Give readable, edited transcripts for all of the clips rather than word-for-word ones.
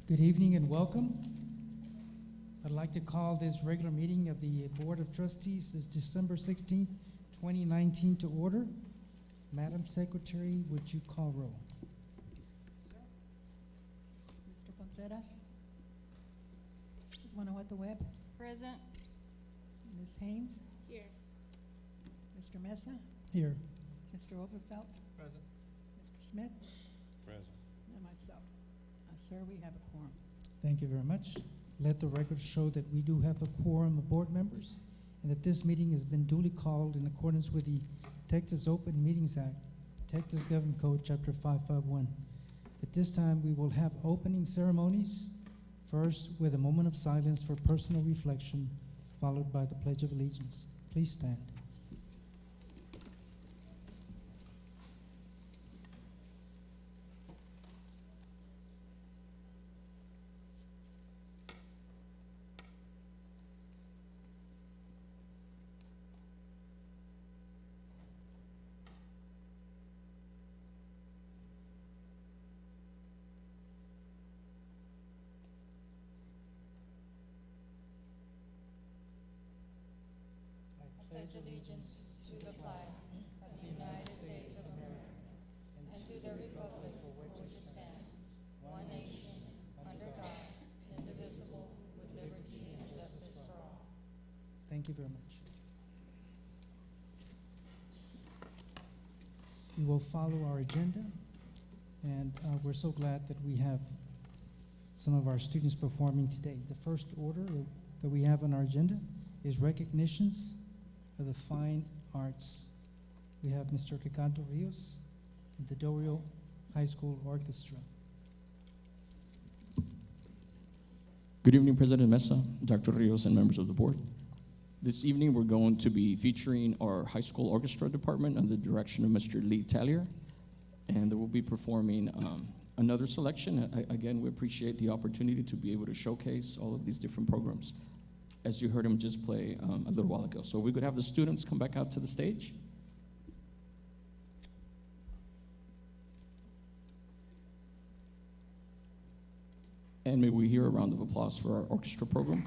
Good evening and welcome. I'd like to call this regular meeting of the Board of Trustees this December 16th, 2019 to order. Madam Secretary, would you call roll? Mr. Contreras? Ms. Guanajuato Webb? Present. Ms. Haynes? Here. Mr. Mesa? Here. Mr. Oberfeld? Present. Mr. Smith? Present. And myself. Sir, we have a quorum. Thank you very much. Let the record show that we do have a quorum of board members and that this meeting has been duly called in accordance with the Texas Open Meetings Act, Texas Government Code, Chapter 551. At this time, we will have opening ceremonies, first with a moment of silence for personal reflection, followed by the Pledge of Allegiance. Please stand. Pledge allegiance to the flag of the United States of America and to the republic for which it stands, one nation, under God, indivisible, with liberty and justice for all. Thank you very much. We will follow our agenda, and we're so glad that we have some of our students performing today. The first order that we have on our agenda is recognitions of the fine arts. We have Mr. Ricardo Rios and the Dorio High School Orchestra. Good evening, President Mesa, Dr. Rios, and members of the board. This evening, we're going to be featuring our high school orchestra department under the direction of Mr. Lee Tallier, and they will be performing another selection. Again, we appreciate the opportunity to be able to showcase all of these different programs, as you heard him just play a little while ago. So we could have the students come back out to the stage. And may we hear a round of applause for our orchestra program.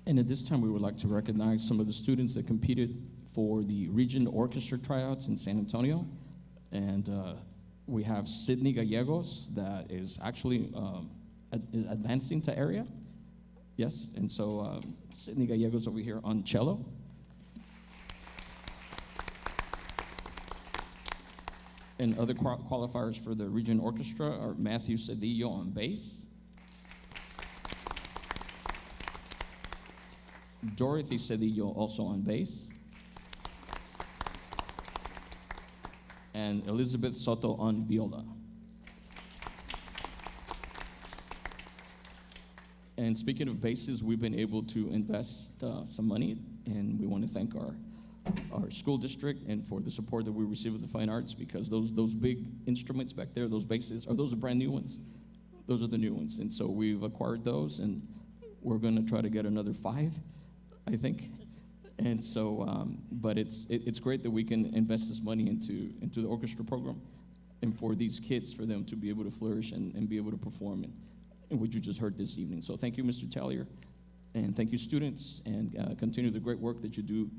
And at this time, we would like to recognize some of the students that competed for the Region Orchestra tryouts in San Antonio. And we have Sydney Gallegos that is actually advancing to area. Yes, and so Sydney Gallegos over here on cello. And other qualifiers for the Region Orchestra are Matthew Cedillo on bass, Dorothy Cedillo also on bass, and Elizabeth Soto on viola. And speaking of basses, we've been able to invest some money, and we want to thank our school district and for the support that we receive with the fine arts, because those big instruments back there, those basses, those are brand new ones. Those are the new ones. And so we've acquired those, and we're going to try to get another 5, I think. And so, but it's great that we can invest this money into the orchestra program and for these kids, for them to be able to flourish and be able to perform in what you just heard this evening. So thank you, Mr. Tallier, and thank you, students, and continue the great work that you do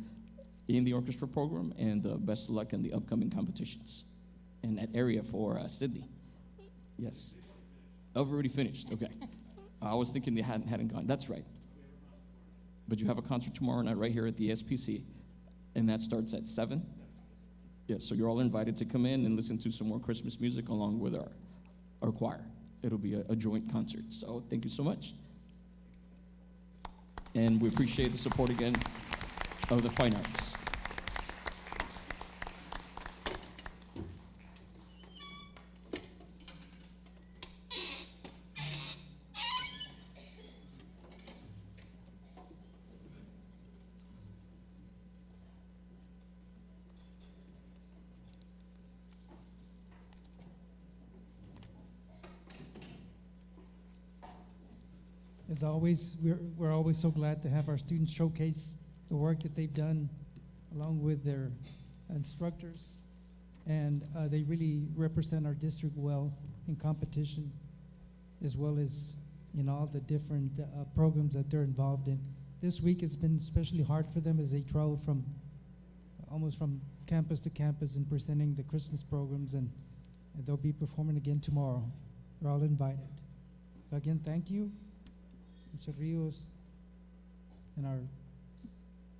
in the orchestra program, and best of luck in the upcoming competitions in that area for Sydney. Yes. I've already finished. Okay. I was thinking they hadn't gone. That's right. But you have a concert tomorrow night right here at the SPC, and that starts at 7. Yes, so you're all invited to come in and listen to some more Christmas music along with our choir. It'll be a joint concert. So thank you so much. And we appreciate the support again of the fine arts. As always, we're always so glad to have our students showcase the work that they've done along with their instructors. And they really represent our district well in competition, as well as in all the different programs that they're involved in. This week has been especially hard for them as they travel almost from campus to campus and presenting the Christmas programs, and they'll be performing again tomorrow. They're all invited. So again, thank you, Mr. Rios, and our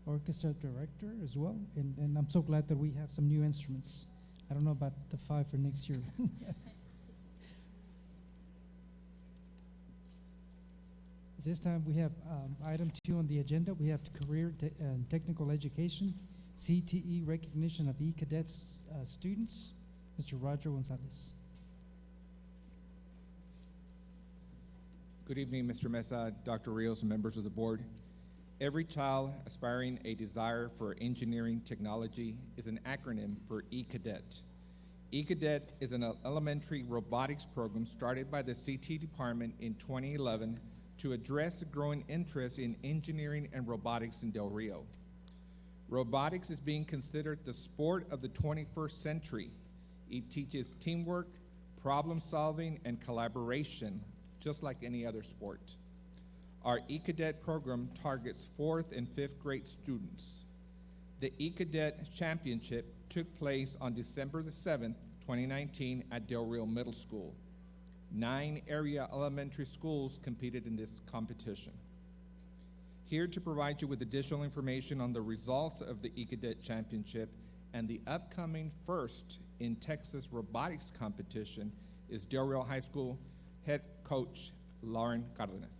orchestra director as well. And I'm so glad that we have some new instruments. I don't know about the 5 for next year. This time we have item 2 on the agenda. We have career and technical education, CTE recognition of E-cadets students. Mr. Roger Gonzalez. Good evening, Mr. Mesa, Dr. Rios, and members of the board. Every child aspiring a desire for engineering technology is an acronym for E-Cadet. E-Cadet is an elementary robotics program started by the CT department in 2011 to address the growing interest in engineering and robotics in Del Rio. Robotics is being considered the sport of the 21st century. It teaches teamwork, problem solving, and collaboration, just like any other sport. Our E-Cadet program targets 4th and 5th grade students. The E-Cadet Championship took place on December the 7th, 2019 at Del Rio Middle School. 9 area elementary schools competed in this competition. Here to provide you with additional information on the results of the E-Cadet Championship and the upcoming first in Texas robotics competition is Del Rio High School head coach Lauren Cardenas.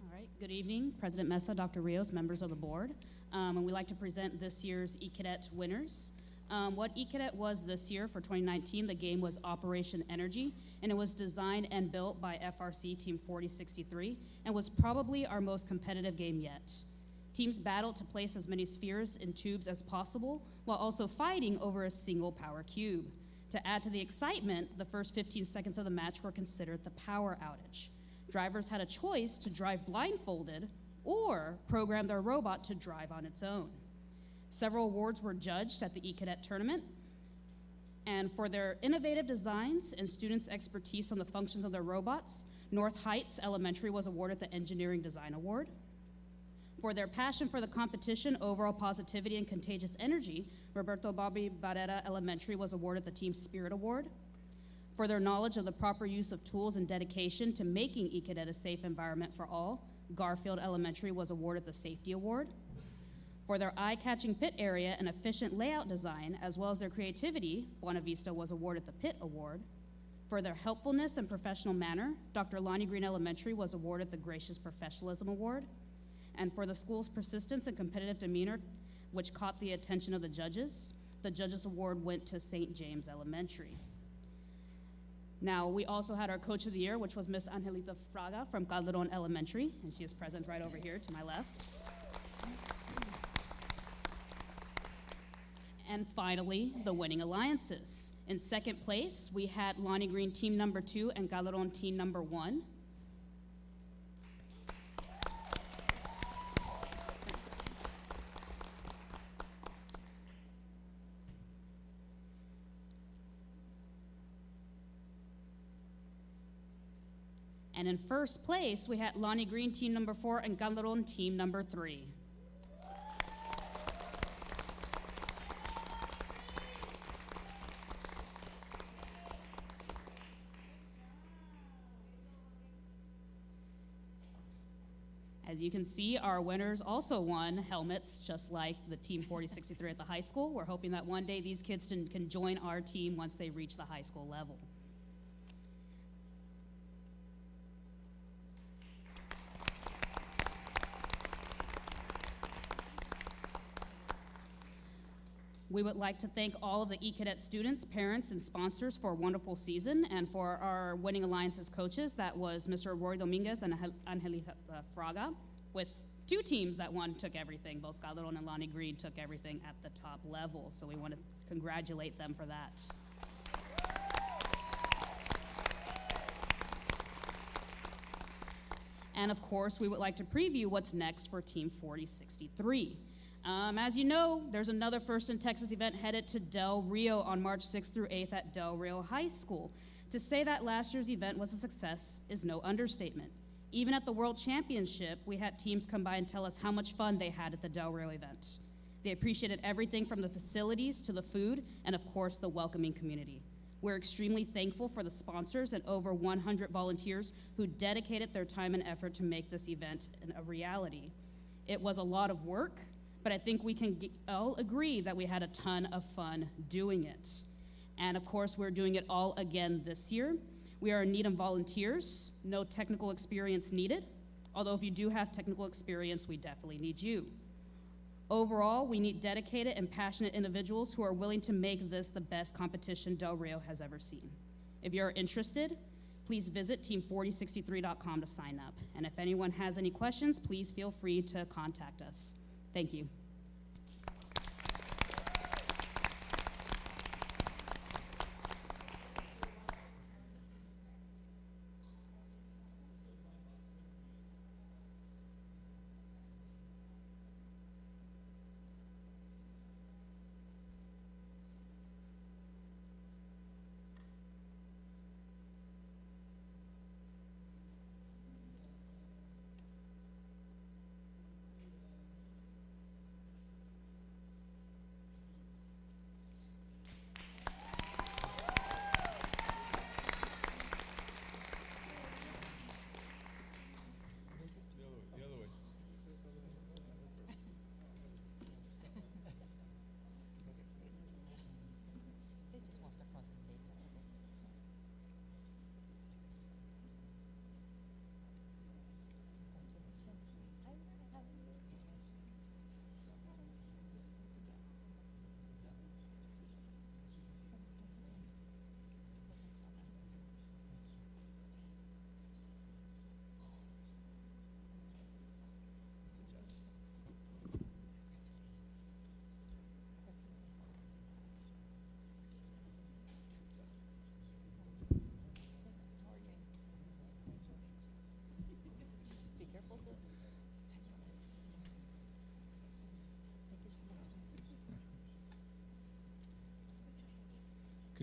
All right, good evening, President Mesa, Dr. Rios, members of the board. And we'd like to present this year's E-Cadet winners. What E-Cadet was this year for 2019, the game was Operation Energy, and it was designed and built by FRC Team 4063, and was probably our most competitive game yet. Teams battled to place as many spheres in tubes as possible, while also fighting over a single power cube. To add to the excitement, the first 15 seconds of the match were considered the power outage. Drivers had a choice to drive blindfolded or program their robot to drive on its own. Several awards were judged at the E-Cadet tournament. And for their innovative designs and students' expertise on the functions of their robots, North Heights Elementary was awarded the Engineering Design Award. For their passion for the competition, overall positivity, and contagious energy, Roberto Bobby Barrera Elementary was awarded the Team Spirit Award. For their knowledge of the proper use of tools and dedication to making eCadet a safe environment for all, Garfield Elementary was awarded the Safety Award. For their eye-catching pit area and efficient layout design, as well as their creativity, Buena Vista was awarded the Pitt Award. For their helpfulness and professional manner, Dr. Lonnie Green Elementary was awarded the Gracious Professionalism Award. And for the school's persistence and competitive demeanor, which caught the attention of the Judges Award went to St. James Elementary. Now, we also had our Coach of the Year, which was Miss Angelita Fraga from Calderon Elementary, and she is present right over here to my left. And finally, the winning alliances. In second place, we had Lonnie Green team number 2 and Calderon team number 1. And in first place, we had Lonnie Green team number 4 and Calderon team number 3. As you can see, our winners also won helmets, just like the Team 4063 at the high school. We're hoping that one day these kids can join our team once they reach the high school level. We would like to thank all of the eCadet students, parents, and sponsors for a wonderful season, and for our Winning Alliances coaches. That was Mr. Roy Dominguez and Angelita Fraga, with 2 teams that won, took everything. Both Calderon and Lonnie Green took everything at the top level, so we want to congratulate them for that. And of course, we would like to preview what's next for Team 4063. As you know, there's another First in Texas event headed to Del Rio on March 6th through 8th at Del Rio High School. To say that last year's event was a success is no understatement. Even at the World Championship, we had teams come by and tell us how much fun they had at the Del Rio event. They appreciated everything from the facilities to the food and, of course, the welcoming community. We're extremely thankful for the sponsors and over 100 volunteers who dedicated their time and effort to make this event a reality. It was a lot of work, but I think we can all agree that we had a ton of fun doing it. And of course, we're doing it all again this year. We are in need of volunteers, no technical experience needed, although if you do have technical experience, we definitely need you. Overall, we need dedicated and passionate individuals who are willing to make this the best competition Del Rio has ever seen. If you're interested, please visit team4063.com to sign up. And if anyone has any questions, please feel free to contact us. Thank you.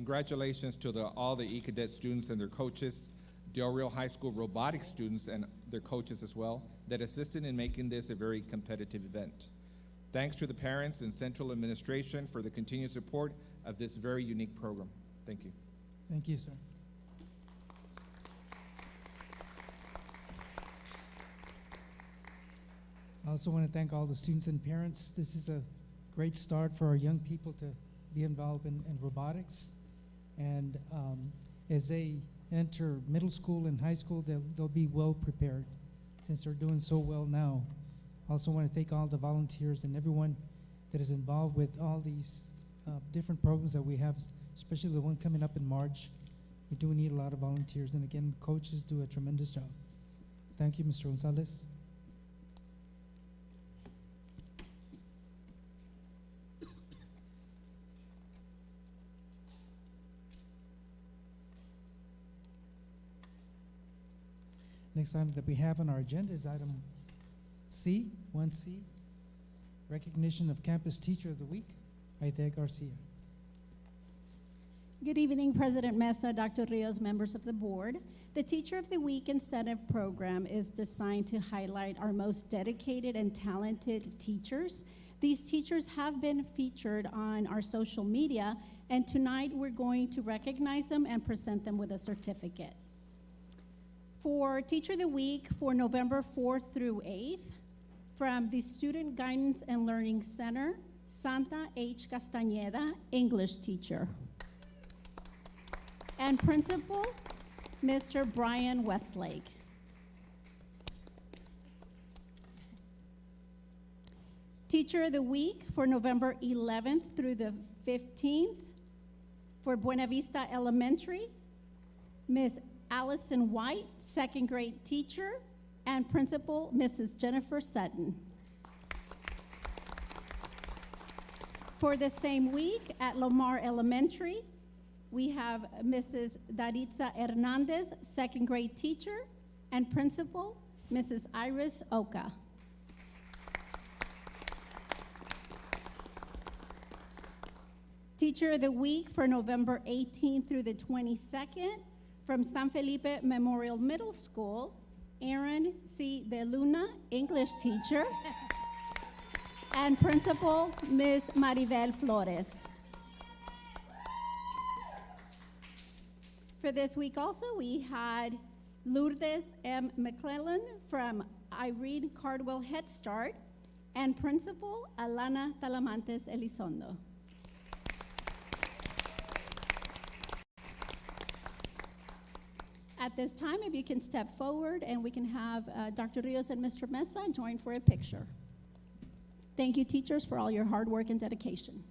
Congratulations to all the E-Cadet students and their coaches, Del Rio High School robotics students and their coaches as well, that assisted in making this a very competitive event. Thanks to the parents and central administration for the continued support of this very unique program. Thank you. Thank you, sir. I also want to thank all the students and parents. This is a great start for our young people to be involved in robotics. And as they enter middle school and high school, they'll be well prepared since they're doing so well now. I also want to thank all the volunteers and everyone that is involved with all these different programs that we have, especially the one coming up in March. We do need a lot of volunteers. And again, coaches do a tremendous job. Thank you, Mr. Gonzalez. Next item that we have on our agenda is item C, 1C, recognition of Campus Teacher of the Week, Aide Garcia. Good evening, President Mesa, Dr. Rios, members of the board. The Teacher of the Week incentive program is designed to highlight our most dedicated and talented teachers. These teachers have been featured on our social media, and tonight we're going to recognize them and present them with a certificate. For Teacher of the Week for November 4th through 8th, from the Student Guidance and Learning Center, Santa H. Castañeda, English teacher. And Principal, Mr. Brian Westlake. Teacher of the Week for November 11th through the 15th, for Buena Vista Elementary, Ms. Allison White, second grade teacher, and Principal, Mrs. Jennifer Sutton. For the same week at Lomar Elementary, we have Mrs. Daritza Hernandez, second grade teacher, and Principal, Mrs. Iris Oka. Teacher of the Week for November 18th through the 22nd, from San Felipe Memorial Middle School, Aaron C. De Luna, English teacher, and Principal, Ms. Maribel Flores. For this week also, we had Lourdes M. McClellan from Irene Cardwell Head Start, and Principal, Alana Talamantes Elizondo. At this time, if you can step forward and we can have Dr. Rios and Mr. Mesa join for a picture. Thank you, teachers, for all your hard work and dedication.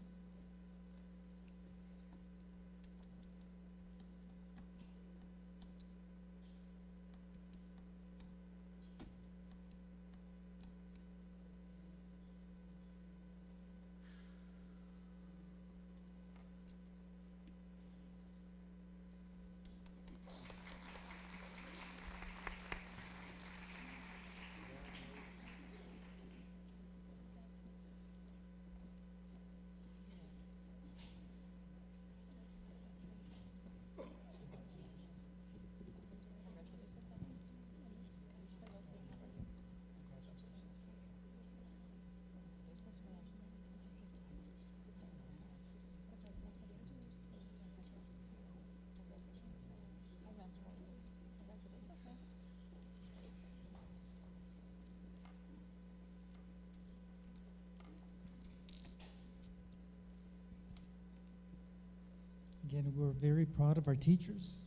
Again, we're very proud of our teachers.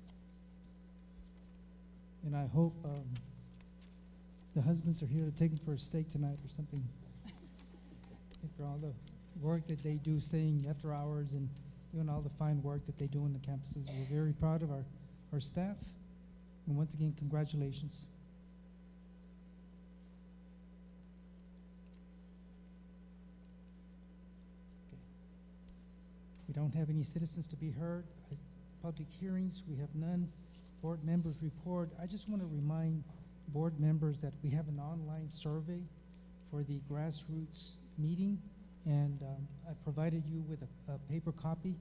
And I hope the husbands are here to take them for a steak tonight or something. And for all the work that they do, staying after hours and doing all the fine work that they do on the campuses. We're very proud of our staff. And once again, congratulations. We don't have any citizens to be heard. Public hearings, we have none. Board members report. I just want to remind board members that we have an online survey for the grassroots meeting, and I provided you with a paper copy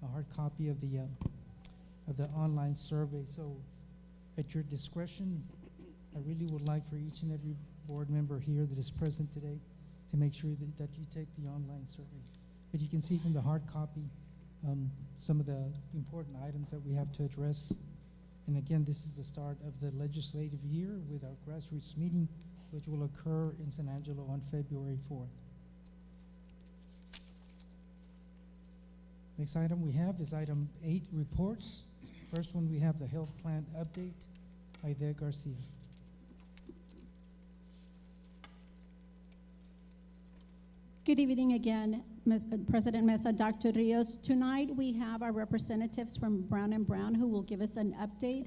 a hard copy of the online survey. So at your discretion, I really would like for each and every board member here that is present today to make sure that you take the online survey. But you can see from the hard copy some of the important items that we have to address. And again, this is the start of the legislative year with our grassroots meeting, which will occur in San Angelo on February 4th. Next item we have is item 8, reports. First one, we have the health plan update. Aide Garcia. Good evening again, President Mesa, Dr. Rios. Tonight we have our representatives from Brown & Brown who will give us an update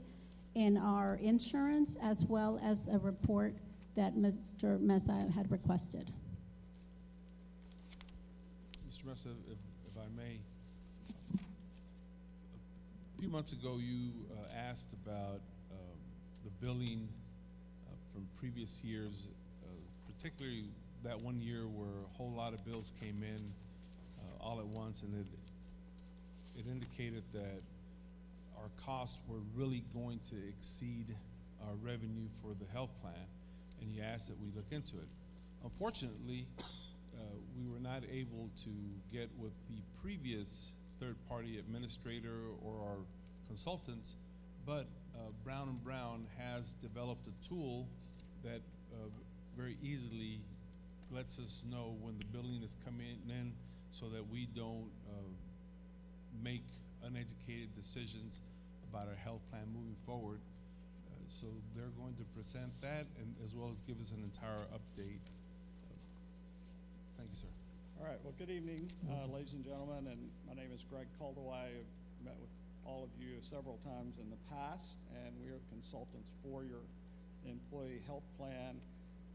in our insurance as well as a report that Mr. Mesa had requested. Mr. Mesa, if I may, a few months ago you asked about the billing from previous years, particularly that one year where a whole lot of bills came in all at once, and it indicated that our costs were really going to exceed our revenue for the health plan, and you asked that we look into it. Unfortunately, we were not able to get with the previous third-party administrator or our consultants, but Brown & Brown has developed a tool that very easily lets us know when the billing is coming in so that we don't make uneducated decisions about our health plan moving forward. So they're going to present that and as well as give us an entire update. Thank you, sir. All right, well, good evening, ladies and gentlemen, and my name is Greg Caldaway. I've met with all of you several times in the past, and we are consultants for your employee health plan.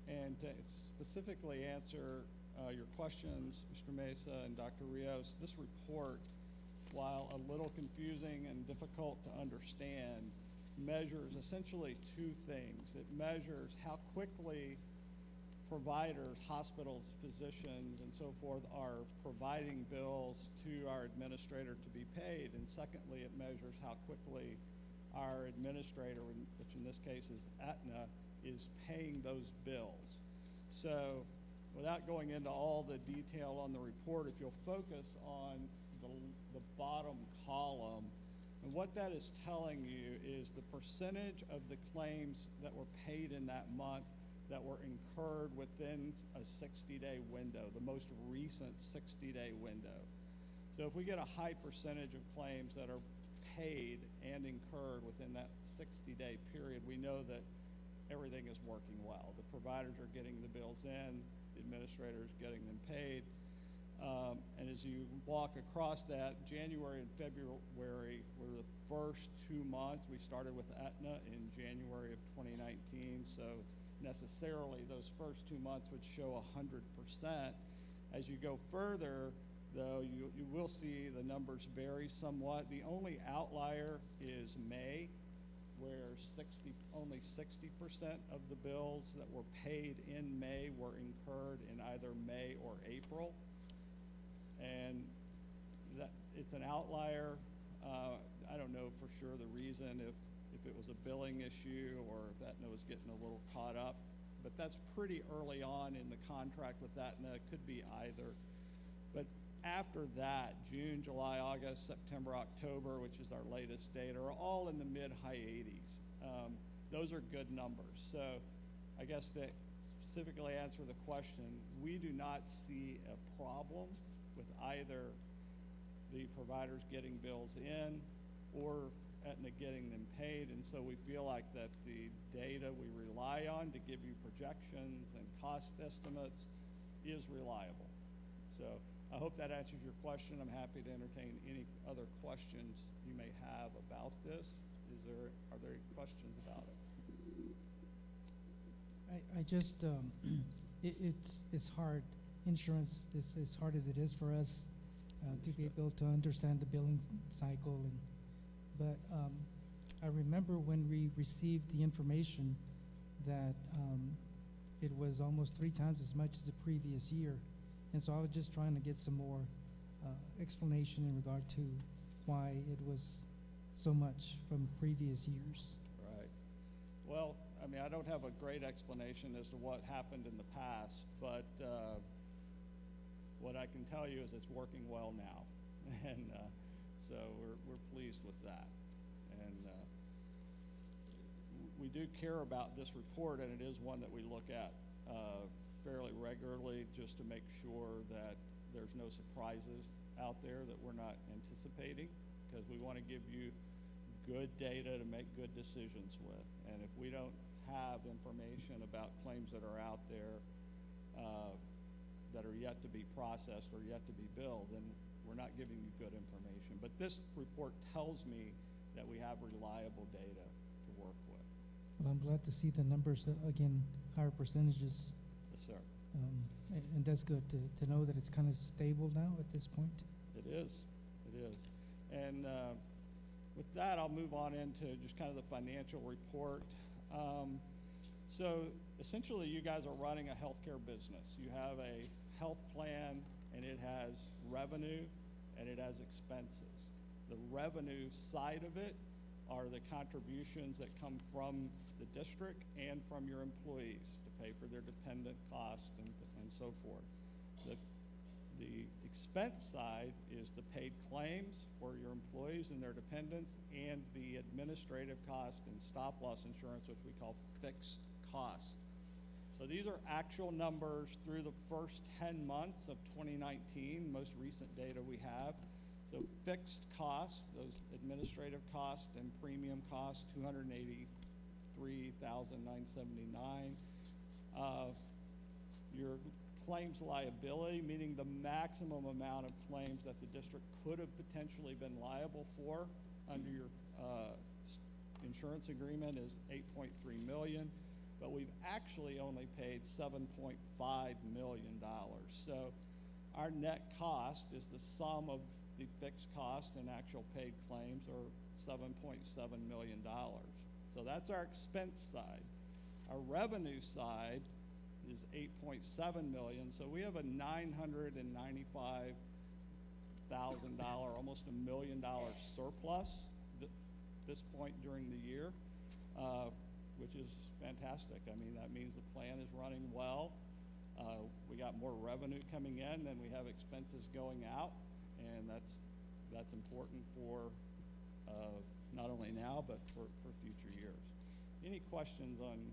And to specifically answer your questions, Mr. Mesa and Dr. Rios, this report, while a little confusing and difficult to understand, measures essentially two things. It measures how quickly providers, hospitals, physicians, and so forth are providing bills to our administrator to be paid. And secondly, it measures how quickly our administrator, which in this case is Aetna, is paying those bills. So without going into all the detail on the report, if you'll focus on the bottom column, and what that is telling you is the percentage of the claims that were paid in that month that were incurred within a 60-day window, the most recent 60-day window. So if we get a high percentage of claims that are paid and incurred within that 60-day period, we know that everything is working well. The providers are getting the bills in, the administrator is getting them paid. And as you walk across that, January and February were the first 2 months. We started with Aetna in January of 2019, so necessarily those first 2 months would show 100%. As you go further, though, you will see the numbers vary somewhat. The only outlier is May, where only 60% of the bills that were paid in May were incurred in either May or April. And that it's an outlier. I don't know for sure the reason, if it was a billing issue or if Aetna was getting a little caught up, but that's pretty early on in the contract with Aetna. It could be either. But after that, June, July, August, September, October, which is our latest data, are all in the mid-high 80s. Those are good numbers. So I guess to specifically answer the question, we do not see a problem with either the providers getting bills in or Aetna getting them paid, and so we feel like that the data we rely on to give you projections and cost estimates is reliable. So I hope that answers your question. I'm happy to entertain any other questions you may have about this. Are there questions about it? I just, it's hard. Insurance is as hard as it is for us to be able to understand the billing cycle. But I remember when we received the information that it was almost 3 times as much as the previous year. And so I was just trying to get some more explanation in regard to why it was so much from previous years. Right. Well, I mean, I don't have a great explanation as to what happened in the past, but what I can tell you is it's working well now. And so we're pleased with that. And we do care about this report, and it is one that we look at fairly regularly just to make sure that there's no surprises out there that we're not anticipating, because we want to give you good data to make good decisions with. And if we don't have information about claims that are out there that are yet to be processed or yet to be billed, then we're not giving you good information. But this report tells me that we have reliable data to work with. Well, I'm glad to see the numbers, again, higher percentages. Yes, sir. And that's good to know that it's kind of stable now at this point. It is. It is. And with that, I'll move on into just kind of the financial report. So essentially, you guys are running a healthcare business. You have a health plan, and it has revenue, and it has expenses. The revenue side of it are the contributions that come from the district and from your employees to pay for their dependent costs and so forth. The expense side is the paid claims for your employees and their dependents, and the administrative cost and stop-loss insurance, which we call fixed costs. So these are actual numbers through the first 10 months of 2019, most recent data we have. So fixed costs, those administrative costs and premium costs, $283,979. Your claims liability, meaning the maximum amount of claims that the district could have potentially been liable for under your insurance agreement, is $8.3 million, but we've actually only paid $7.5 million. So our net cost is the sum of the fixed cost and actual paid claims, or $7.7 million. So that's our expense side. Our revenue side is $8.7 million. So we have a $995,000, almost $1 million surplus this point during the year, which is fantastic. I mean, that means the plan is running well. We got more revenue coming in than we have expenses going out, and that's important for not only now, but for future years. Any questions on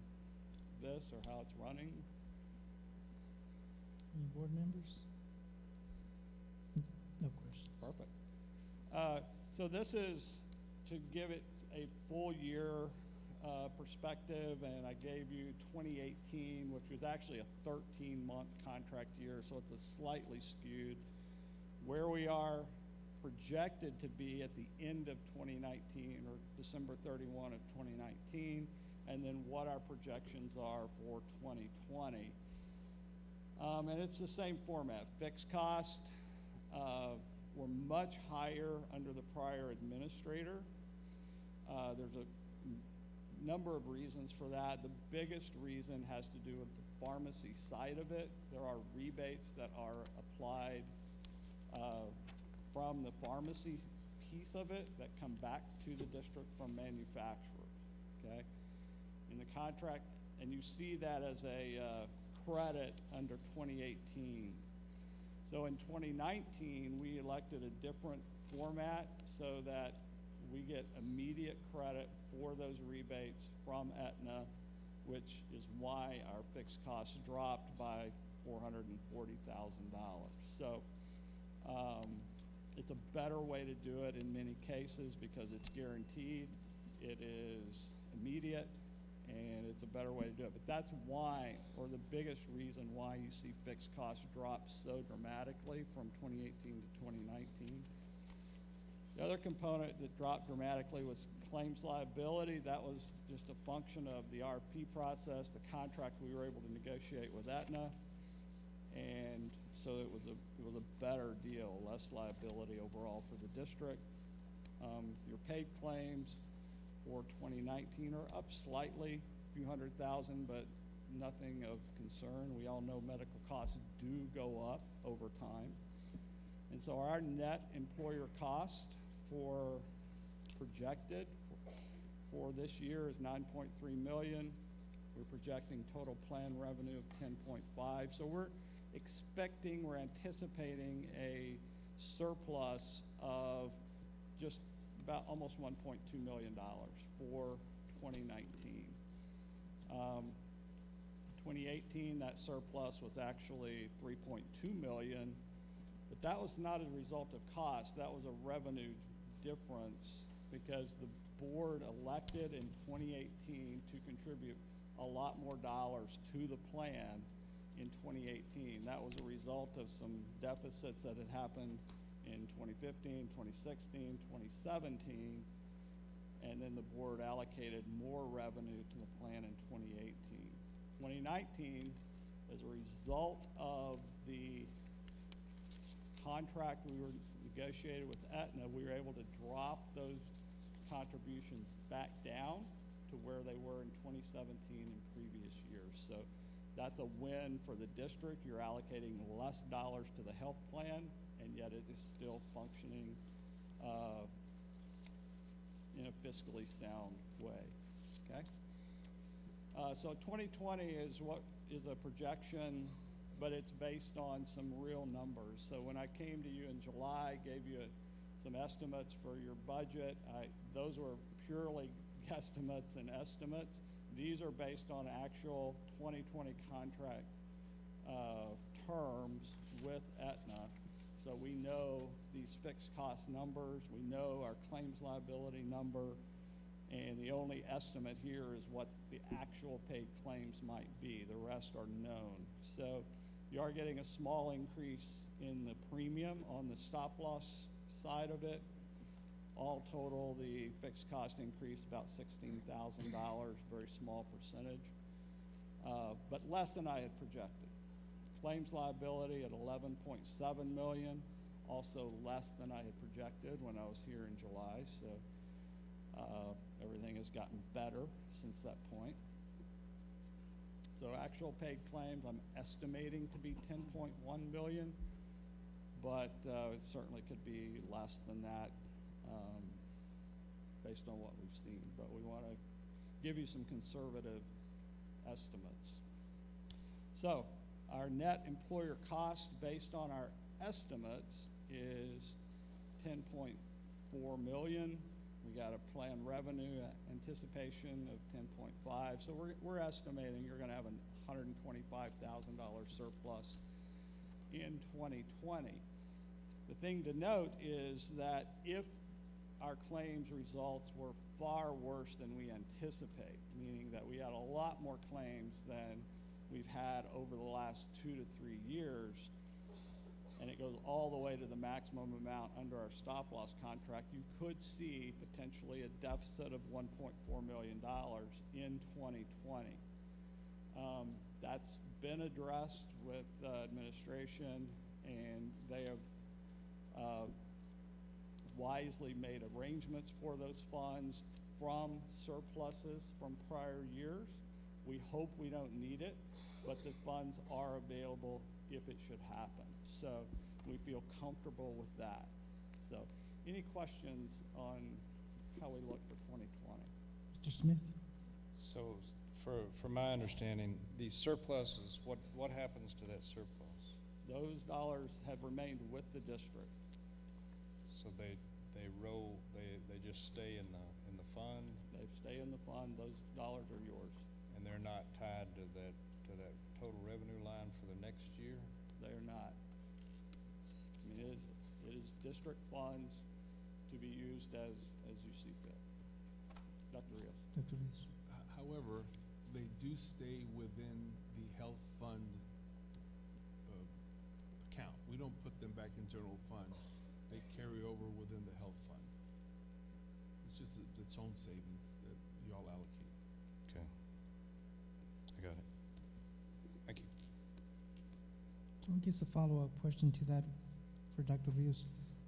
this or how it's running? Any board members? No questions. Perfect. So this is to give it a full year perspective, and I gave you 2018, which was actually a 13-month contract year, so it's a slightly skewed. Where we are projected to be at the end of 2019, or December 31 of 2019, and then what our projections are for 2020. And it's the same format. Fixed cost were much higher under the prior administrator. There's a number of reasons for that. The biggest reason has to do with the pharmacy side of it. There are rebates that are applied from the pharmacy piece of it that come back to the district from manufacturers, okay? In the contract, and you see that as a credit under 2018. So in 2019, we elected a different format so that we get immediate credit for those rebates from Aetna, which is why our fixed costs dropped by $440,000. So it's a better way to do it in many cases because it's guaranteed, it is immediate, and it's a better way to do it. But that's why, or the biggest reason why you see fixed costs drop so dramatically from 2018 to 2019. The other component that dropped dramatically was claims liability. That was just a function of the RFP process, the contract we were able to negotiate with Aetna, and so it was a better deal, less liability overall for the district. Your paid claims for 2019 are up slightly, a few $100,000, but nothing of concern. We all know medical costs do go up over time. And so our net employer cost for projected for this year is 9.3 million. We're projecting total plan revenue of 10.5. So we're anticipating a surplus of just about almost $1.2 million for 2019. 2018, that surplus was actually 3.2 million, but that was not a result of cost. That was a revenue difference because the board elected in 2018 to contribute a lot more dollars to the plan in 2018. That was a result of some deficits that had happened in 2015, 2016, 2017, and then the board allocated more revenue to the plan in 2018. 2019, as a result of the contract we were negotiated with Aetna, we were able to drop those contributions back down to where they were in 2017 and previous years. So that's a win for the district. You're allocating less dollars to the health plan, and yet it is still functioning in a fiscally sound way, okay? So 2020 is what is a projection, but it's based on some real numbers. So when I came to you in July, gave you some estimates for your budget, those were purely guesstimates and estimates. These are based on actual 2020 contract terms with Aetna. So we know these fixed cost numbers, we know our claims liability number, and the only estimate here is what the actual paid claims might be. The rest are known. So you are getting a small increase in the premium on the stop loss side of it. All total, the fixed cost increase about $16,000, very small percentage, but less than I had projected. Claims liability at 11.7 million, also less than I had projected when I was here in July, so everything has gotten better since that point. So actual paid claims, I'm estimating to be 10.1 million, but it certainly could be less than that based on what we've seen. But we want to give you some conservative estimates. So our net employer cost based on our estimates is 10.4 million. We got a planned revenue anticipation of 10.5. So we're estimating you're going to have a $125,000 surplus in 2020. The thing to note is that if our claims results were far worse than we anticipate, meaning that we had a lot more claims than we've had over the last 2 to 3 years, and it goes all the way to the maximum amount under our stop loss contract, you could see potentially a deficit of $1.4 million in 2020. That's been addressed with administration, and they have wisely made arrangements for those funds from surpluses from prior years. We hope we don't need it, but the funds are available if it should happen. So we feel comfortable with that. So any questions on how we look for 2020? Mr. Smith? So for my understanding, these surpluses, what happens to that surplus? Those dollars have remained with the district. So they just stay in the fund, They stay in the fund. Those dollars are yours. and they're not tied to that total revenue line for the next year? They are not. I mean, it is district funds to be used as you see fit. Dr. Rios. Dr. Rios? However, they do stay within the health fund account. We don't put them back in general fund. They carry over within the health fund. It's just its own savings that you all allocate. Okay. I got it. Thank you. I guess a follow-up question to that for Dr. Rios.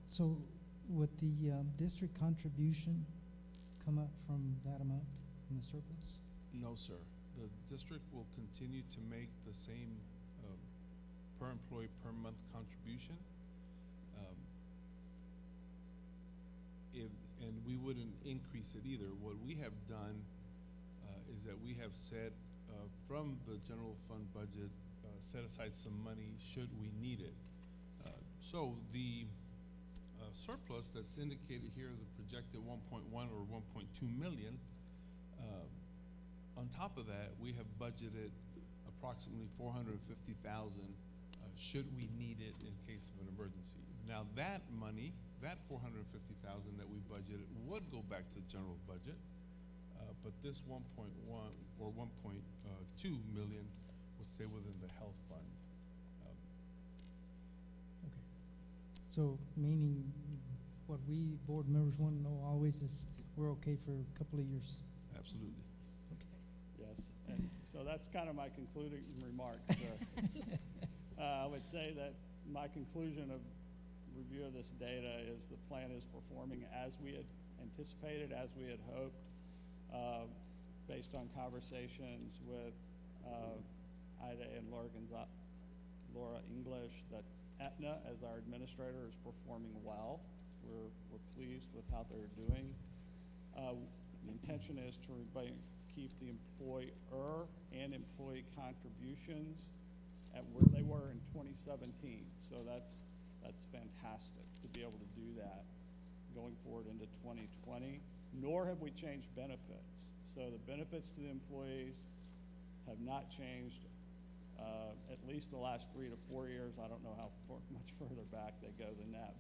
So would the district contribution come up from that amount in the surplus? No, sir. The district will continue to make the same per employee per month contribution. wouldn't increase it either. What we have done is that we have set, from the general fund budget, set aside some money should we need it. So the surplus that's indicated here, the projected 1.1 or 1.2 million, on top of that, we have budgeted approximately 450,000 should we need it in case of an emergency. Now that money, that 450,000 that we budgeted would go back to the general budget, but this 1.1 or 1.2 million would stay within the health fund. Okay. So meaning what we board members want to know always is we're okay for a couple of years. Absolutely. Okay. Yes, and so that's kind of my concluding remarks. I would say that my conclusion of review of this data is the plan is performing as we had anticipated, as we had hoped, based on conversations with Ida and Laura English, that Aetna, as our administrator, is performing well. We're pleased with how they're doing. The intention is to keep the employer and employee contributions at where they were in 2017. So that's fantastic to be able to do that going forward into 2020. Nor have we changed benefits. So the benefits to the employees have not changed at least the last 3 to 4 years. I don't know how much further back they go than that.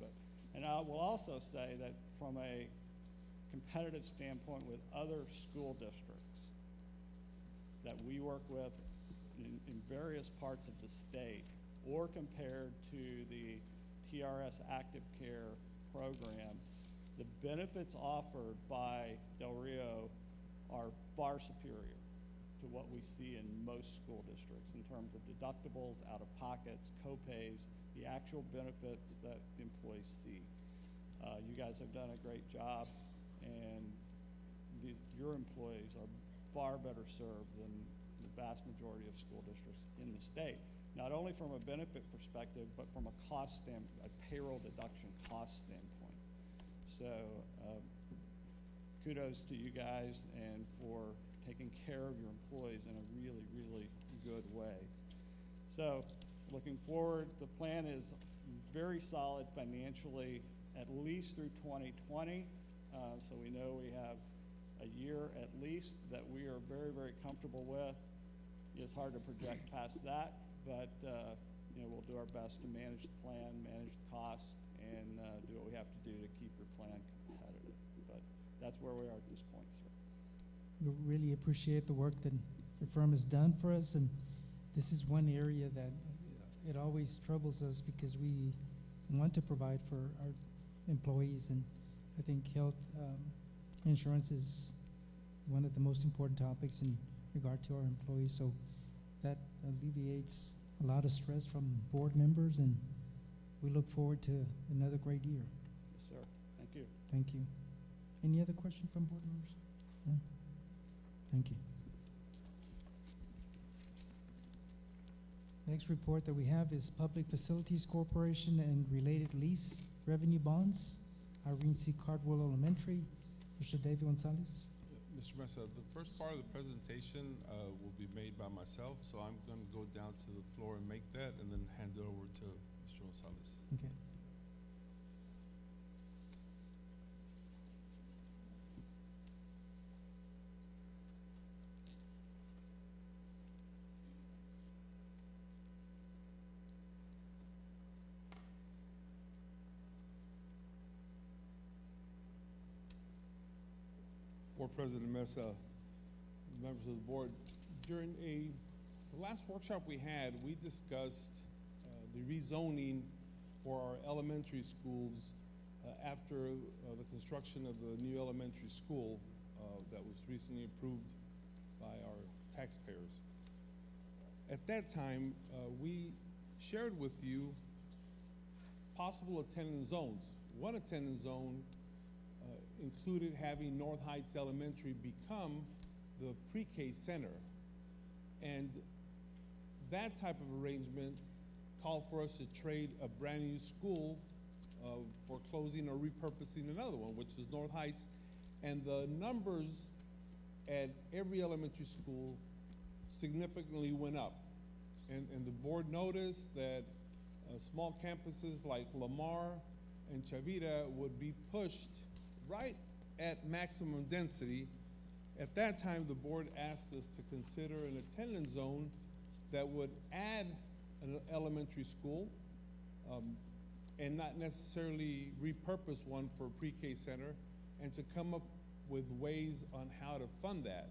And I will also say that from a competitive standpoint with other school districts that we work with in various parts of the state, or compared to the TRS Active Care program, the benefits offered by Del Rio are far superior to what we see in most school districts in terms of deductibles, out-of-pockets, co-pays, the actual benefits that the employees see. You guys have done a great job, and your employees are far better served than the vast majority of school districts in the state. Not only from a benefit perspective, but from a cost standpoint, a payroll deduction cost standpoint. So kudos to you guys and for taking care of your employees in a really, really good way. So looking forward, the plan is very solid financially, at least through 2020. So we know we have a year at least that we are very, very comfortable with. It's hard to project past that, but we'll do our best to manage the plan, manage the costs, and do what we have to do to keep your plan competitive. But that's where we are at this point, sir. We really appreciate the work that your firm has done for us, and this is one area that it always troubles us because we want to provide for our employees, and I think health insurance is one of the most important topics in regard to our employees, so that alleviates a lot of stress from board members, and we look forward to another great year. Yes, sir. Thank you. Thank you. Any other question from board members? No? Thank you. Next report that we have is Public Facilities Corporation and related lease revenue bonds. Irene C. Cardwell Elementary. Mr. David Gonzalez. Mr. Mesa, the first part of the presentation will be made by myself, so I'm going to go down to the floor and make that, and then hand it over to Mr. Gonzalez. Okay. Board President Mesa, members of the board, during the last workshop we had, we discussed the rezoning for our elementary schools after the construction of the new elementary school that was recently approved by our taxpayers. At that time, we shared with you possible attendance zones. One attendance zone included having North Heights Elementary become the pre-K center. And that type of arrangement called for us to trade a brand new school for closing or repurposing another one, which is North Heights, And the numbers at every elementary school significantly went up. And the board noticed that small campuses like Lamar and Chavita would be pushed right at maximum density. At that time, the board asked us to consider an attendance zone that would add an elementary school and not necessarily repurpose one for a pre-K center, and to come up with ways on how to fund that.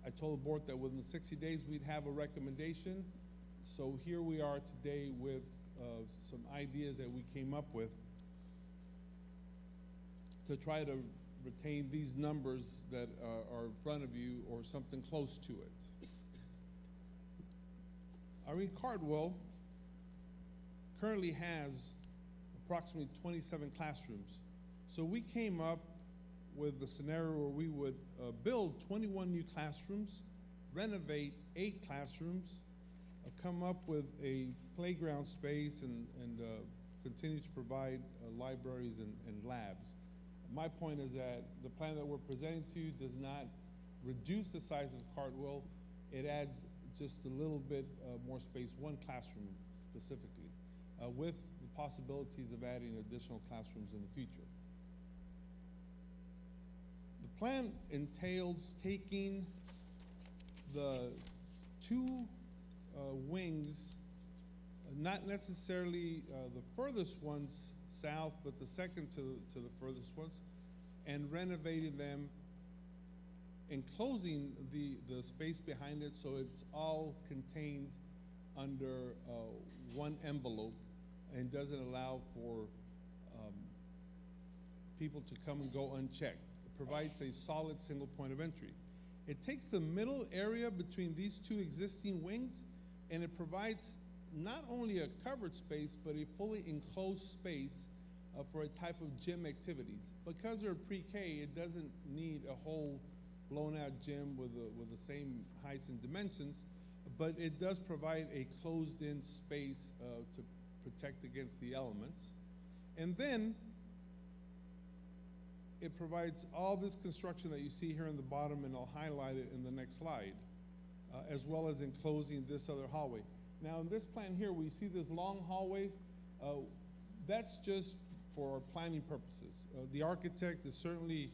I told the board that within 60 days we'd have a recommendation. So here we are today with some ideas that we came up with to try to retain these numbers that are in front of you or something close to it. Irene Cardwell currently has approximately 27 classrooms. So we came up with the scenario where we would build 21 new classrooms, renovate 8 classrooms, come up with a playground space, and continue to provide libraries and labs. My point is that the plan that we're presenting to you does not reduce the size of Cardwell. It adds just a little bit more space, 1 classroom specifically, with the possibilities of adding additional classrooms in the future. The plan entails taking the 2 wings, not necessarily the furthest ones south, but the second to the furthest ones, and renovating them, enclosing the space behind it so it's all contained under 1 envelope and doesn't allow for people to come and go unchecked. It provides a solid single point of entry. It takes the middle area between these 2 existing wings, and it provides not only a covered space, but a fully enclosed space for a type of gym activities. Because they're pre-K, it doesn't need a whole blown-out gym with the same heights and dimensions, but it does provide a closed-in space to protect against the elements. And then it provides all this construction that you see here in the bottom, and I'll highlight it in the next slide, as well as enclosing this other hallway. Now, in this plan here, we see this long hallway. That's just for planning purposes. The architect is certainly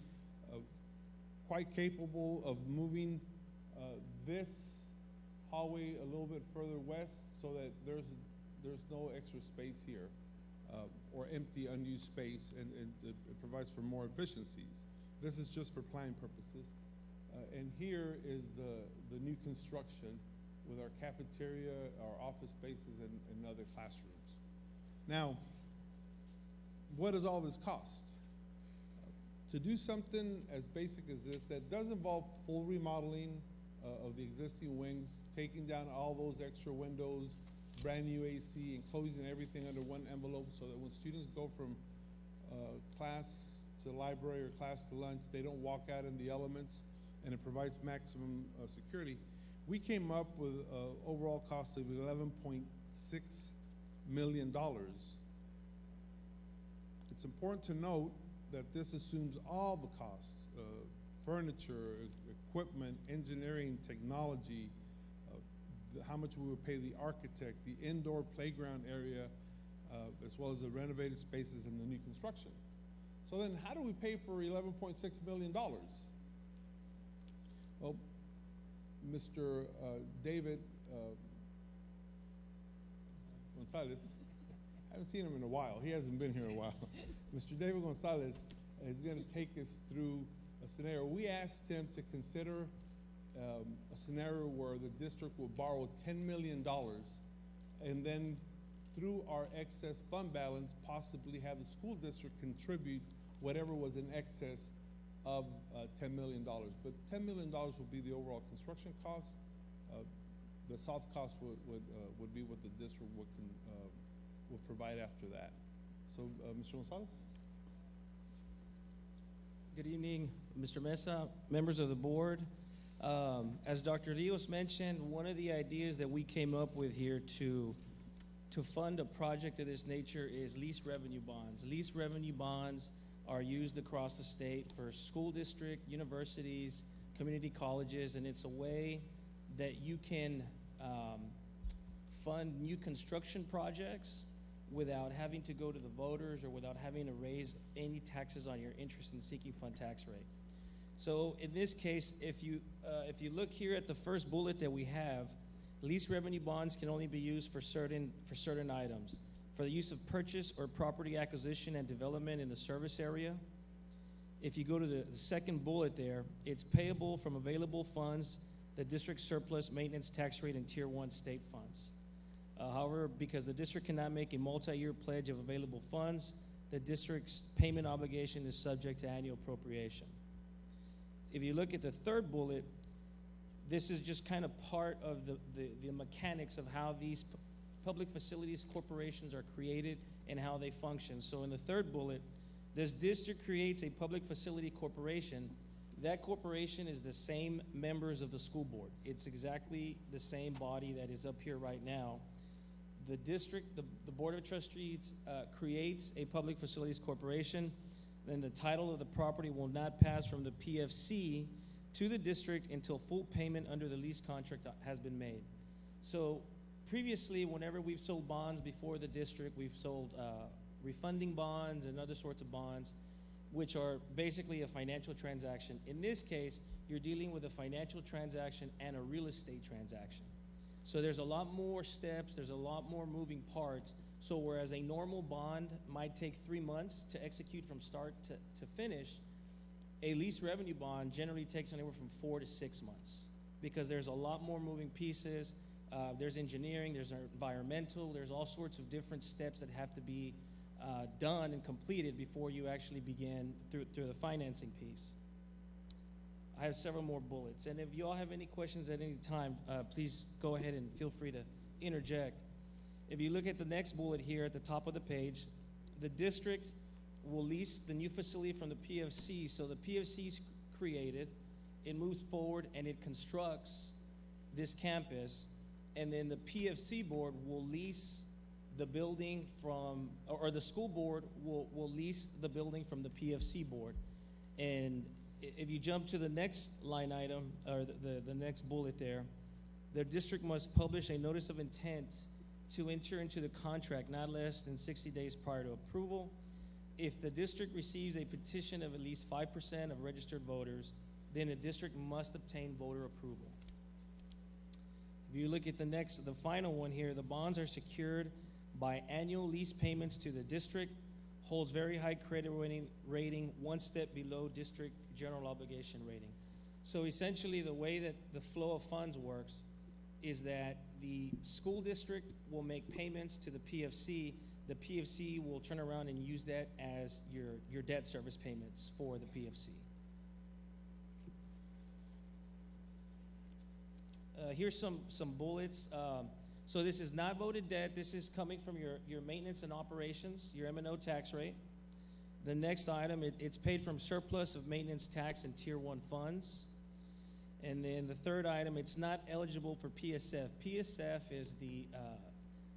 quite capable of moving this hallway a little bit further west so that there's no extra space here or empty unused space, and it provides for more efficiencies. This is just for planning purposes. And here is the new construction with our cafeteria, our office spaces, and other classrooms. Now, what does all this cost? To do something as basic as this that does involve full remodeling of the existing wings, taking down all those extra windows, brand new AC, enclosing everything under 1 envelope so that when students go from class to library or class to lunch, they don't walk out in the elements, and it provides maximum security. We came up with an overall cost of $11.6 million. It's important to note that this assumes all the costs, furniture, equipment, engineering, technology, how much we would pay the architect, the indoor playground area, as well as the renovated spaces and the new construction. So then how do we pay for $11.6 million? Well, Mr. David Gonzalez, I haven't seen him in a while. He hasn't been here in a while. Mr. David Gonzalez is going to take us through a scenario. We asked him to consider a scenario where the district will borrow $10 million and then through our excess fund balance possibly have the school district contribute whatever was in excess of $10 million. But $10 million will be the overall construction cost. The soft cost would be what the district would provide after that. So, Mr. Gonzalez? Good evening, Mr. Mesa, members of the board. As Dr. Rios mentioned, one of the ideas that we came up with here to fund a project of this nature is lease revenue bonds. Lease revenue bonds are used across the state for school district, universities, community colleges, and it's a way that you can fund new construction projects without having to go to the voters or without having to raise any taxes on your interest in seeking fund tax rate. So in this case, if you look here at the first bullet that we have, lease revenue bonds can only be used for certain items. For the use of purchase or property acquisition and development in the service area. If you go to the second bullet there, it's payable from available funds, the district surplus maintenance tax rate and Tier 1 state funds. However, because the district cannot make a multi-year pledge of available funds, the district's payment obligation is subject to annual appropriation. If you look at the third bullet, this is just kind of part of the mechanics of how these public facilities corporations are created and how they function. So in the third bullet, this district creates a public facility corporation. That corporation is the same members of the school board. It's exactly the same body that is up here right now. The district, the Board of Trustees creates a public facilities corporation, then the title of the property will not pass from the PFC to the district until full payment under the lease contract has been made. So previously, whenever we've sold bonds before the district, we've sold refunding bonds and other sorts of bonds, which are basically a financial transaction. In this case, you're dealing with a financial transaction and a real estate transaction. So there's a lot more steps, there's a lot more moving parts. So whereas a normal bond might take 3 months to execute from start to finish, a lease revenue bond generally takes anywhere from 4 to 6 months because there's a lot more moving pieces. There's engineering, there's environmental, there's all sorts of different steps that have to be done and completed before you actually begin through the financing piece. I have several more bullets, and if you all have any questions at any time, please go ahead and feel free to interject. If you look at the next bullet here at the top of the page, the district will lease the new facility from the PFC. So the PFC's created, it moves forward, and it constructs this campus, and then the PFC board will lease the building from, or the school board will lease the building from the PFC board. And if you jump to the next line item, or the next bullet there, the district must publish a notice of intent to enter into the contract not less than 60 days prior to approval. If the district receives a petition of at least 5% of registered voters, then the district must obtain voter approval. If you look at the final one here, the bonds are secured by annual lease payments to the district, holds very high credit rating, one step below district general obligation rating. So essentially the way that the flow of funds works is that the school district will make payments to the PFC. The PFC will turn around and use that as your debt service payments for the PFC. Here's some bullets. So this is not voted debt. This is coming from your maintenance and operations, your M&O tax rate. The next item, it's paid from surplus of maintenance tax and Tier 1 funds. And then the third item, it's not eligible for PSF. PSF is the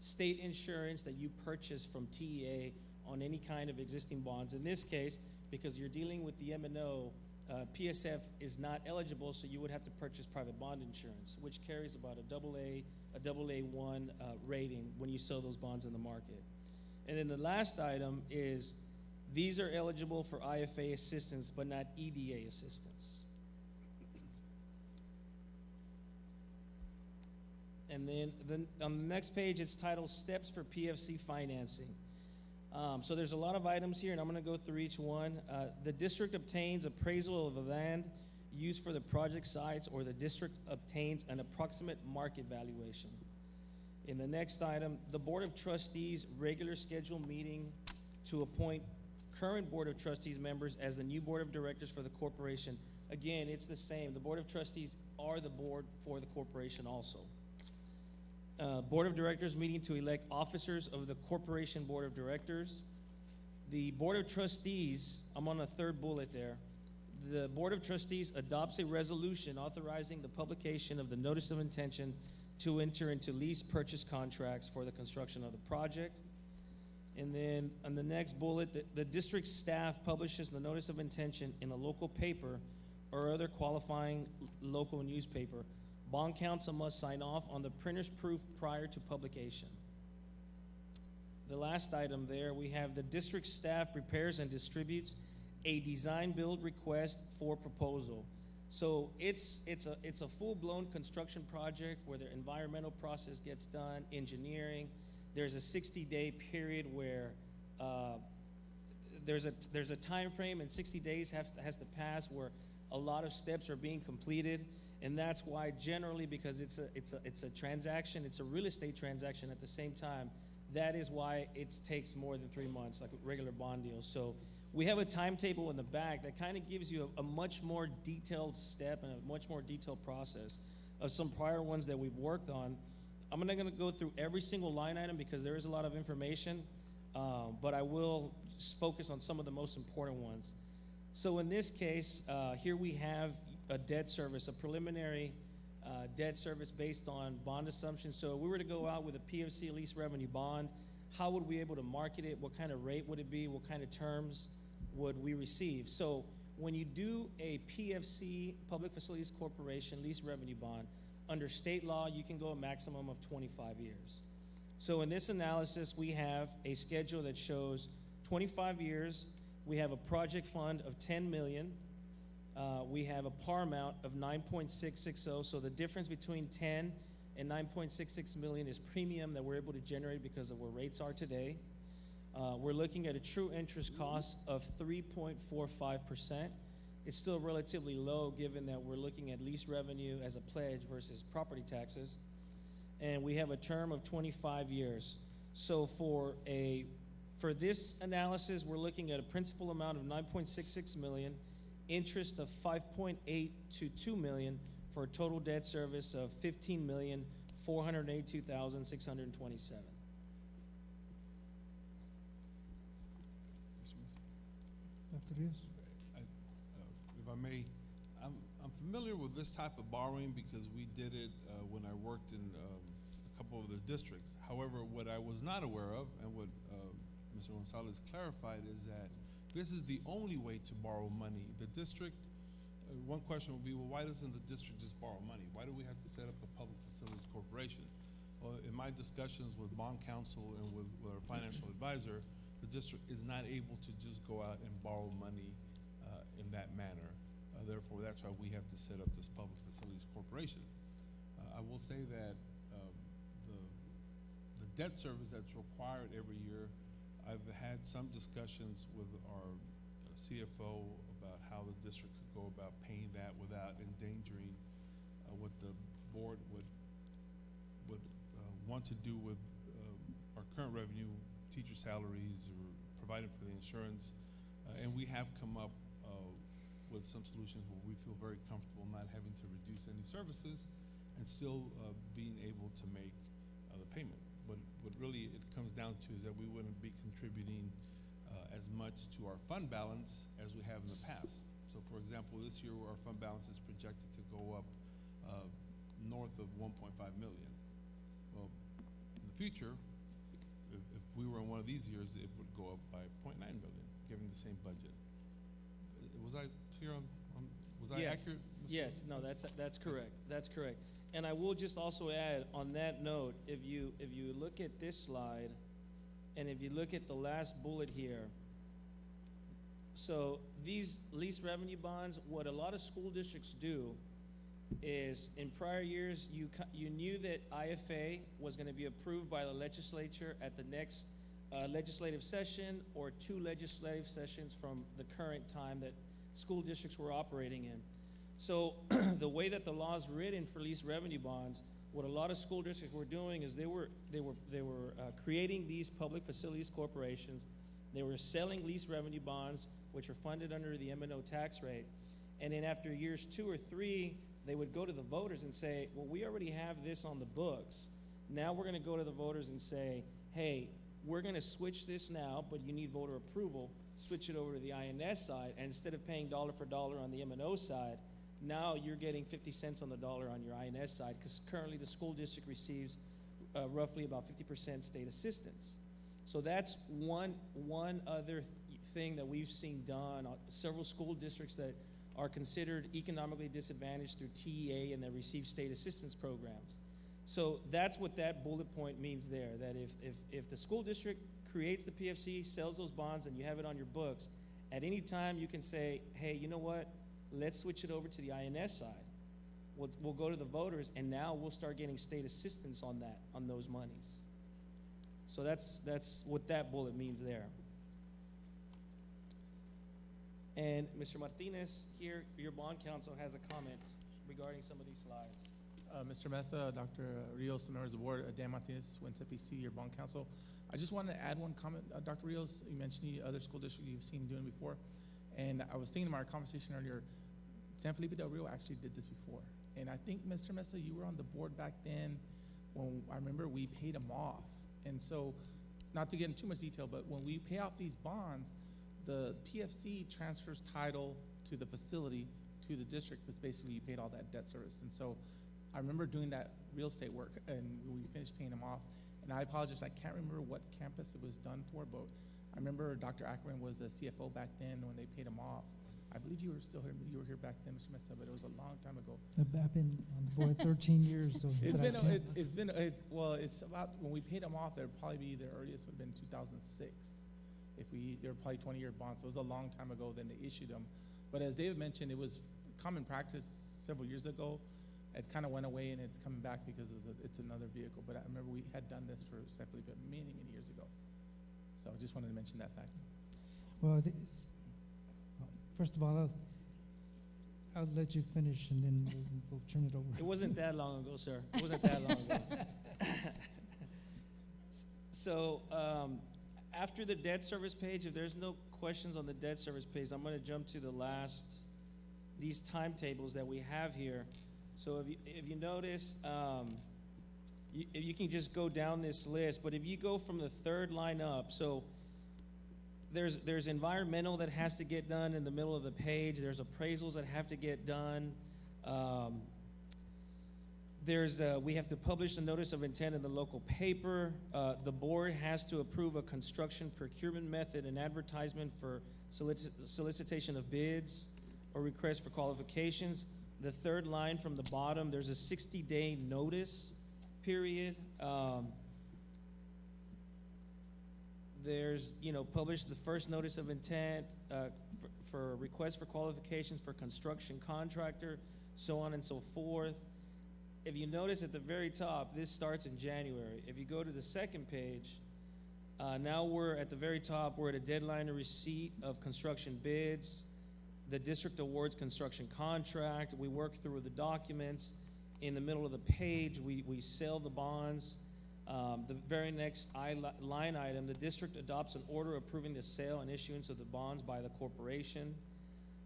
state insurance that you purchase from TEA on any kind of existing bonds. In this case, because you're dealing with the M&O, PSF is not eligible, so you would have to purchase private bond insurance, which carries about a AA1 rating when you sell those bonds in the market. And then the last item is these are eligible for IFA assistance, but not EDA assistance. And then on the next page, it's titled Steps for PFC Financing. So there's a lot of items here, and I'm going to go through each one. The district obtains appraisal of the land used for the project sites, or the district obtains an approximate market valuation. In the next item, the Board of Trustees regular scheduled meeting to appoint current Board of Trustees members as the new Board of Directors for the corporation. Again, it's the same. The Board of Trustees are the board for the corporation also. Board of Directors meeting to elect officers of the Corporation Board of Directors. The Board of Trustees, I'm on the third bullet there. The Board of Trustees adopts a resolution authorizing the publication of the notice of intention to enter into lease purchase contracts for the construction of the project. And then on the next bullet, the district staff publishes the notice of intention in a local paper or other qualifying local newspaper. Bond counsel must sign off on the printer's proof prior to publication. The last item there, we have the district staff prepares and distributes a design build request for proposal. So it's a full-blown construction project where the environmental process gets done, engineering. There's a 60-day period where there's a time frame, and 60 days has to pass where a lot of steps are being completed, and that's why generally, because it's a transaction, it's a real estate transaction at the same time. That is why it takes more than 3 months, like a regular bond deal. So we have a timetable in the back that kind of gives you a much more detailed step and a much more detailed process of some prior ones that we've worked on. I'm not going to go through every single line item because there is a lot of information, but I will just focus on some of the most important ones. So in this case, here we have a debt service, a preliminary debt service based on bond assumptions. So if we were to go out with a PFC lease revenue bond, how would we be able to market it? What kind of rate would it be? What kind of terms would we receive? So when you do a PFC, Public Facilities Corporation lease revenue bond, under state law, you can go a maximum of 25 years. So in this analysis, we have a schedule that shows 25 years. We have a project fund of $10 million. We have a par amount of 9.660. So the difference between 10 and 9.66 million is premium that we're able to generate because of where rates are today. We're looking at a true interest cost of 3.45%. It's still relatively low given that we're looking at lease revenue as a pledge versus property taxes. And we have a term of 25 years. So for this analysis, we're looking at a principal amount of 9.66 million, interest of 5.8 to 2 million, for a total debt service of 15,482,627. Dr. Rios? If I may, I'm familiar with this type of borrowing because we did it when I worked in a couple of the districts. However, what I was not aware of, and what Mr. Gonzalez clarified, is that this is the only way to borrow money. The district, one question would be, well, why doesn't the district just borrow money? Why do we have to set up a public facilities corporation? Well, in my discussions with bond counsel and with our financial advisor, the district is not able to just go out and borrow money in that manner. Therefore, that's why we have to set up this public facilities corporation. I will say that the debt service that's required every year, I've had some discussions with our CFO about how the district could go about paying that without endangering what the board would want to do with our current revenue, teacher salaries, or providing for the insurance. And we have come up with some solutions where we feel very comfortable not having to reduce any services and still being able to make the payment. But what really it comes down to is that we wouldn't be contributing as much to our fund balance as we have in the past. So for example, this year our fund balance is projected to go up north of 1.5 million. Well, in the future, if we were in one of these years, it would go up by 0.9 million, given the same budget. Was I clear on was I accurate? Mr. Yes, no, that's correct. That's correct. And I will just also add on that note, if you look at this slide, and if you look at the last bullet here, so these lease revenue bonds, what a lot of school districts do is in prior years, you knew that IFA was going to be approved by the legislature at the next legislative session or 2 legislative sessions from the current time that school districts were operating in. So the way that the law is written for lease revenue bonds, what a lot of school districts were doing is they were creating these public facilities corporations. They were selling lease revenue bonds, which are funded under the M&O tax rate. And then after years 2 or 3, they would go to the voters and say, well, we already have this on the books. Now we're going to go to the voters and say, hey, we're going to switch this now, but you need voter approval. Switch it over to the INS side, and instead of paying dollar for dollar on the M&O side, now you're getting 50 cents on the dollar on your INS side, because currently the school district receives roughly about 50% state assistance. So that's one other thing that we've seen done. Several school districts that are considered economically disadvantaged through TEA and that receive state assistance programs. So that's what that bullet point means there, that if the school district creates the PFC, sells those bonds, and you have it on your books, at any time you can say, hey, you know what, let's switch it over to the INS side. We'll go to the voters, and now we'll start getting state assistance on those monies. So that's what that bullet means there. And Mr. Martinez, here, your bond counsel has a comment regarding some of these slides. Mr. Mesa, Dr. Rios, and members of the board, Dan Martinez, Winston PC, your bond counsel. I just wanted to add one comment. Dr. Rios, you mentioned the other school district you've seen doing before, and I was thinking in our conversation earlier, San Felipe del Rio actually did this before. And I think, Mr. Mesa, you were on the board back then when I remember we paid them off. And so, not to get into too much detail, but when we pay off these bonds, the PFC transfers title to the facility to the district, because basically you paid all that debt service. And so I remember doing that real estate work, and we finished paying them off. And I apologize, I can't remember what campus it was done for, but I remember Dr. Ackerman was the CFO back then when they paid them off. I believe you were still here, you were here back then, Mr. Mesa, but it was a long time ago. I've been on the board 13 years. So it's about, when we paid them off, there'd probably be, the earliest would have been 2006. They were probably 20-year bonds, so it was a long time ago then they issued them. But as David mentioned, it was common practice several years ago. It kind of went away, and it's coming back because it's another vehicle. But I remember we had done this for San Felipe many years ago. So I just wanted to mention that fact. Well, first of all, I'll let you finish, and then we'll turn it over. It wasn't that long ago, sir. It wasn't that long ago. So after the debt service page, if there's no questions on the debt service page, I'm going to jump to these timetables that we have here. So if you notice, you can just go down this list, but if you go from the third line up, so there's environmental that has to get done in the middle of the page. There's appraisals that have to get done. We have to publish the notice of intent in the local paper. The board has to approve a construction procurement method and advertisement for solicitation of bids or request for qualifications. The third line from the bottom, there's a 60-day notice period. There's, publish the first notice of intent for request for qualifications for construction contractor, so on and so forth. If you notice at the very top, this starts in January. If you go to the second page, now we're at the very top, we're at a deadline of receipt of construction bids. The district awards construction contract. We work through the documents. In the middle of the page, we sell the bonds. The very next line item, the district adopts an order approving the sale and issuance of the bonds by the corporation.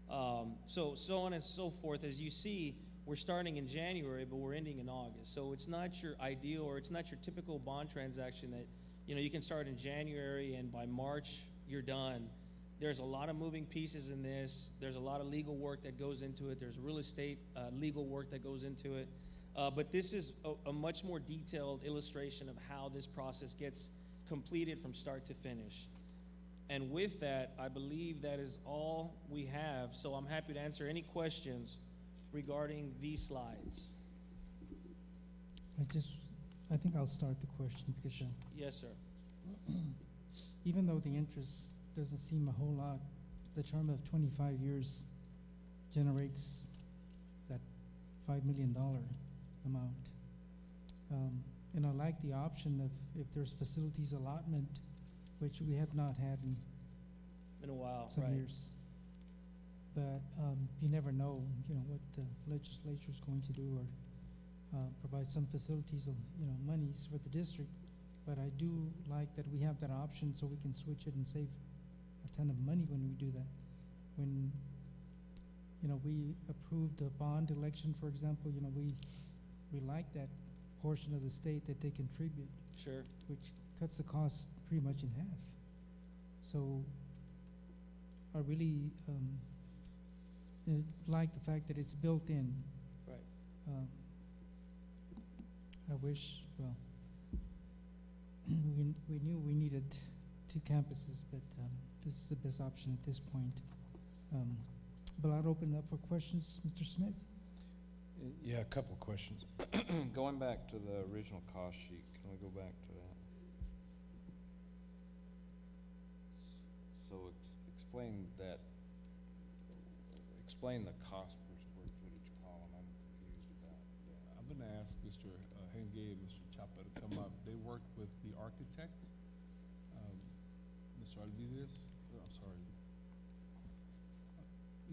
So on and so forth. As you see, we're starting in January, but we're ending in August. So it's not your ideal, or it's not your typical bond transaction that, you can start in January and by March you're done. There's a lot of moving pieces in this. There's a lot of legal work that goes into it. There's real estate legal work that goes into it. But this is a much more detailed illustration of how this process gets completed from start to finish. And with that, I believe that is all we have. So I'm happy to answer any questions regarding these slides. I think I'll start the question because Yes, sir. even though the interest doesn't seem a whole lot, the term of 25 years generates that $5 million amount. And I like the option of if there's facilities allotment, which we have not had In a while, some right. years. But you never know, what the legislature is going to do, or provide some facilities of, monies for the district. But I do like that we have that option so we can switch it and save a ton of money when we do that. When, we approved the bond election, for example, we like that portion of the state that they contribute, Sure. which cuts the cost pretty much in half. So I really like the fact that it's built in. Right. I wish, we knew we needed two campuses, but this is the best option at this point. But I'll open up for questions. Mr. Smith? Yeah, a couple of questions. Going back to the original cost sheet, can we go back to that? So explain that, explain the cost per square footage column. I'm confused about. I'm going to ask Mr. Henge and Mr. Chapa to come up. They worked with the architect, Mr. Alvidez. I'm sorry.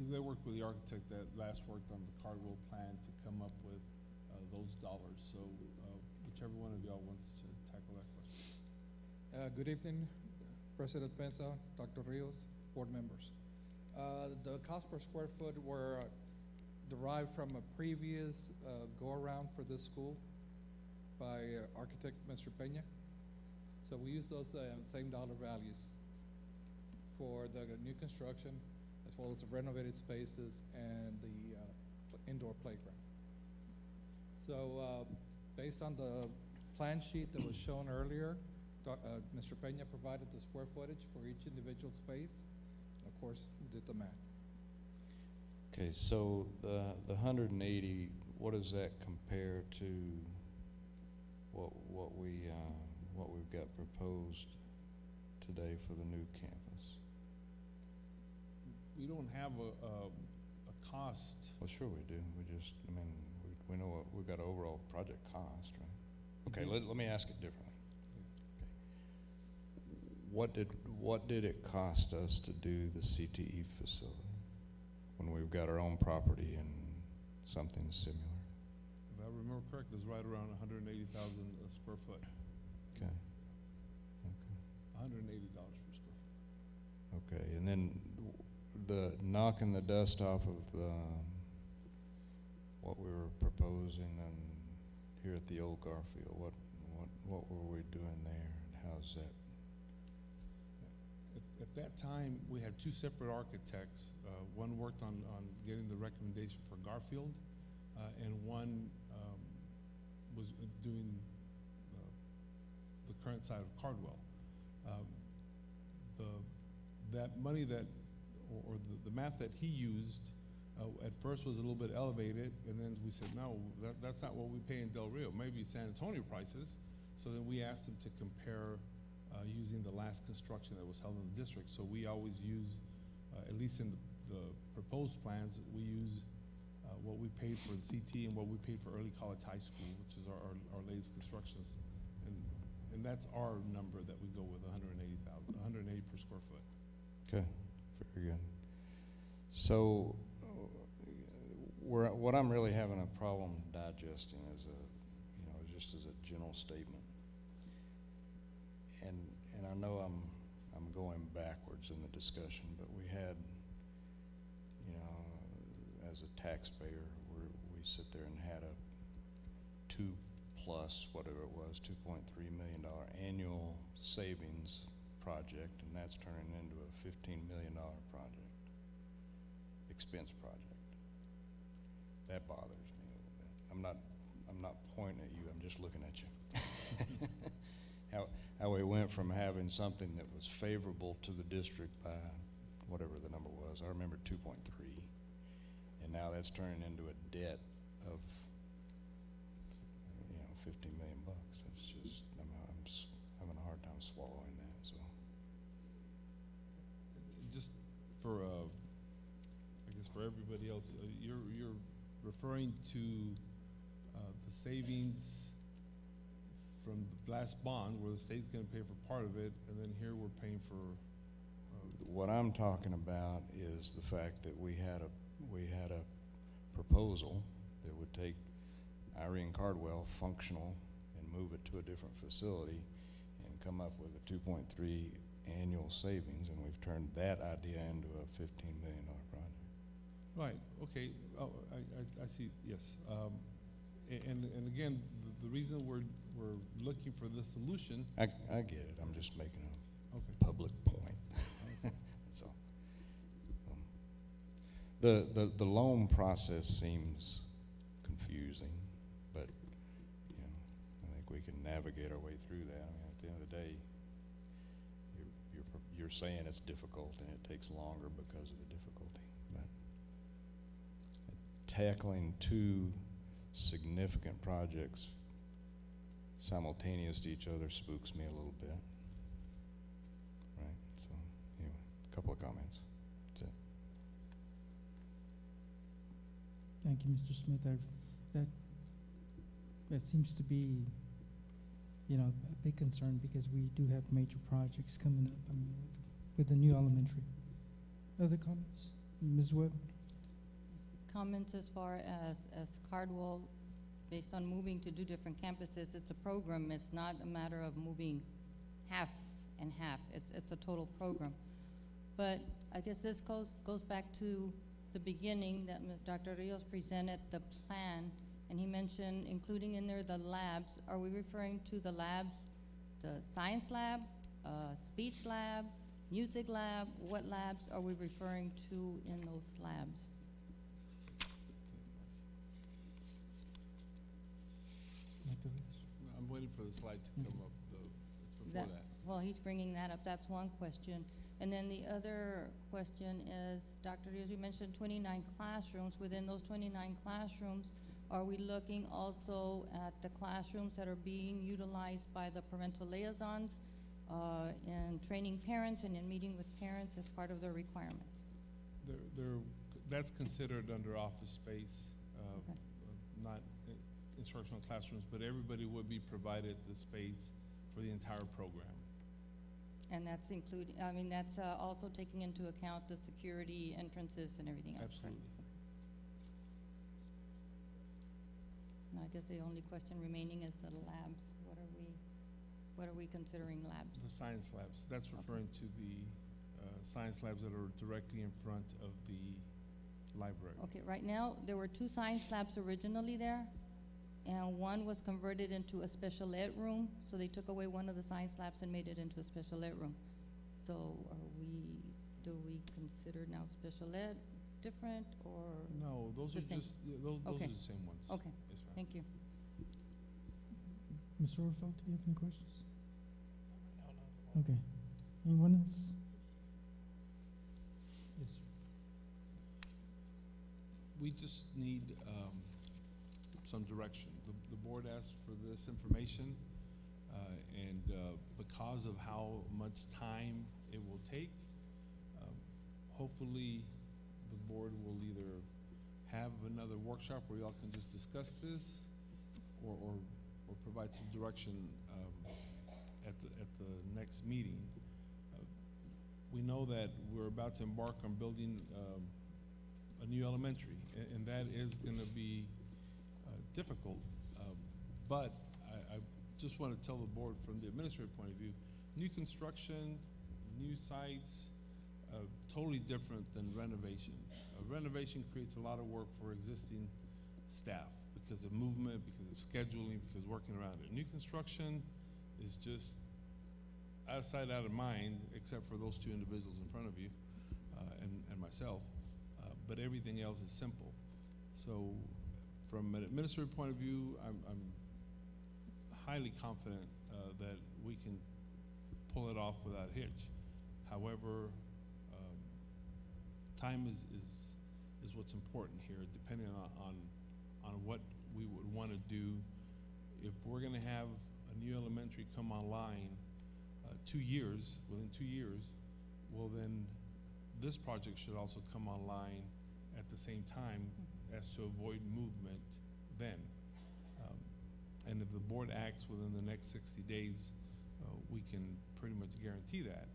They worked with the architect that last worked on the Cardwell plan to come up with those dollars. So whichever one of y'all wants to tackle that question. Good evening, President Mesa, Dr. Rios, board members. The cost per square foot were derived from a previous go-around for this school by architect Mr. Peña. So we use those same dollar values for the new construction, as well as the renovated spaces and the indoor playground. So based on the plan sheet that was shown earlier, Mr. Peña provided the square footage for each individual space. And of course, we did the math. Okay, so the 180, what does that compare to what we've got proposed today for the new campus? We don't have a cost. Well, sure we do. We just, I mean, we know what we've got an overall project cost, right? Okay, let me ask it differently. Okay. What did it cost us to do the CTE facility when we've got our own property and something similar? If I remember correct, it was right around 180,000 a square foot. Okay. $180 per square foot. Okay, and then the knocking the dust off of what we were proposing and here at the old Garfield, what were we doing there, and how's that? At that time, we had two separate architects. One worked on getting the recommendation for Garfield, and one was doing the current side of Cardwell. That money that, or the math that he used at first was a little bit elevated, and then we said, no, that's not what we pay in Del Rio, maybe San Antonio prices. So then we asked them to compare using the last construction that was held in the district. So we always use, at least in the proposed plans, we use what we paid for the CT and what we paid for early college high school, which is our latest constructions. And that's our number that we go with, 180 per square foot. Okay, very good. So what I'm really having a problem digesting is just as a general statement. And I know I'm going backwards in the discussion, but we had, as a taxpayer, we sit there and had a 2+ whatever it was, $2.3 million annual savings project, and that's turning into a $15 million project, expense project. That bothers me a little bit. I'm not pointing at you, I'm just looking at you. How we went from having something that was favorable to the district by whatever the number was, I remember 2.3, and now that's turning into a debt of 15 million bucks. It's just, I'm having a hard time swallowing that. So, just for, I guess for everybody else, you're referring to the savings from the last bond, where the state's going to pay for part of it, and then here we're paying for. What I'm talking about is the fact that we had a proposal that would take Irene Cardwell functional and move it to a different facility and come up with a 2.3 annual savings, and we've turned that idea into a $15 million project. Right, okay, oh, I see, yes. And again, the reason we're looking for this solution. I get it, I'm just making a Okay. public point. That's all. The loan process seems confusing, but I think we can navigate our way through that. I mean, at the end of the day, you're saying it's difficult and it takes longer because of the difficulty. But tackling two significant projects simultaneous to each other spooks me a little bit. Right? So, anyway, a couple of comments. That's it. Thank you, Mr. Smith. That seems to be, a big concern because we do have major projects coming up. I mean, with the new elementary. Other comments, Ms. Webb? Comments as far as Cardwell, based on moving to 2 different campuses, it's a program. It's not a matter of moving half and half. It's a total program. But I guess this goes back to the beginning that Dr. Rios presented the plan, and he mentioned including in there the labs. Are we referring to the labs, the science lab, speech lab, music lab? What labs are we referring to in those labs? I'm waiting for the slide to come up, though. It's before that. Well, he's bringing that up. That's one question. And then the other question is, Dr. Rios, you mentioned 29 classrooms. Within those 29 classrooms, are we looking also at the classrooms that are being utilized by the parental liaisons in training parents and in meeting with parents as part of their requirements? That's considered under office space, Okay. not instructional classrooms, but everybody would be provided the space for the entire program. And that's that's also taking into account the security entrances and everything else. correct? Absolutely. And I guess the only question remaining is the labs. What are we considering labs? The science labs, that's referring to the science labs that are directly in front of the library. Okay, right now, there were 2 science labs originally there, and one was converted into a special ed room, so they took away one of the science labs and made it into a special ed room. So do we consider now special ed different, or? No, those The are same. just, those Okay. are the same ones. Okay, Yes, ma'am. thank you. Mr. Orfeld, do you have any questions? Okay. Anyone else? Yes, sir. We just need some direction. The board asked for this information, and because of how much time it will take, hopefully the board will either have another workshop where y'all can just discuss this, or provide some direction at the next meeting. We know that we're about to embark on building a new elementary, and that is going to be difficult. But I just want to tell the board from the administrative point of view, new construction, new sites, totally different than renovation. Renovation creates a lot of work for existing staff because of movement, because of scheduling, because working around it. New construction is just out of sight, out of mind, except for those 2 individuals in front of you and myself. But everything else is simple. So from an administrative point of view, I'm highly confident that we can pull it off without hitch. However, time is what's important here, depending on what we would want to do. If we're going to have a new elementary come online 2 years, within 2 years, well then this project should also come online at the same time as to avoid movement then. And if the board acts within the next 60 days, we can pretty much guarantee that.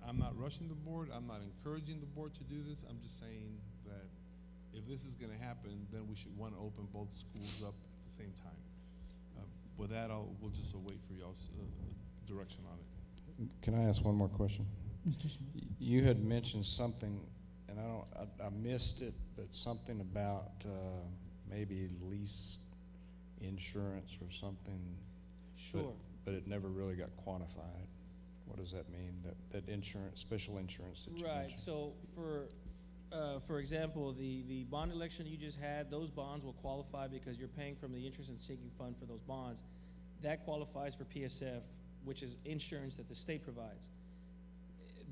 I'm not rushing the board. I'm not encouraging the board to do this. I'm just saying that if this is going to happen, then we should want to open both schools up at the same time. With that, we'll just wait for y'all's direction on it. Can I ask one more question? Mr. Smith? You had mentioned something, and I missed it, but something about maybe lease insurance or something. Sure. But it never really got quantified. What does that mean? That insurance, special insurance that you Right, mentioned? so for example, the bond election you just had, those bonds will qualify because you're paying from the interest and sinking fund for those bonds. That qualifies for PSF which is insurance that the state provides.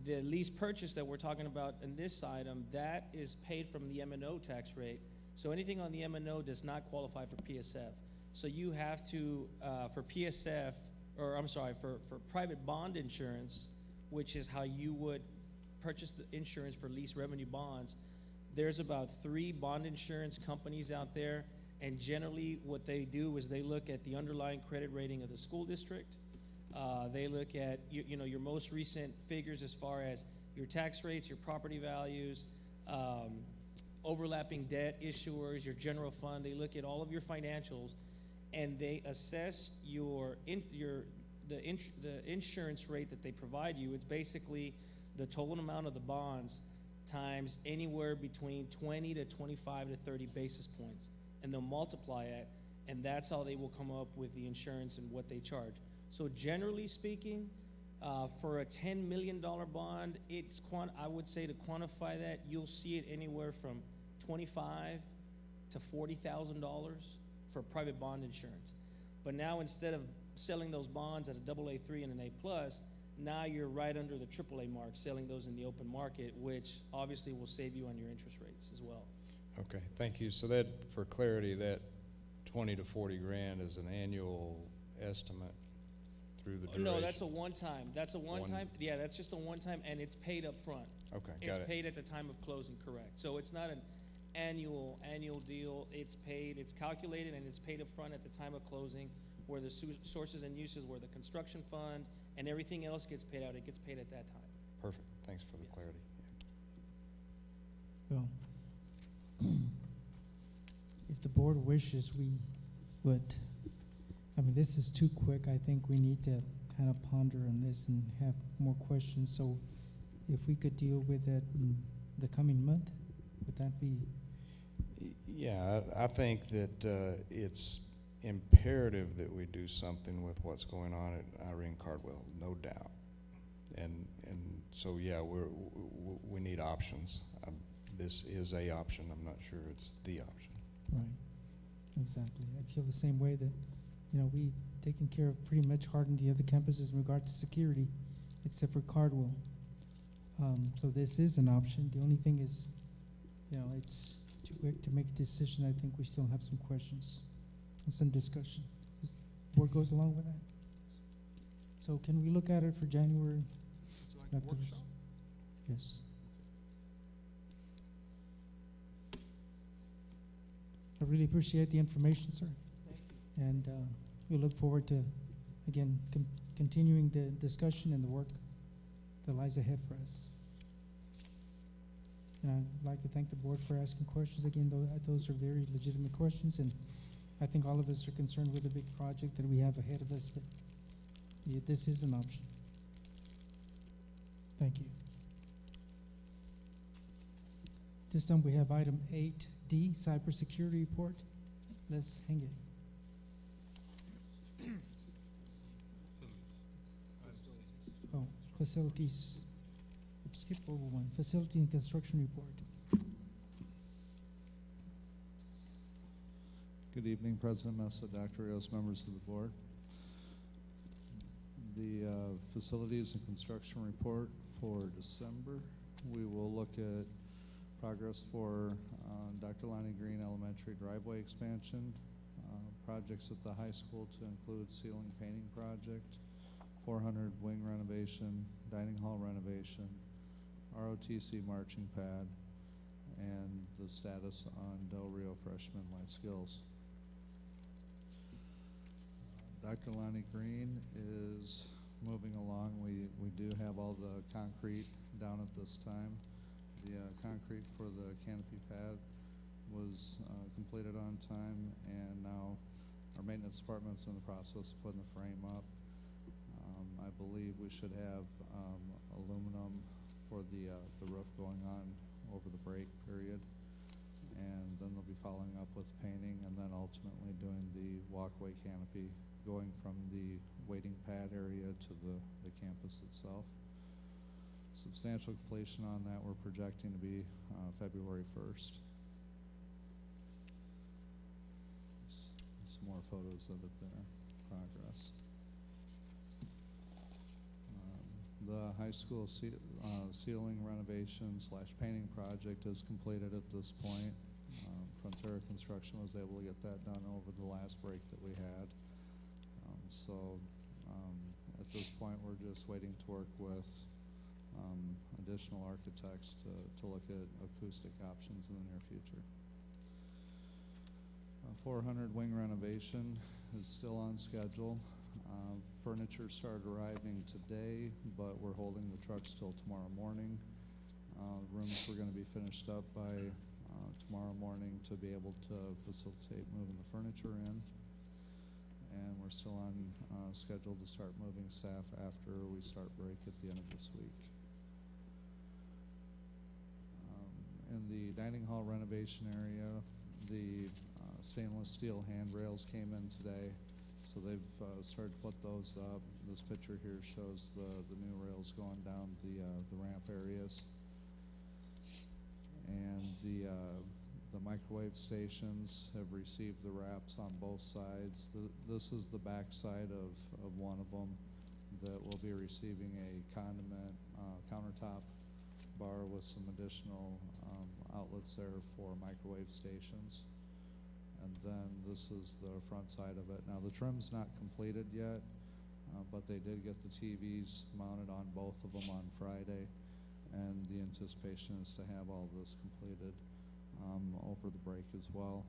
The lease purchase that we're talking about in this item, that is paid from the M&O tax rate. So anything on the M&O does not qualify for PSF. So you have to, for PSF, or I'm sorry, for private bond insurance, which is how you would purchase the insurance for lease revenue bonds, there's about 3 bond insurance companies out there, and generally what they do is they look at the underlying credit rating of the school district. They look at your most recent figures as far as your tax rates, your property values, overlapping debt issuers, your general fund. They look at all of your financials, and they assess the insurance rate that they provide you. It's basically the total amount of the bonds times anywhere between 20 to 25 to 30 basis points, and they'll multiply it, and that's how they will come up with the insurance and what they charge. So generally speaking, for a $10 million bond, I would say to quantify that, you'll see it anywhere from $25,000 to $40,000 for private bond insurance. But now instead of selling those bonds at a AA3 and an A+, now you're right under the AAA mark, selling those in the open market, which obviously will save you on your interest rates as well. Okay, thank you. So that, for clarity, that 20 to 40 grand is an annual estimate through the duration? No, that's a one-time. That's a one-time. Yeah, that's just a one-time, and it's paid up front. Okay, got It's it. paid at the time of closing, correct. So it's not an annual deal. It's paid, it's calculated, and it's paid up front at the time of closing, where the sources and uses, where the construction fund and everything else gets paid out. It gets paid at that time. Perfect. Thanks for the clarity. Well, if the board wishes, we would, this is too quick. I think we need to kind of ponder on this and have more questions. So if we could deal with it in the coming month, would that be? Yeah, I think that it's imperative that we do something with what's going on at Irene Cardwell, no doubt. And so, yeah, we need options. This is a option. I'm not sure it's the option. Right, exactly. I feel the same way that, we've taken care of pretty much hardened the other campuses in regard to security, except for Cardwell. So this is an option. The only thing is, it's too quick to make a decision. I think we still have some questions and some discussion. This board goes along with that. So can we look at it for January? Would you like a workshop? Yes. I really appreciate the information, sir. Thank you. And we look forward to, again, continuing the discussion and the work that lies ahead for us. And I'd like to thank the board for asking questions. Again, those are very legitimate questions, and I think all of us are concerned with the big project that we have ahead of us, but yeah, this is an option. Thank you. This time we have item 8D, cybersecurity report. Let's hang it. Oh, facilities. Skip over one. Facility and construction report. Good evening, President Mesa, Dr. Rios, members of the board. The facilities and construction report for December. We will look at progress for Dr. Lonnie Green Elementary driveway expansion, projects at the high school to include ceiling painting project, 400 wing renovation, dining hall renovation, ROTC marching pad, and the status on Del Rio freshman life skills. Dr. Lonnie Green is moving along. We do have all the concrete down at this time. The concrete for the canopy pad was completed on time, and now our maintenance department's in the process of putting the frame up. I believe we should have aluminum for the roof going on over the break period, and then they'll be following up with painting, and then ultimately doing the walkway canopy going from the waiting pad area to the campus itself. Substantial completion on that we're projecting to be February 1st. Some more photos of it there, progress. The high school ceiling renovation / painting project is completed at this point. Frontera Construction was able to get that done over the last break that we had. At this point, we're just waiting to work with additional architects to look at acoustic options in the near future. 400 wing renovation is still on schedule. Furniture started arriving today, but we're holding the trucks till tomorrow morning. Rooms were going to be finished up by tomorrow morning to be able to facilitate moving the furniture in. And we're still on schedule to start moving staff after we start break at the end of this week. In the dining hall renovation area, the stainless steel handrails came in today, so they've started to put those up. This picture here shows the new rails going down the ramp areas. And the microwave stations have received the wraps on both sides. This is the back side of one of them that will be receiving a condiment countertop bar with some additional outlets there for microwave stations. And then this is the front side of it. Now the trim's not completed yet, but they did get the TVs mounted on both of them on Friday, and the anticipation is to have all this completed over the break as well.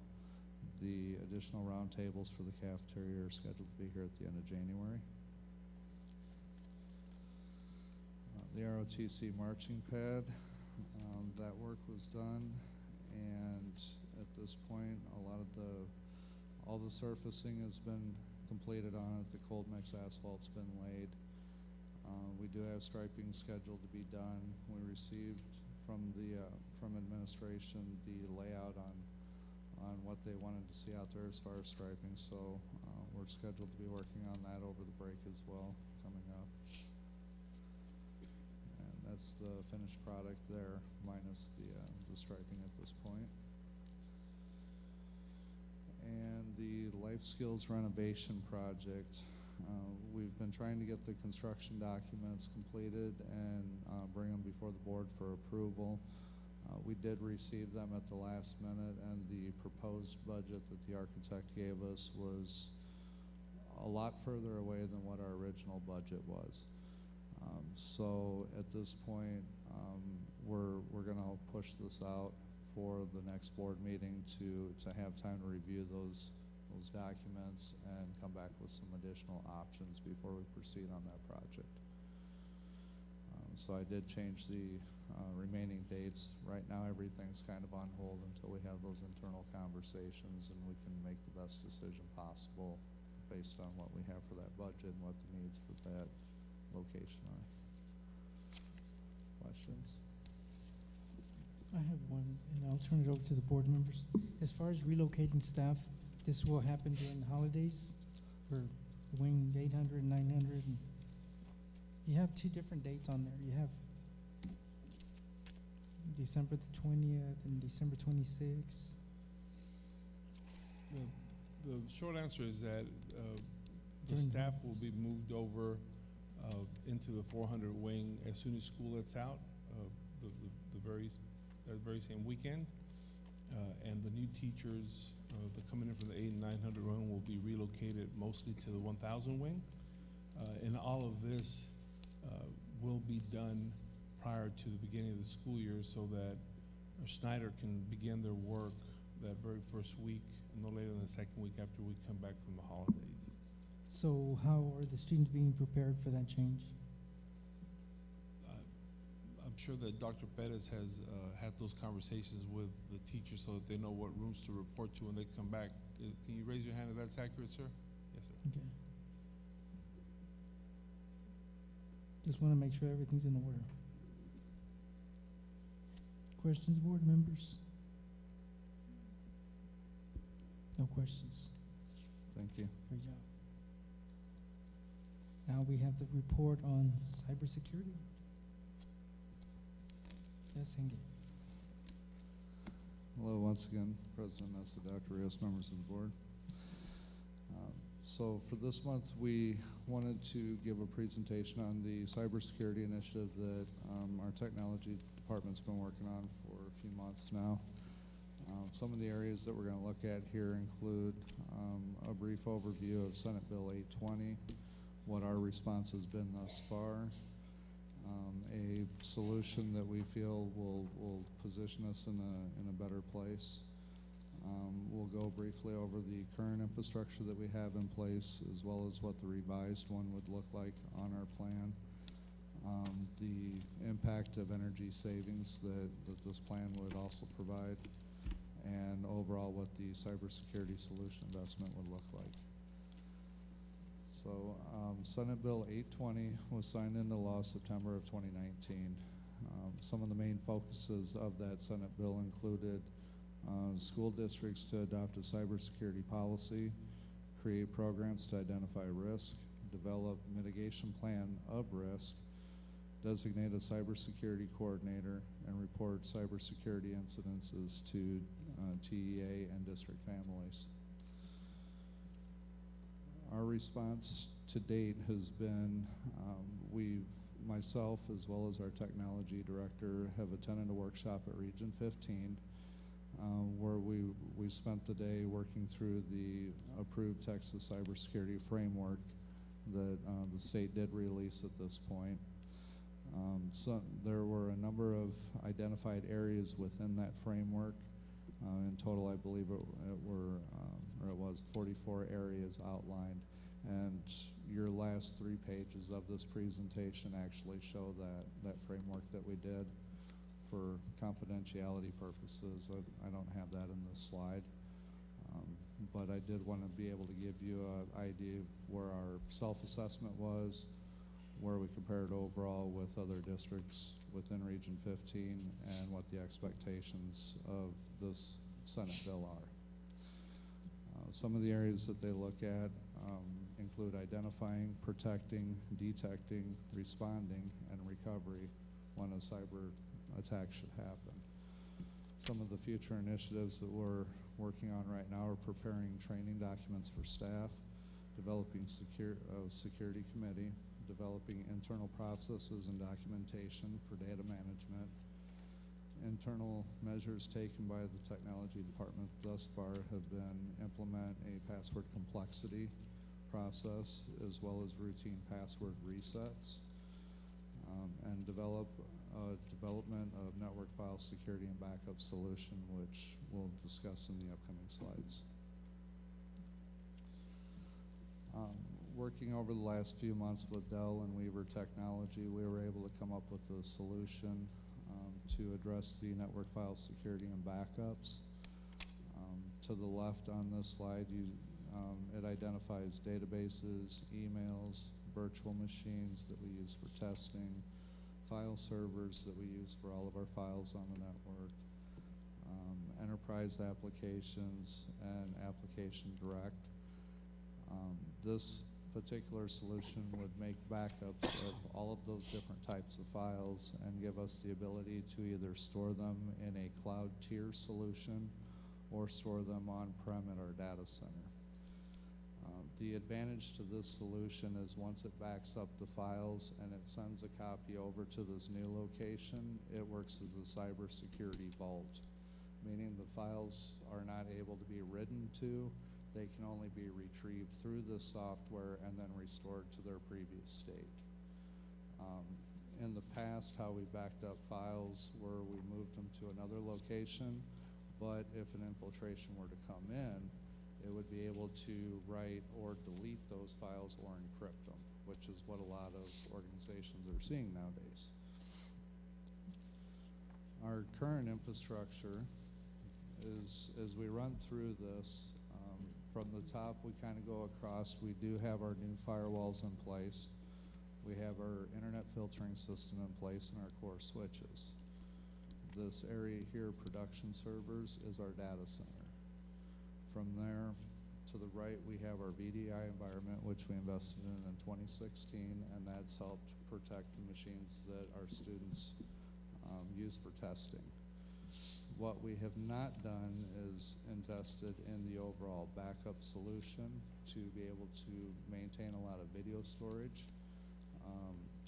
The additional round tables for the cafeteria are scheduled to be here at the end of January. The ROTC marching pad, that work was done, and at this point, all the surfacing has been completed on it. The cold mix asphalt's been laid. We do have striping scheduled to be done. We received from administration the layout on what they wanted to see out there as far as striping. So we're scheduled to be working on that over the break as well, coming up. And that's the finished product there, minus the striping at this point. And the life skills renovation project. We've been trying to get the construction documents completed and bring them before the board for approval. We did receive them at the last minute, and the proposed budget that the architect gave us was a lot further away than what our original budget was. So at this point, we're going to push this out for the next board meeting to have time to review those documents and come back with some additional options before we proceed on that project. So I did change the remaining dates. Right now, everything's kind of on hold until we have those internal conversations and we can make the best decision possible based on what we have for that budget and what the needs for that location are. Questions? I have one, and I'll turn it over to the board members. As far as relocating staff, this will happen during the holidays for wing 800, 900, and you have two different dates on there. You have December the 20th and December 26th. The short answer is that the staff will be moved over into the 400 wing as soon as school lets out, that very same weekend. And the new teachers that coming in from the 800 and 900 wing will be relocated mostly to the 1000 wing. And all of this will be done prior to the beginning of the school year so that Schneider can begin their work that very first week, no later than the second week after we come back from the holidays. So how are the students being prepared for that change? I'm sure that Dr. Perez has had those conversations with the teachers so that they know what rooms to report to when they come back. Can you raise your hand if that's accurate, sir? Yes, sir. Okay. Just want to make sure everything's in order. Questions, board members? No questions. Thank you. Great job. Now we have the report on cybersecurity. Yes, Henry. Hello once again, President Mesa, Dr. Rios, members of the board. So for this month, we wanted to give a presentation on the cybersecurity initiative that our technology department's been working on for a few months now. Some of the areas that we're going to look at here include a brief overview of Senate Bill 820, what our response has been thus far, a solution that we feel will position us in a better place. We'll go briefly over the current infrastructure that we have in place, as well as what the revised one would look like on our plan. The impact of energy savings that this plan would also provide, and overall what the cybersecurity solution investment would look like. So Senate Bill 820 was signed into law September of 2019. Some of the main focuses of that Senate bill included school districts to adopt a cybersecurity policy, create programs to identify risk, develop mitigation plan of risk, designate a cybersecurity coordinator, and report cybersecurity incidences to TEA and district families. Our response to date has been, myself as well as our technology director have attended a workshop at Region 15 where we spent the day working through the approved Texas cybersecurity framework that the state did release at this point. So there were a number of identified areas within that framework. In total, I believe it was 44 areas outlined, and your last 3 pages of this presentation actually show that framework that we did. For confidentiality purposes, I don't have that in this slide, but I did want to be able to give you an idea of where our self-assessment was, where we compared overall with other districts within Region 15, and what the expectations of this Senate bill are. Some of the areas that they look at include identifying, protecting, detecting, responding, and recovery when a cyber attack should happen. Some of the future initiatives that we're working on right now are preparing training documents for staff, developing security committee, developing internal processes and documentation for data management. Internal measures taken by the technology department thus far have been implement a password complexity process as well as routine password resets, and development of network file security and backup solution, which we'll discuss in the upcoming slides. Working over the last few months with Dell and Weaver Technology, we were able to come up with a solution to address the network file security and backups. To the left on this slide, it identifies databases, emails, virtual machines that we use for testing, file servers that we use for all of our files on the network, enterprise applications, and application direct. This particular solution would make backups of all of those different types of files and give us the ability to either store them in a cloud tier solution or store them on-prem at our data center. The advantage to this solution is once it backs up the files and it sends a copy over to this new location, it works as a cybersecurity vault, meaning the files are not able to be written to. They can only be retrieved through this software and then restored to their previous state. In the past, how we backed up files were we moved them to another location, but if an infiltration were to come in, it would be able to write or delete those files or encrypt them, which is what a lot of organizations are seeing nowadays. Our current infrastructure is, as we run through this, from the top we kind of go across. We do have our new firewalls in place. We have our internet filtering system in place and our core switches. This area here, production servers, is our data center. From there to the right, we have our VDI environment, which we invested in 2016, and that's helped protect the machines that our students use for testing. What we have not done is invested in the overall backup solution to be able to maintain a lot of video storage,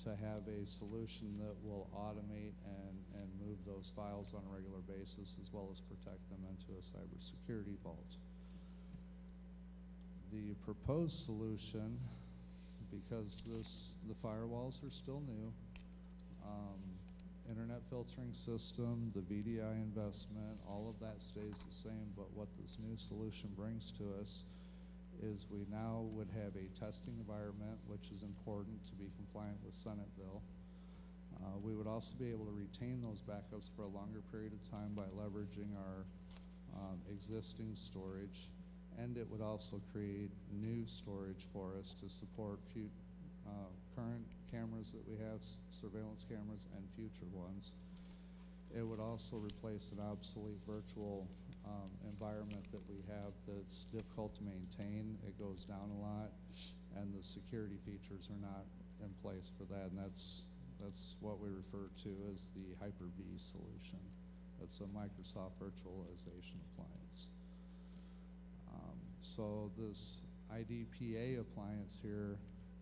to have a solution that will automate and move those files on a regular basis, as well as protect them into a cybersecurity vault. The proposed solution, because the firewalls are still new, internet filtering system, the VDI investment, all of that stays the same, but what this new solution brings to us is we now would have a testing environment, which is important to be compliant with Senate bill. We would also be able to retain those backups for a longer period of time by leveraging our existing storage, and it would also create new storage for us to support current cameras that we have, surveillance cameras, and future ones. It would also replace an obsolete virtual environment that we have that's difficult to maintain. It goes down a lot, and the security features are not in place for that, and that's what we refer to as the Hyper-V solution. That's a Microsoft virtualization appliance. So this IDPA appliance here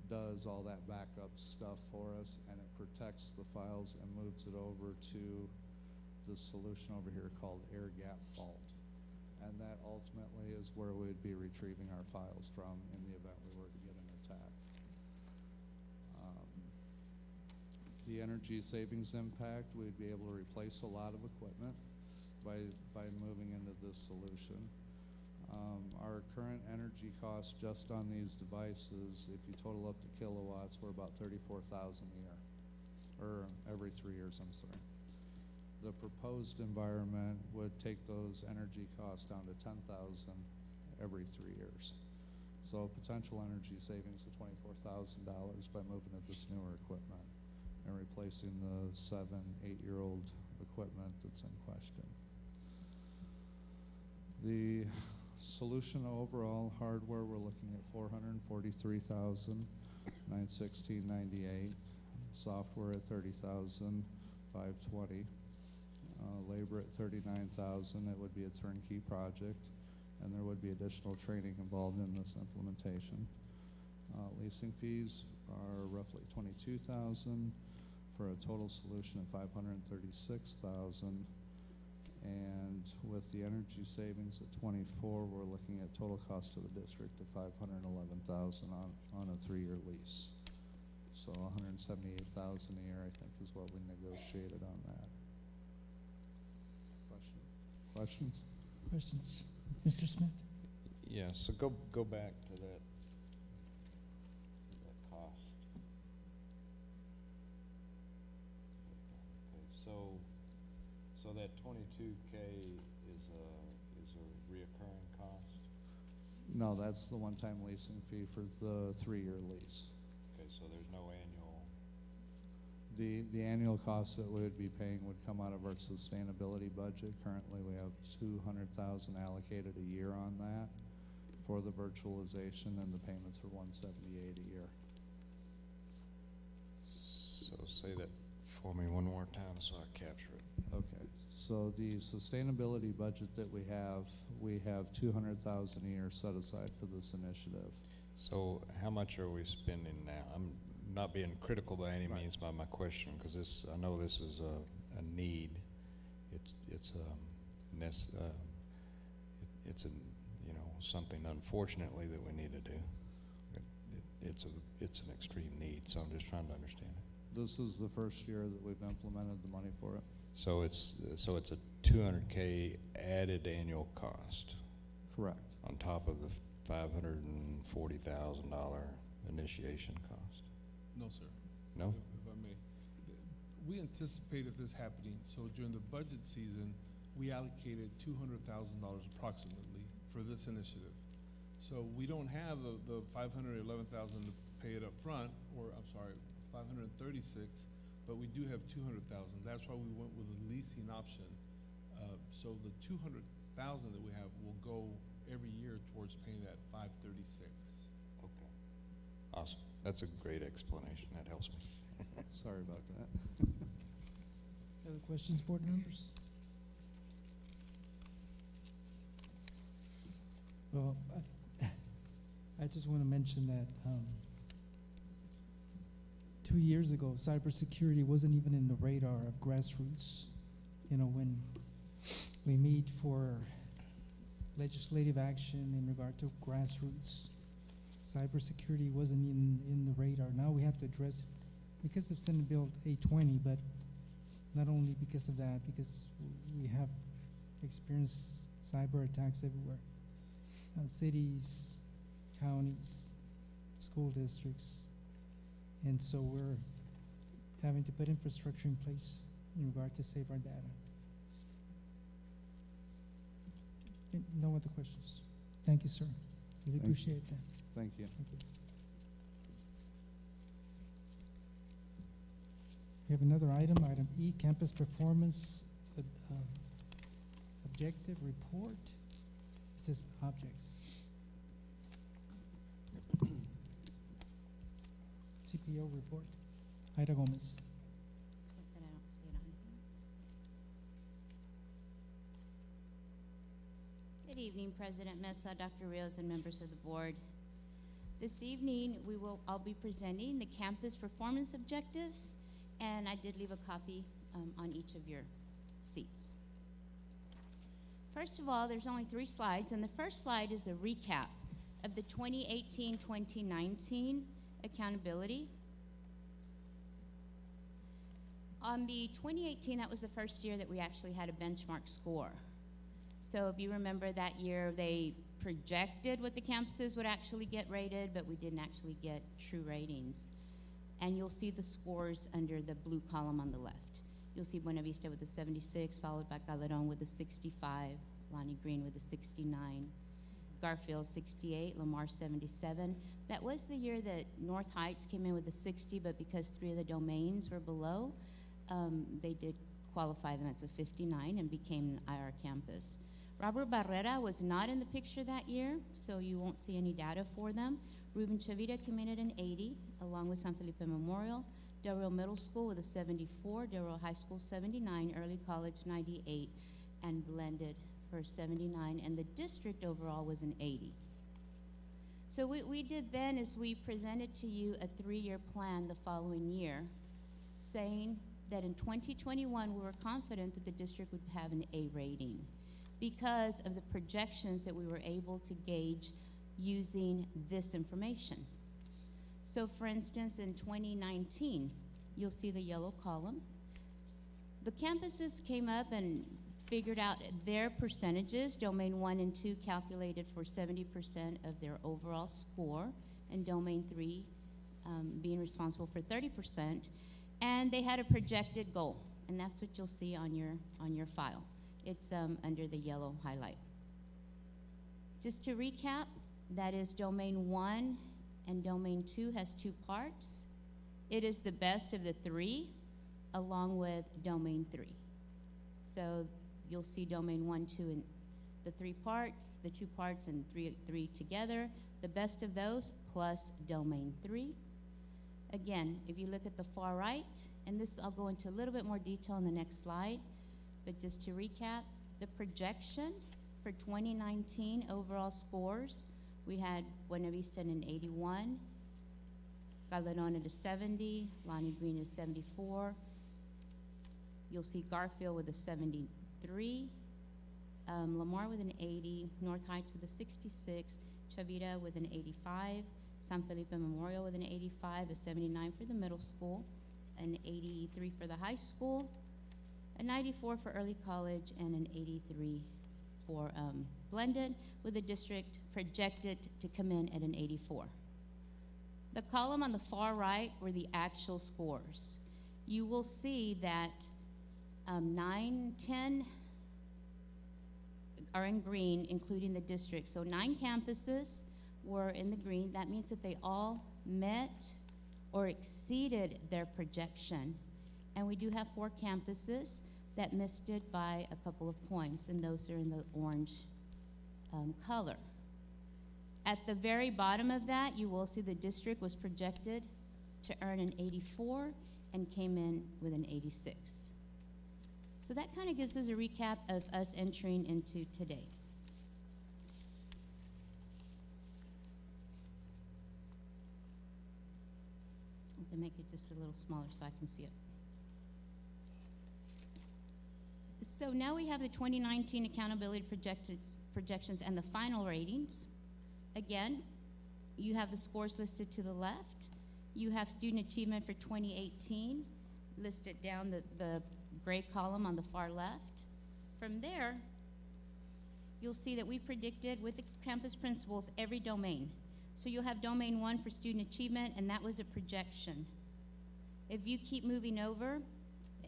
does all that backup stuff for us, and it protects the files and moves it over to the solution over here called Air Gap Vault. And that ultimately is where we'd be retrieving our files from in the event we were to get an attack. The energy savings impact, we'd be able to replace a lot of equipment by moving into this solution. Our current energy costs just on these devices, if you total up the kilowatts, we're about 34,000 a year, or every 3 years, I'm sorry. The proposed environment would take those energy costs down to 10,000 every 3 years. So potential energy savings of $24,000 by moving to this newer equipment and replacing the 7, 8-year-old equipment that's in question. The solution overall hardware, we're looking at $443,916.98. Software at $30,520. Labor at $39,000. It would be a turnkey project, and there would be additional training involved in this implementation. Leasing fees are roughly $22,000 for a total solution of $536,000. And with the energy savings at 24, we're looking at total cost to the district of $511,000 on a 3-year lease. So $178,000 a year, I think, is what we negotiated on that. Questions? Questions? Mr. Smith? Yeah, so go back to that cost. Okay, so that 22K is a reoccurring cost? No, that's the one-time leasing fee for the 3-year lease. Okay, so there's no annual. The annual cost that we would be paying would come out of our sustainability budget. Currently, we have $200,000 allocated a year on that for the virtualization, and the payments are $178 a year. So say that for me one more time so I capture it. Okay. So the sustainability budget that we have $200,000 a year set aside for this initiative. So how much are we spending now? I'm not being critical by any means by my question, because I know this is a need. It's something unfortunately that we need to do. It's an extreme need, so I'm just trying to understand it. This is the first year that we've implemented the money for it. So it's a $200K added annual cost. Correct. On top of the $540,000 initiation cost. No, sir. No? If I may. We anticipated this happening, so during the budget season, we allocated $200,000 approximately for this initiative. So we don't have the $511,000 to pay it up front, or I'm sorry, $536, but we do have $200,000. That's why we went with a leasing option. So the $200,000 that we have will go every year towards paying that $536. Okay. Awesome. That's a great explanation. That helps me. Sorry about that. Other questions, board members? Well, I just want to mention that 2 years ago, cybersecurity wasn't even in the radar of grassroots. You know, when we meet for legislative action in regard to grassroots, cybersecurity wasn't in the radar. Now we have to address it because of Senate Bill 820, but not only because of that, because we have experienced cyber attacks everywhere. Cities, counties, school districts, and so we're having to put infrastructure in place in regard to save our data. No other questions? Thank you, sir. Really appreciate that. Thank you. Thank you. We have another item, item E, campus performance objective report. It says objects. CPO report. Ida Gomez. Except that I don't see it on here. Good evening, President Mesa, Dr. Rios, and members of the board. This evening, I'll be presenting the campus performance objectives, and I did leave a copy on each of your seats. First of all, there's only 3 slides, and the first slide is a recap of the 2018-2019 accountability. On the 2018, that was the first year that we actually had a benchmark score. So if you remember that year, they projected what the campuses would actually get rated, but we didn't actually get true ratings. And you'll see the scores under the blue column on the left. You'll see Buena Vista with a 76, followed by Calderon with a 65, Lonnie Green with a 69, Garfield 68, Lamar 77. That was the year that North Heights came in with a 60, but because 3 of the domains were below, they did qualify them as a 59 and became an IR campus. Robert Barrera was not in the picture that year, so you won't see any data for them. Ruben Chavita came in at an 80, along with San Felipe Memorial. Del Rio Middle School with a 74, Del Rio High School 79, Early College 98, and blended for 79, and the district overall was an 80. So what we did then is we presented to you a 3-year plan the following year, saying that in 2021 we were confident that the district would have an A rating because of the projections that we were able to gauge using this information. So for instance, in 2019, you'll see the yellow column. The campuses came up and figured out their percentages. Domain 1 and 2 calculated for 70% of their overall score, and Domain 3 being responsible for 30%. And they had a projected goal, and that's what you'll see on your file. It's under the yellow highlight. Just to recap, that is Domain 1 and Domain 2 has 2 parts. It is the best of the 3, along with Domain 3. So you'll see Domain 1, 2, and the 3 parts, the 2 parts and 3 together, the best of those plus Domain 3. Again, if you look at the far right, and this I'll go into a little bit more detail in the next slide, but just to recap, the projection for 2019 overall scores, we had Buena Vista at an 81, Calderon at a 70, Lonnie Green at a 74. You'll see Garfield with a 73, Lamar with an 80, North Heights with a 66, Chavita with an 85, San Felipe Memorial with an 85, a 79 for the middle school, an 83 for the high school, a 94 for early college, and an 83 for blended, with the district projected to come in at an 84. The column on the far right were the actual scores. You will see that 9, 10 are in green, including the district. So 9 campuses were in the green. That means that they all met or exceeded their projection. And we do have 4 campuses that missed it by a couple of points, and those are in the orange color. At the very bottom of that, you will see the district was projected to earn an 84 and came in with an 86. So that kind of gives us a recap of us entering into today. to make it just a little smaller so I can see it. So now we have the 2019 accountability projections and the final ratings. Again, you have the scores listed to the left. You have student achievement for 2018 listed down the gray column on the far left. From there, you'll see that we predicted with the campus principals every domain. So you'll have domain 1 for student achievement, and that was a projection. If you keep moving over,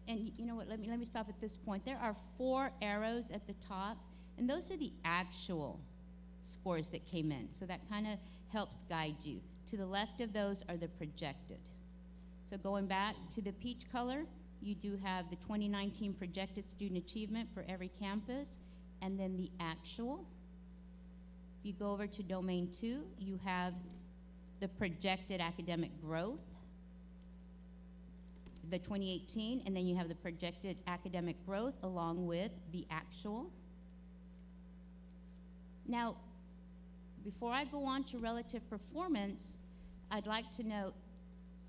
and you know what, let me stop at this point. There are 4 arrows at the top, and those are the actual scores that came in. So that kind of helps guide you. To the left of those are the projected. So going back to the peach color, you do have the 2019 projected student achievement for every campus, and then the actual. If you go over to domain 2, you have the projected academic growth, the 2018, and then you have the projected academic growth along with the actual. Now, before I go on to relative performance, I'd like to note,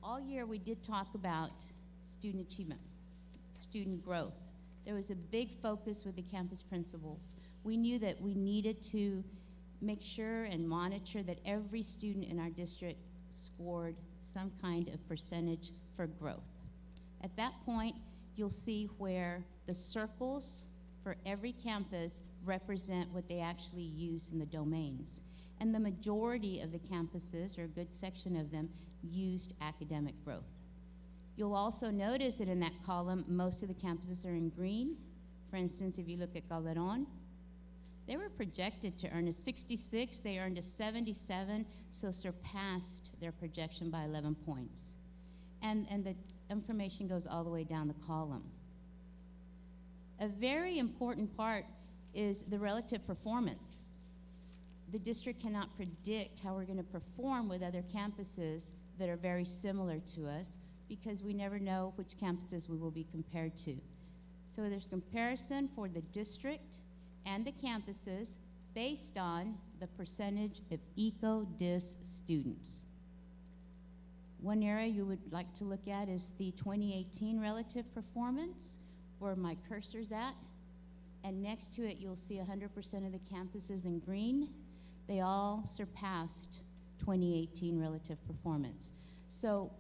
all year we did talk about student achievement, student growth. There was a big focus with the campus principals. We knew that we needed to make sure and monitor that every student in our district scored some kind of percentage for growth. At that point, you'll see where the circles for every campus represent what they actually use in the domains. And the majority of the campuses, or a good section of them, used academic growth. You'll also notice that in that column, most of the campuses are in green. For instance, if you look at Calderon, they were projected to earn a 66, they earned a 77, so surpassed their projection by 11 points. And the information goes all the way down the column. A very important part is the relative performance. The district cannot predict how we're going to perform with other campuses that are very similar to us because we never know which campuses we will be compared to. So there's comparison for the district and the campuses based on the percentage of ECO-DIS students. One area you would like to look at is the 2018 relative performance, where my cursor's at, and next to it you'll see 100% of the campuses in green. They all surpassed 2018 relative performance. So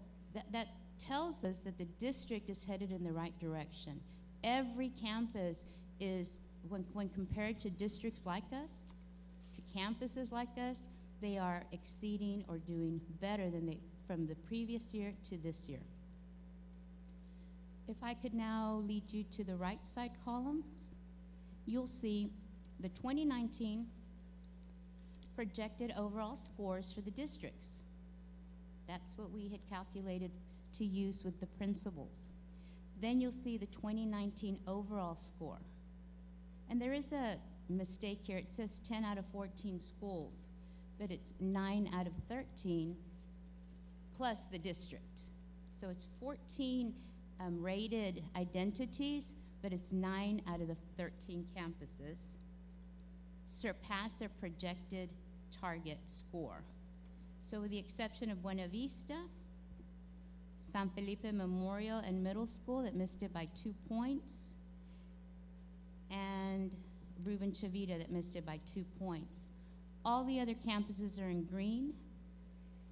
that tells us that the district is headed in the right direction. Every campus is, when compared to districts like us, to campuses like us, they are exceeding or doing better than they from the previous year to this year. If I could now lead you to the right side columns, you'll see the 2019 projected overall scores for the districts. That's what we had calculated to use with the principals. Then you'll see the 2019 overall score. And there is a mistake here. It says 10 out of 14 schools, but it's 9 out of 13 plus the district. So it's 14 rated identities, but it's 9 out of the 13 campuses surpassed their projected target score. So with the exception of Buena Vista, San Felipe Memorial and Middle School that missed it by 2 points, and Ruben Chavita that missed it by 2 points. All the other campuses are in green.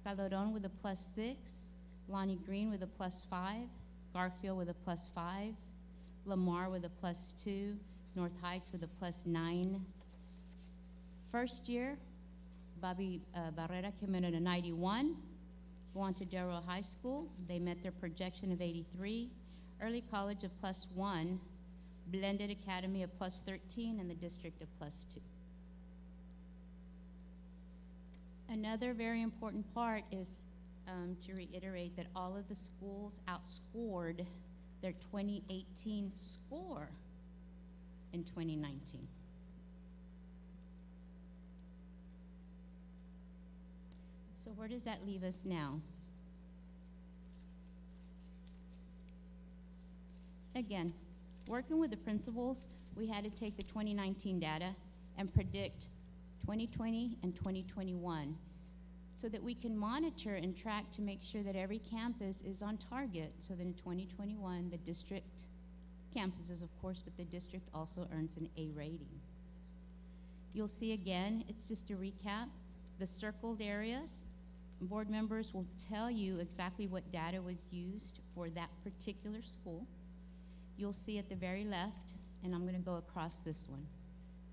Calderon with a +6, Lonnie Green with a +5, Garfield with a +5, Lamar with a +2, North Heights with a +9. First year, Bobby Barrera came in at a 91. Guantadero High School, they met their projection of 83. Early College of +1, Blended Academy of +13, and the district of +2. Another very important part is to reiterate that all of the schools outscored their 2018 score in 2019. So where does that leave us now? Again, working with the principals, we had to take the 2019 data and predict 2020 and 2021. so that we can monitor and track to make sure that every campus is on target. So that in 2021, the district campuses, of course, but the district also earns an A rating. You'll see again, it's just a recap. The circled areas, board members will tell you exactly what data was used for that particular school. You'll see at the very left, and I'm going to go across this one,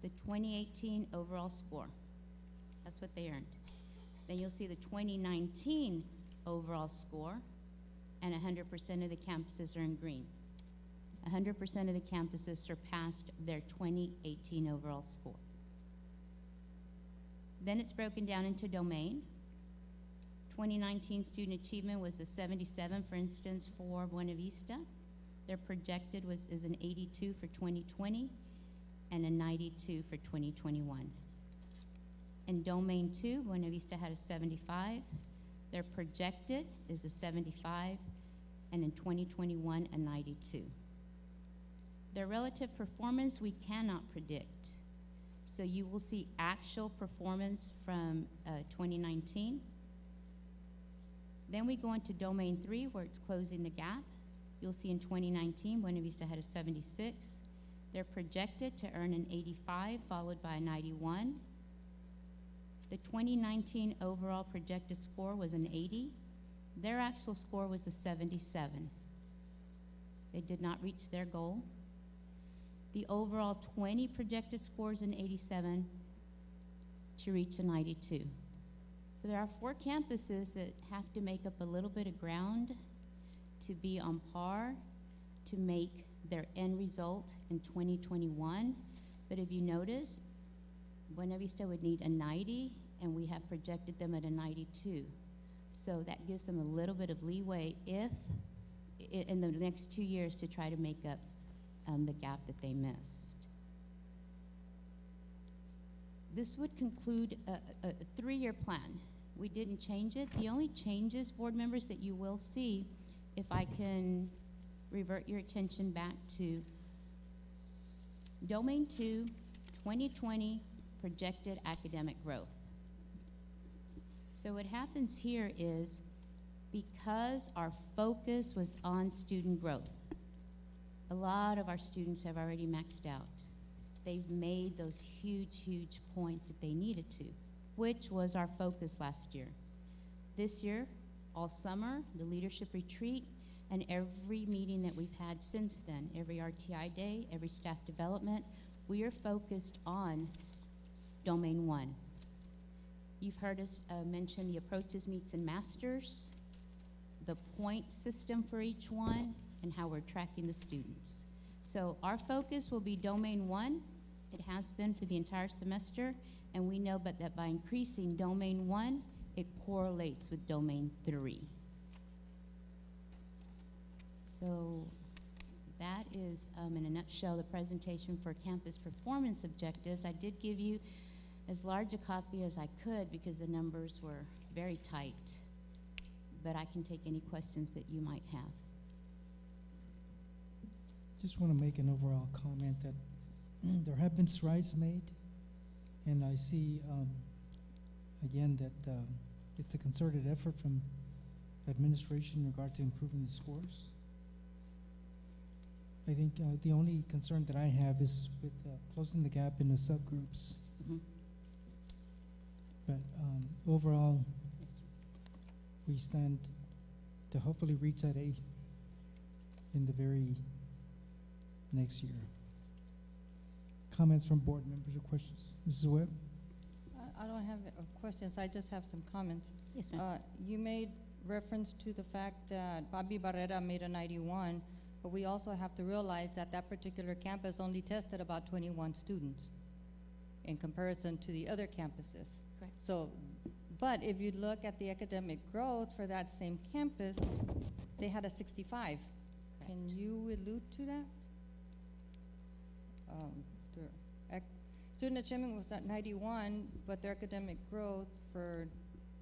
the 2018 overall score. That's what they earned. Then you'll see the 2019 overall score, and 100% of the campuses are in green. 100% of the campuses surpassed their 2018 overall score. Then it's broken down into domain. 2019 student achievement was a 77, for instance, for Buena Vista. Their projected is an 82 for 2020 and a 92 for 2021. In domain 2, Buena Vista had a 75. Their projected is a 75, and in 2021, a 92. Their relative performance we cannot predict. So you will see actual performance from 2019. Then we go into domain 3, where it's closing the gap. You'll see in 2019, Buena Vista had a 76. They're projected to earn an 85, followed by a 91. The 2019 overall projected score was an 80. Their actual score was a 77. They did not reach their goal. The overall 20 projected score is an 87 to reach a 92. So there are 4 campuses that have to make up a little bit of ground to be on par to make their end result in 2021. But if you notice, Buena Vista would need a 90, and we have projected them at a 92. So that gives them a little bit of leeway if, in the next 2 years, to try to make up the gap that they missed. This would conclude a 3-year plan. We didn't change it. The only changes, board members, that you will see, if I can revert your attention back to Domain 2, 2020 projected academic growth. So what happens here is, because our focus was on student growth, a lot of our students have already maxed out. They've made those huge, huge points that they needed to, which was our focus last year. This year, all summer, the leadership retreat, and every meeting that we've had since then, every RTI day, every staff development, we are focused on Domain 1. You've heard us mention the approaches, meets, and masters, the point system for each one, and how we're tracking the students. So our focus will be Domain 1. It has been for the entire semester, and we know that by increasing Domain 1, it correlates with Domain 3. So that is, in a nutshell, the presentation for campus performance objectives. I did give you as large a copy as I could because the numbers were very tight, but I can take any questions that you might have. Just want to make an overall comment that there have been strides made, and I see, again, that it's a concerted effort from administration in regard to improving the scores. I think the only concern that I have is with closing the gap in the subgroups. Mm-hmm. But overall, Yes, sir. we stand to hopefully reach that A in the very next year. Comments from board members or questions? Mrs. Webb? I don't have questions, I just have some comments. Yes, ma'am. You made reference to the fact that Bobby Barrera made a 91, but we also have to realize that that particular campus only tested about 21 students in comparison to the other campuses. Correct. So, but if you look at the academic growth for that same campus, they had a 65. Correct. Can you allude to that? Student achievement was at 91, but their academic growth for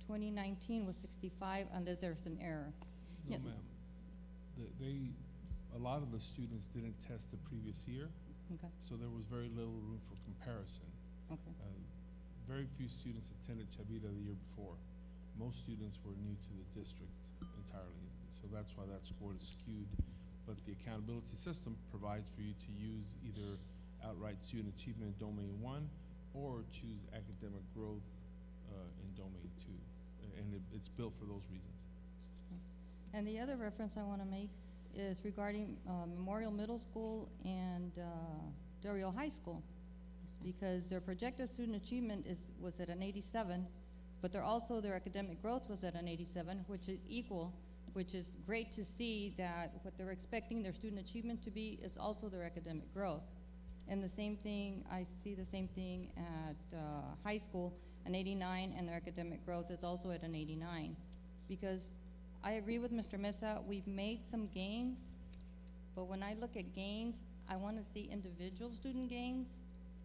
2019 was 65, unless there's an error. No, Yep. ma'am. A lot of the students didn't test the previous year, Okay, so there was very little room for comparison. okay. Very few students attended Chavita the year before. most students were new to the district entirely. So that's why that score is skewed. But the accountability system provides for you to use either outright student achievement in domain 1 or choose academic growth in domain 2. And it's built for those reasons. And the other reference I want to make is regarding Memorial Middle School and Del Rio High School, because their projected student achievement was at an 87, but their academic growth was at an 87, which is equal, which is great to see that what they're expecting their student achievement to be is also their academic growth. And the same thing, I see the same thing at high school, an 89, and their academic growth is also at an 89. Because I agree with Mr. Mesa, we've made some gains, but when I look at gains, I want to see individual student gains,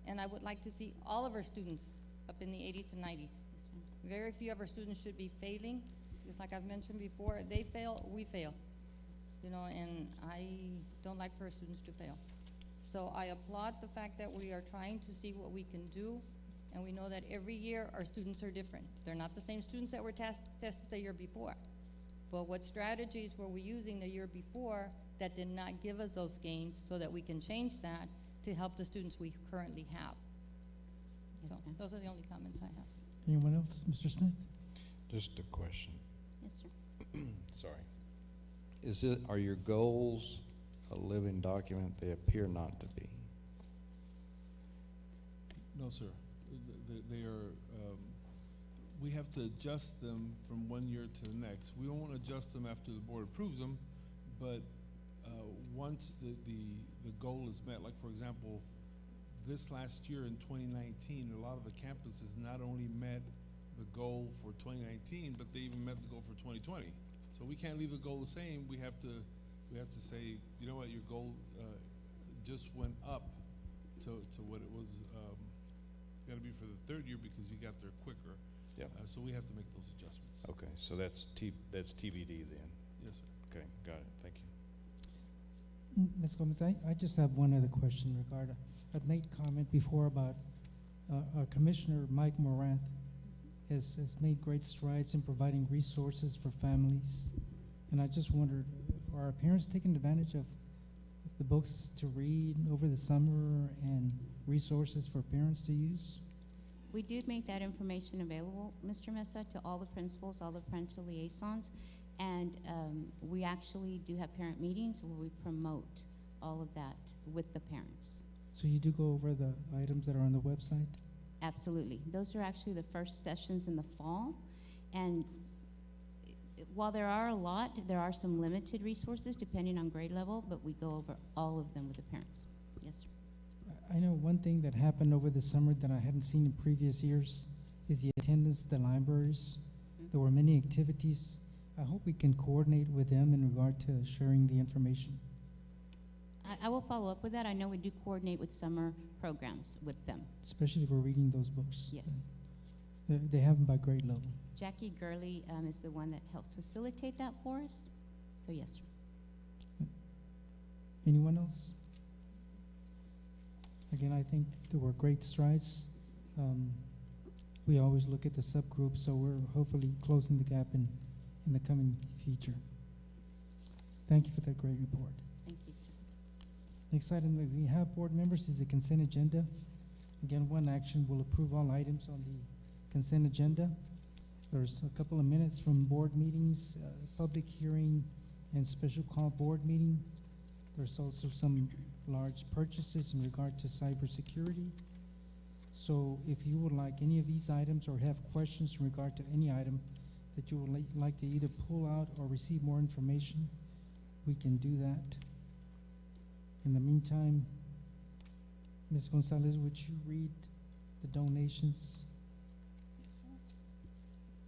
and I would like to see all of our students up in the 80s and 90s. Very few of our students should be failing, because like I've mentioned before, they fail, we fail. You know, and I don't like for our students to fail. So I applaud the fact that we are trying to see what we can do, and we know that every year our students are different. They're not the same students that were tested the year before. But what strategies were we using the year before that did not give us those gains so that we can change that to help the students we currently have? Yes, So ma'am. those are the only comments I have. Anyone else? Mr. Smith? Just a question. Yes, sir. Sorry. Are your goals a living document? They appear not to be. No, sir. They are, we have to adjust them from one year to the next. We won't adjust them after the board approves them, but once the goal is met, like for example, this last year in 2019, a lot of the campuses not only met the goal for 2019, but they even met the goal for 2020. So we can't leave the goal the same. We have to say, you know what, your goal just went up to what it was got to be for the third year because you got there quicker. Yep. So we have to make those adjustments. Okay, so that's TBD then. Yes, sir. Okay, got it. Thank you. Ms. Gomez, I just have one other question regarding, I've made comment before about our Commissioner, Mike Moranth, has made great strides in providing resources for families. And I just wondered, are our parents taking advantage of the books to read over the summer and resources for parents to use? We did make that information available, Mr. Mesa, to all the principals, all the parental liaisons, and we actually do have parent meetings where we promote all of that with the parents. So you do go over the items that are on the website? Absolutely. Those are actually the first sessions in the fall, and while there are a lot, there are some limited resources depending on grade level, but we go over all of them with the parents. Yes, sir. I know one thing that happened over the summer that I hadn't seen in previous years is the attendance at the libraries. There were many activities. I hope we can coordinate with them in regard to sharing the information. I will follow up with that. I know we do coordinate with summer programs with them. Especially for reading those books. Yes. They have them by grade level. Jackie Gurley is the one that helps facilitate that for us. So yes, sir. Anyone else? Again, I think there were great strides. We always look at the subgroups, so we're hopefully closing the gap in the coming future. Thank you for that great report. Thank you, sir. Next item that we have, board members, is the consent agenda. Again, one action will approve all items on the consent agenda. There's a couple of minutes from board meetings, public hearing, and special call board meeting. There's also some large purchases in regard to cybersecurity. So if you would like any of these items or have questions in regard to any item that you would like to either pull out or receive more information, we can do that. In the meantime, Ms. Gonzalez, would you read the donations?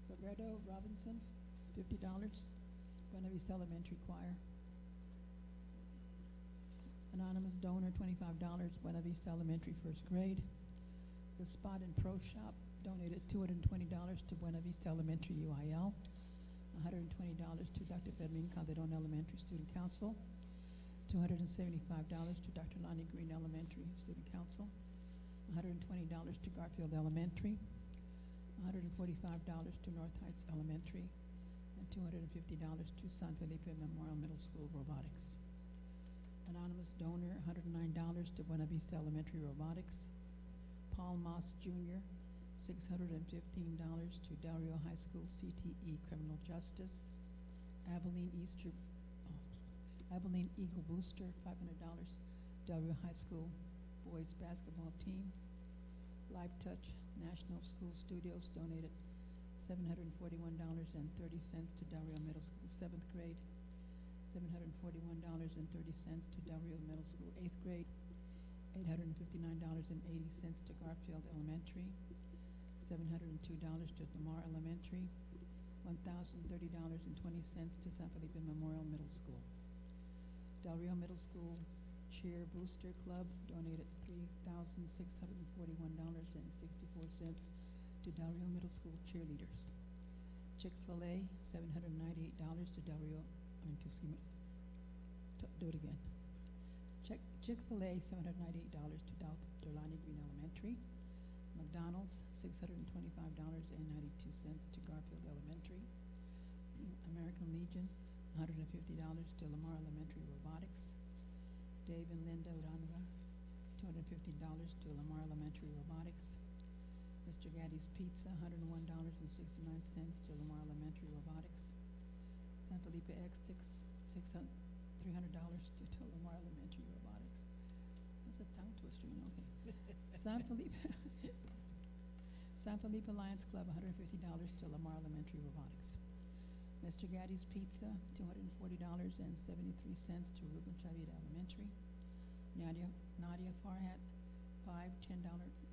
Roberto Robinson, $50. Buena Vista Elementary Choir. Anonymous donor, $25, Buena Vista Elementary first grade. The Spot and Pro Shop donated $220 to Buena Vista Elementary UIL. $120 to Dr. Fermin Calderon Elementary Student Council. $275 to Dr. Lonnie Green Elementary Student Council. $120 to Garfield Elementary. $145 to North Heights Elementary, and $250 to San Felipe Memorial Middle School Robotics. Anonymous donor, $109 to Buena Vista Elementary Robotics. Paul Moss Jr., $615 to Del Rio High School CTE Criminal Justice. Abilene Eagle Booster, $500, Del Rio High School Boys Basketball Team. Live Touch National School Studios donated $741.30 to Del Rio Middle School 7th grade, $741.30 to Del Rio Middle School 8th grade, $859.80 to Garfield Elementary, $702 to Lamar Elementary, $1,030.20 to San Felipe Memorial Middle School. Del Rio Middle School Cheer Booster Club donated $3,641.64 to Del Rio Middle School cheerleaders. Chick-fil-A, $798 to Del Rio, do it again. Chick-fil-A, $798 to Delani Green Elementary. McDonald's, $625.92 to Garfield Elementary. American Legion, $150 to Lamar Elementary Robotics. Dave and Linda Uranga, $250 to Lamar Elementary Robotics. Mr. Gaddy's Pizza, $101.69 to Lamar Elementary Robotics. San Felipe X, $300 to Lamar Elementary Robotics. That's a tongue twister, okay. San Felipe Lions Club, $150 to Lamar Elementary Robotics. Mr. Gaddy's Pizza, $240.73 to Ruben Chavita Elementary. Nadia Farhat, $10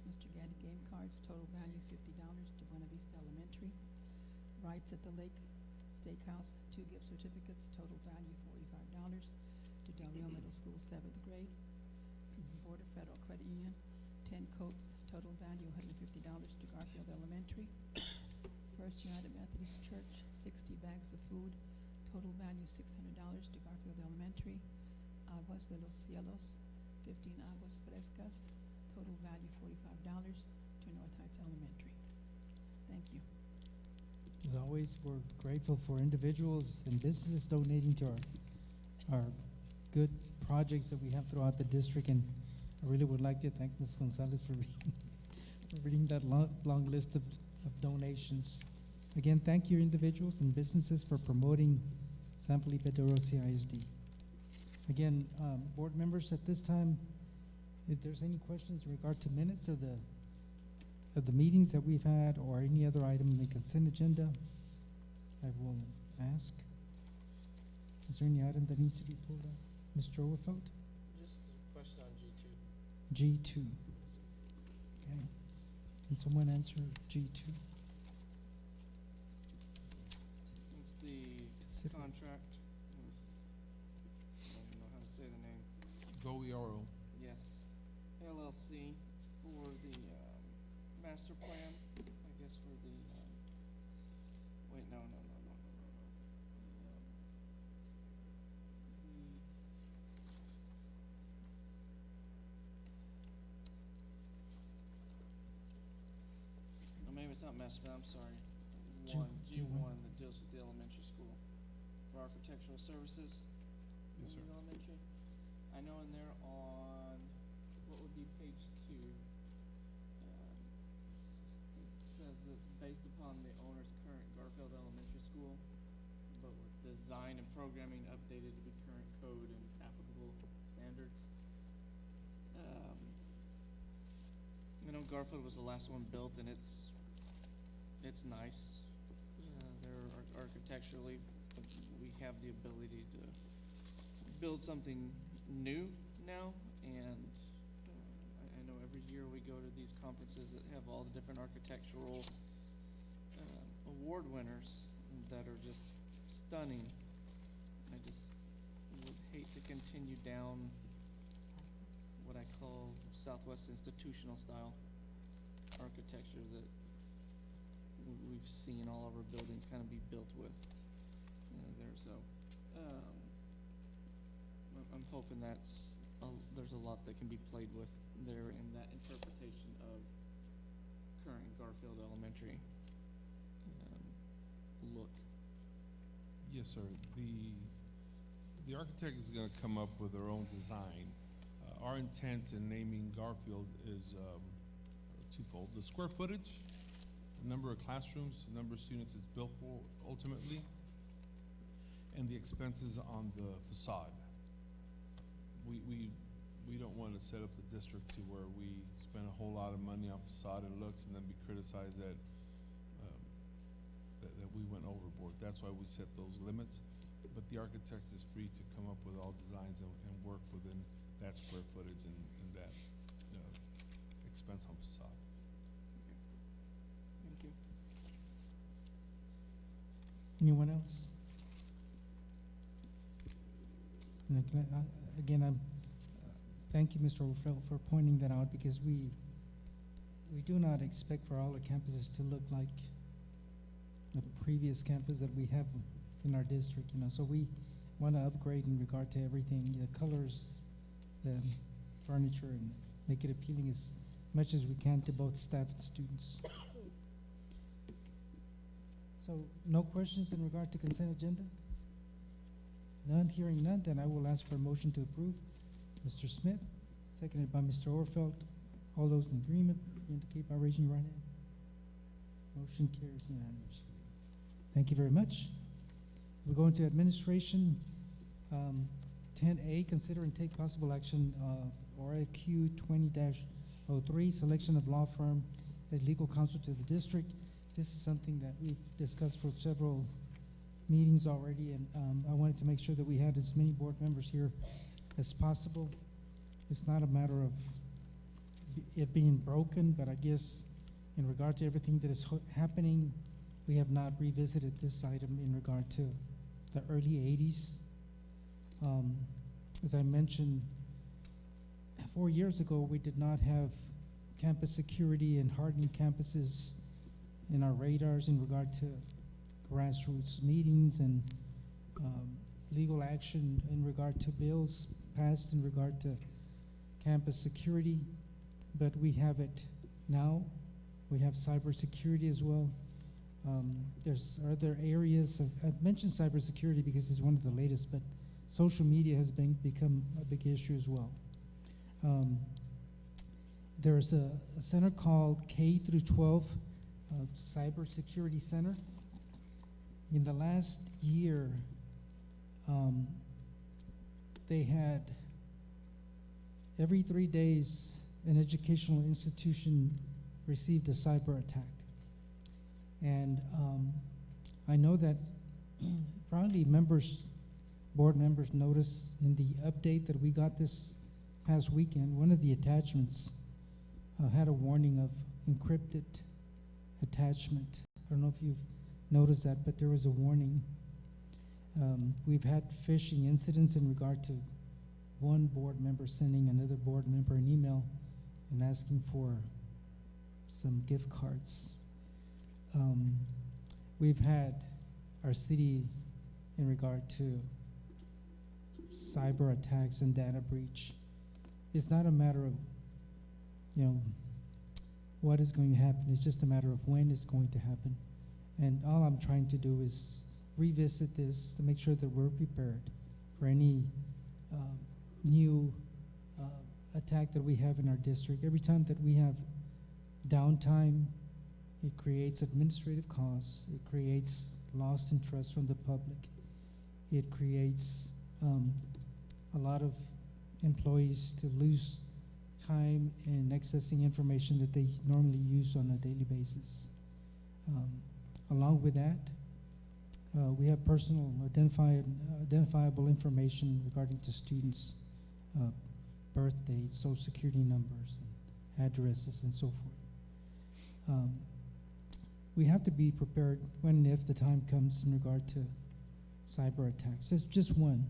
Mr. Gaddy game cards, total value $50 to Buena Vista Elementary. Rights at the Lake Steakhouse, 2 gift certificates, total value $45 to Del Rio Middle School 7th grade. Board of Federal Credit Union, 10 coats, total value $150 to Garfield Elementary. First United Methodist Church, 60 bags of food, total value $600 to Garfield Elementary. Aguas de los Cielos, 15 aguas frescas, total value $45 to North Heights Elementary. Thank you. As always, we're grateful for individuals and businesses donating to our good projects that we have throughout the district, and I really would like to thank Ms. Gonzalez for reading that long list of donations. Again, thank you individuals and businesses for promoting San Felipe de Oro CISD. Again, board members, at this time, if there's any questions in regard to minutes of the meetings that we've had or any other item in the consent agenda, I will ask. Is there any item that needs to be pulled up? Mr. Overfelt? Just a question on G2. G2. Okay. Can someone answer G2? It's the contract with, I don't even know how to say the name. GoERO. Yes, LLC for the master plan, I guess for the, wait, no. Maybe it's not master plan, I'm sorry. G1 that deals with the elementary school for architectural services. Yes, sir. in the elementary. I know in there on what would be page 2, it says it's based upon the owner's current Garfield Elementary School, but with design and programming updated to be current code and applicable standards. I know Garfield was the last one built, and it's nice. They're architecturally, but we have the ability to build something new now, and I know every year we go to these conferences that have all the different architectural award winners that are just stunning. I just would hate to continue down what I call Southwest institutional style architecture that we've seen all of our buildings kind of be built with there. So I'm hoping there's a lot that can be played with there in that interpretation of current Garfield Elementary. Yes, sir. The architect is gonna come up with their own design. Our intent in naming Garfield is twofold: the square footage, the number of classrooms, the number of students it's built for ultimately, and the expenses on the facade. We don't want to set up the district to where we spend a whole lot of money on facade and looks and then be criticized that we went overboard. That's why we set those limits. But the architect is free to come up with all designs and work within that square footage and that expense on facade. Thank you. Anyone else? And again, thank you, Mr. Orfeld, for pointing that out, because we do not expect for all the campuses to look like the previous campus that we have in our district, so we want to upgrade in regard to everything, the colors, the furniture, and make it appealing as much as we can to both staff and students. So, no questions in regard to consent agenda? None, hearing none, then I will ask for a motion to approve. Mr. Smith, seconded by Mr. Orfeld. All those in agreement, indicate by raising your right hand. Motion carries unanimously. Thank you very much. We go into administration. 10A, consider and take possible action, RFQ 20-03, selection of law firm as legal counsel to the district. This is something that we've discussed for several meetings already, and I wanted to make sure that we had as many board members here as possible. It's not a matter of it being broken, but I guess in regard to everything that is happening, we have not revisited this item in regard to the early 80s. As I mentioned, 4 years ago, we did not have campus security and hardening campuses in our radars in regard to grassroots meetings and legal action in regard to bills passed in regard to campus security, but we have it now. We have cybersecurity as well. There's other areas I've mentioned cybersecurity because it's one of the latest, but social media has become a big issue as well. There's a center called K through 12 Cybersecurity Center. In the last year, they had every 3 days an educational institution received a cyber attack. And I know that probably board members noticed in the update that we got this past weekend, one of the attachments had a warning of encrypted attachment. I don't know if you've noticed that, but there was a warning. We've had phishing incidents in regard to one board member sending another board member an email and asking for some gift cards. We've had our city in regard to cyber attacks and data breach. It's not a matter of, what is going to happen. It's just a matter of when it's going to happen. And all I'm trying to do is revisit this to make sure that we're prepared for any new attack that we have in our district. Every time that we have downtime, it creates administrative costs. It creates loss in trust from the public. It creates a lot of employees to lose time in accessing information that they normally use on a daily basis. Along with that, we have personal identifiable information regarding to students' birth dates, social security numbers, and addresses, and so forth. We have to be prepared when and if the time comes in regard to cyber attacks. It's just one.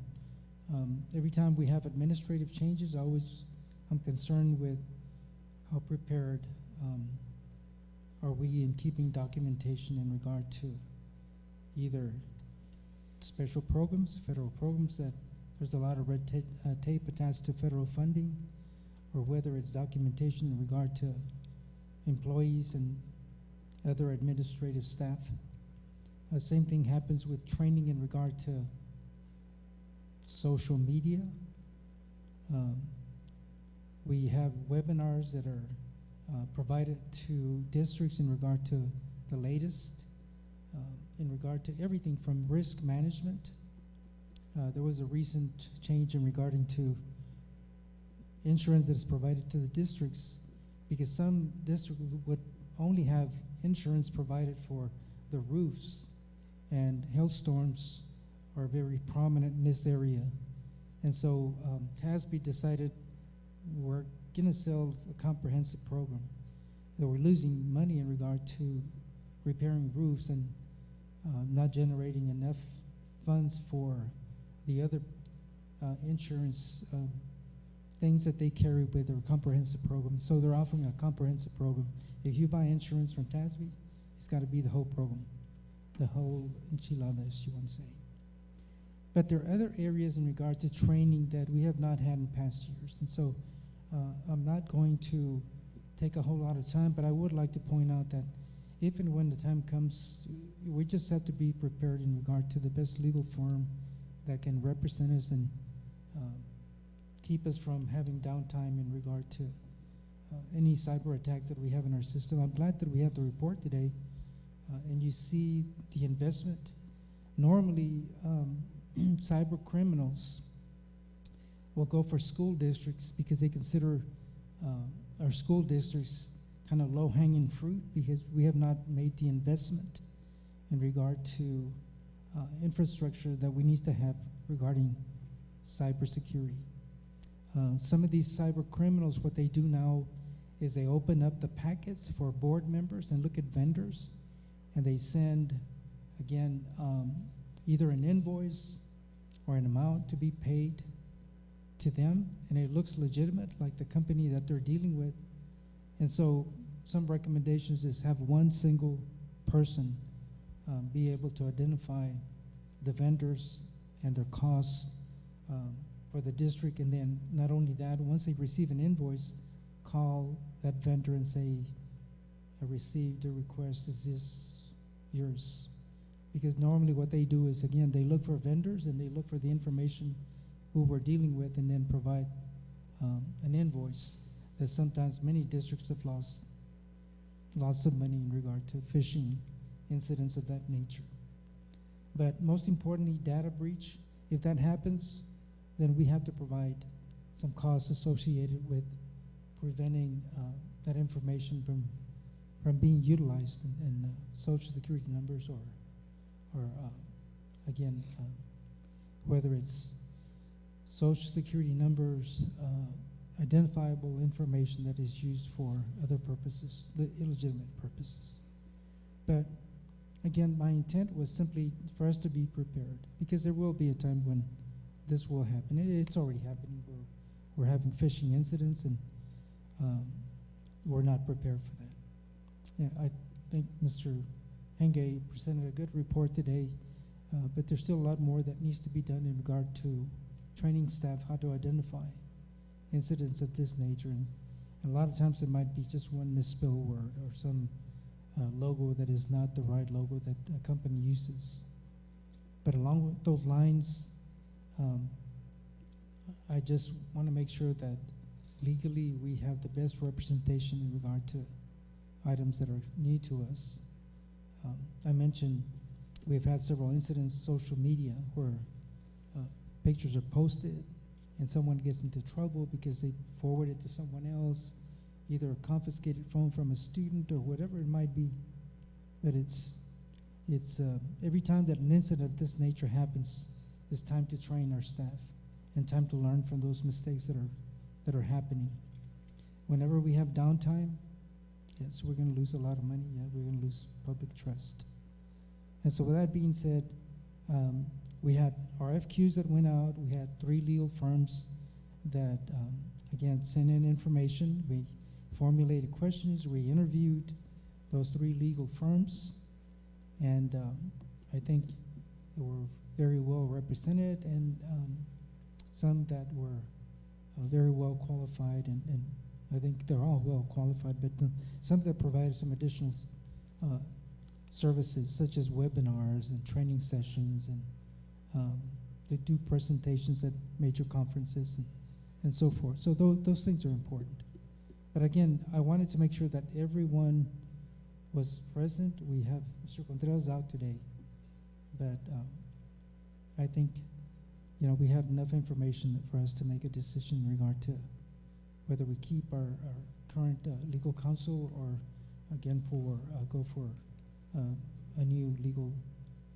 Every time we have administrative changes, I'm concerned with how prepared are we in keeping documentation in regard to either special programs, federal programs that there's a lot of red tape attached to federal funding, or whether it's documentation in regard to employees and other administrative staff. Same thing happens with training in regard to social media. We have webinars that are provided to districts in regard to the latest, in regard to everything from risk management. There was a recent change in regarding to insurance that is provided to the districts, because some districts would only have insurance provided for the roofs, and hailstorms are very prominent in this area. And so TASB decided we're going to sell a comprehensive program, that we're losing money in regard to repairing roofs and not generating enough funds for the other insurance things that they carry with their comprehensive program. So they're offering a comprehensive program. If you buy insurance from TASB, it's got to be the whole program, the whole enchilada, as you want to say. But there are other areas in regard to training that we have not had in past years. And so I'm not going to take a whole lot of time, but I would like to point out that if and when the time comes, we just have to be prepared in regard to the best legal firm that can represent us and keep us from having downtime in regard to any cyber attacks that we have in our system. I'm glad that we have the report today, and you see the investment. Normally, cyber criminals will go for school districts because they consider our school districts kind of low-hanging fruit, because we have not made the investment in regard to infrastructure that we need to have regarding cybersecurity. Some of these cyber criminals, what they do now is they open up the packets for board members and look at vendors, and they send, again, either an invoice or an amount to be paid to them, and it looks legitimate, like the company that they're dealing with. And so some recommendations is have one single person be able to identify the vendors and their costs for the district, and then not only that, once they receive an invoice, call that vendor and say, I received a request, is this yours? Because normally what they do is, again, they look for vendors and they look for the information who we're dealing with, and then provide an invoice that sometimes many districts have lost lots of money in regard to phishing incidents of that nature. But most importantly, data breach. If that happens, then we have to provide some costs associated with preventing that information from being utilized in social security numbers or again, whether it's social security numbers, identifiable information that is used for other purposes, illegitimate purposes. But again, my intent was simply for us to be prepared, because there will be a time when this will happen. It's already happening. We're having phishing incidents, and we're not prepared for that. Yeah, I think Mr. Henge presented a good report today, but there's still a lot more that needs to be done in regard to training staff how to identify incidents of this nature. And a lot of times it might be just one misspelled word or some logo that is not the right logo that a company uses. But along with those lines, I just want to make sure that legally we have the best representation in regard to items that are new to us. I mentioned we've had several incidents in social media where pictures are posted and someone gets into trouble because they forward it to someone else, either a confiscated phone from a student or whatever it might be. But it's every time that an incident of this nature happens, it's time to train our staff and time to learn from those mistakes that are happening. Whenever we have downtime, yes, we're going to lose a lot of money. Yeah, we're going to lose public trust. And so with that being said, we had RFQs that went out. We had 3 legal firms that, again, sent in information. We formulated questions. We interviewed those 3 legal firms. And I think they were very well represented, and some that were very well qualified. And I think they're all well qualified, but some that provided some additional services such as webinars and training sessions, and they do presentations at major conferences and so forth. So those things are important. But again, I wanted to make sure that everyone was present. We have Mr. Contreras out today, but I think, we have enough information for us to make a decision in regard to whether we keep our current legal counsel or again go for a new legal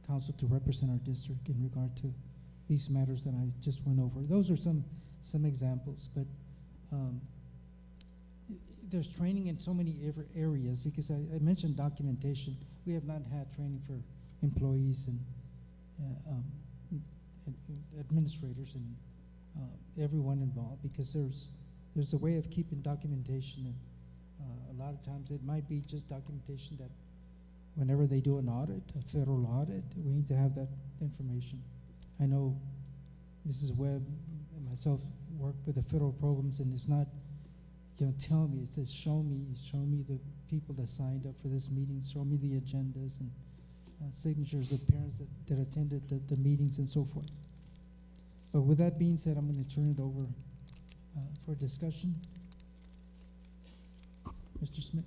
counsel to represent our district in regard to these matters that I just went over. Those are some examples, but there's training in so many areas, because I mentioned documentation. We have not had training for employees and administrators and everyone involved, because there's a way of keeping documentation, and a lot of times it might be just documentation that whenever they do an audit, a federal audit, we need to have that information. I know Mrs. Webb and myself work with the federal programs, and it's not, tell me, it says show me the people that signed up for this meeting, show me the agendas and signatures of parents that attended the meetings and so forth. But with that being said, I'm going to turn it over for discussion. Mr. Smith.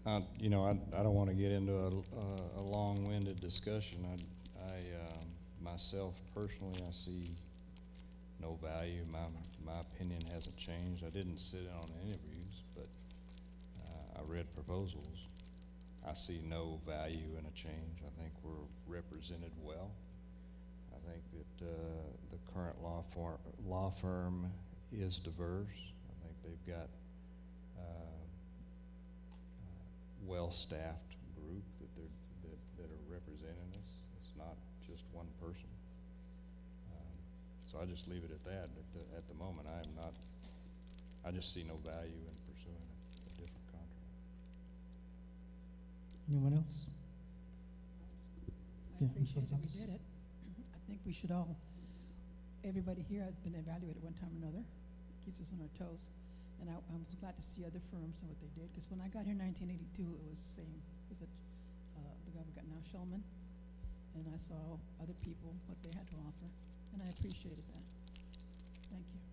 I don't want to get into a long-winded discussion. I myself personally, I see no value. My opinion hasn't changed. I didn't sit in on the interviews, but I read proposals. I see no value in a change. I think we're represented well. I think that the current law firm is diverse. I think they've got well-staffed group that are representing us. It's not just one person. So I just leave it at that. At the moment, I just see no value in pursuing a different contract. Anyone else? I Yeah, Ms. appreciate that we Gonzalez. did it. I think we should all, everybody here has been evaluated one time or another. Keeps us on our toes. And I was glad to see other firms and what they did, because when I got here in 1982, it was the same. It was the guy we got now, Shulman, and I saw other people, what they had to offer, and I appreciated that. Thank you.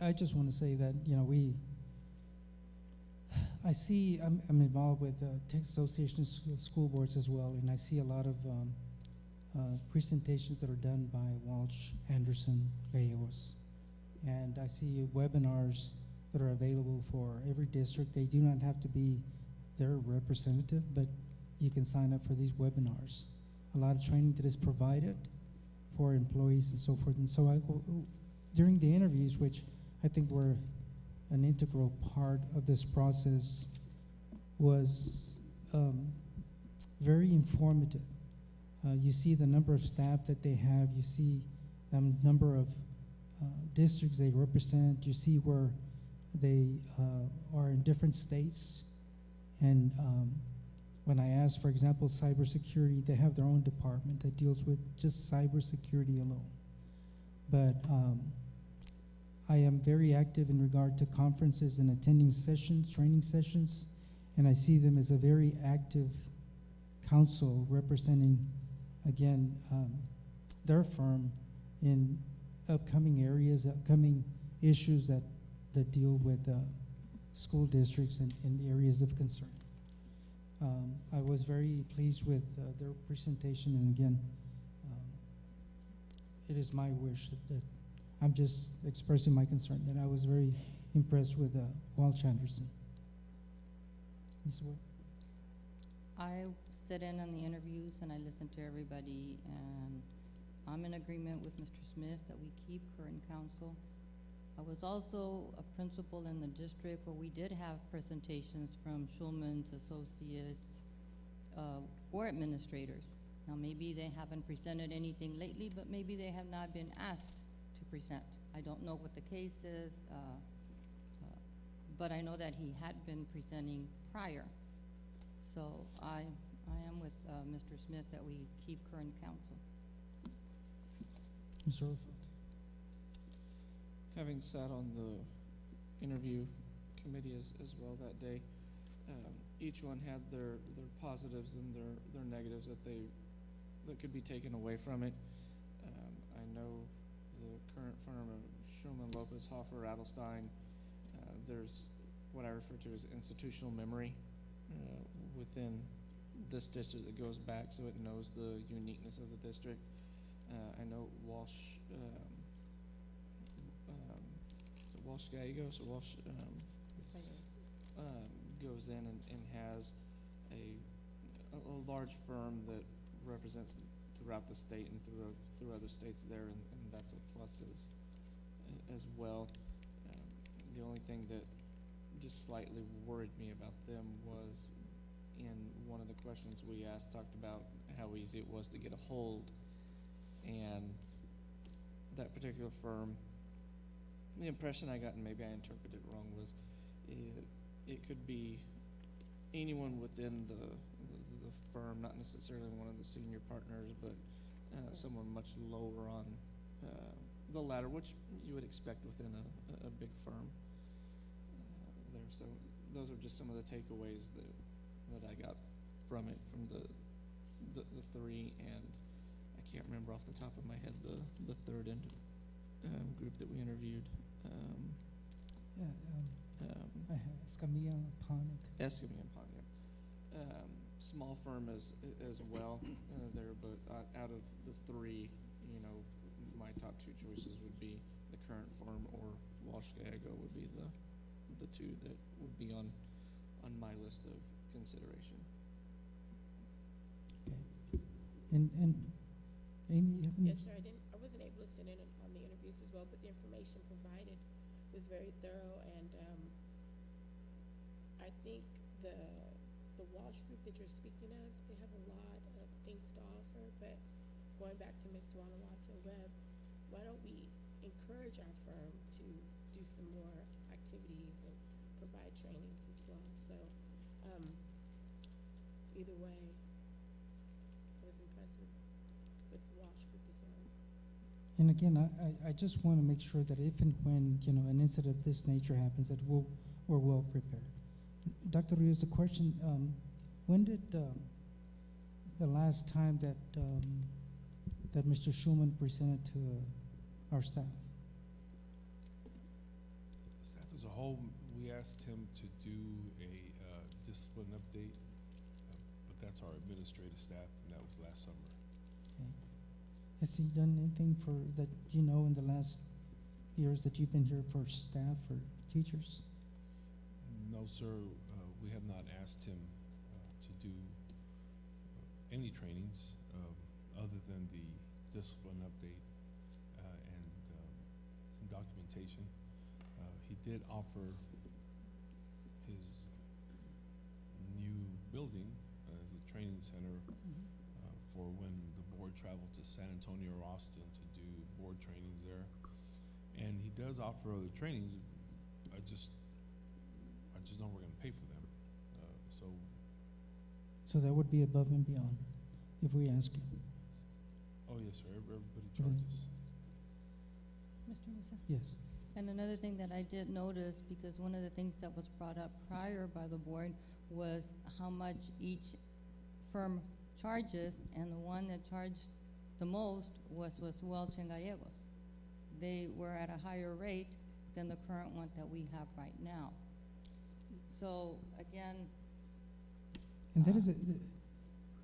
I just want to say that, I'm involved with Texas Association of School Boards as well, and I see a lot of presentations that are done by Walsh, Anderson, Gallegos, and I see webinars that are available for every district. They do not have to be their representative, but you can sign up for these webinars. A lot of training that is provided for employees and so forth. And so during the interviews, which I think were an integral part of this process, was very informative. You see the number of staff that they have. You see the number of districts they represent. You see where they are in different states. And when I asked, for example, cybersecurity, they have their own department that deals with just cybersecurity alone. But I am very active in regard to conferences and attending sessions, training sessions, and I see them as a very active council representing, again, their firm in upcoming areas, upcoming issues that deal with school districts and areas of concern. I was very pleased with their presentation, and again, it is my wish that I'm just expressing my concern that I was very impressed with Walsh Anderson. Ms. Ward? I sit in on the interviews and I listen to everybody, and I'm in agreement with Mr. Smith that we keep current counsel. I was also a principal in the district where we did have presentations from Schulman's associates or administrators. Now maybe they haven't presented anything lately, but maybe they have not been asked to present. I don't know what the case is, but I know that he had been presenting prior. So I am with Mr. Smith that we keep current counsel. Mr. Having sat on the interview committee as well that day. Each one had their positives and their negatives that could be taken away from it. I know the current firm of Schumann, Lopez, Hoffer, Adelstein, there's what I refer to as institutional memory within this district that goes back so it knows the uniqueness of the district. I know Walsh, Walsh Gallegos or Walsh goes in and has a large firm that represents throughout the state and through other states there, and that's a plus as well. The only thing that just slightly worried me about them was in one of the questions we asked, talked about how easy it was to get a hold, and that particular firm, the impression I got, and maybe I interpreted it wrong, was it could be anyone within the firm, not necessarily one of the senior partners, but someone much lower on the ladder, which you would expect within a big firm there. So those are just some of the takeaways that I got from it, from the three, and I can't remember off the top of my head the third group that we interviewed. Escamilla, Ponic. Escamilla and Pontiac. Small firm as well there, but out of the three, my top two choices would be the current firm or Walsh Gallego would be the two that would be on my list of consideration. Okay. And Amy, you have any? Yes, sir. I wasn't able to sit in on the interviews as well, but the information provided was very thorough, and I think the Walsh group that you're speaking of, they have a lot of things to offer. But going back to Ms. Wanawata Webb, why don't we encourage our firm to do some more activities and provide trainings as well? So either way, I was impressed with the Walsh group as well. And again, I just want to make sure that if and when an incident of this nature happens, that we're well prepared. Dr. Rios, a question: when did the last time that Mr. Schumann presented to our staff? Staff as a whole, we asked him to do a discipline update, but that's our administrative staff, and that was last summer. Okay. Has he done anything for that in the last years that you've been here for staff or teachers? No, sir. We have not asked him to do any trainings other than the discipline update and documentation. He did offer his new building as a training center for when the board traveled to San Antonio or Austin to do board trainings there. And he does offer other trainings. I just know we're going to pay for them. So that would be above and beyond if we ask you. Oh, yes, sir. Everybody charges. Mr. Mesa? Yes. And another thing that I did notice, because one of the things that was brought up prior by the board was how much each firm charges, and the one that charged the most was Welch and Gallegos. They were at a higher rate than the current one that we have right now. So again, And that is,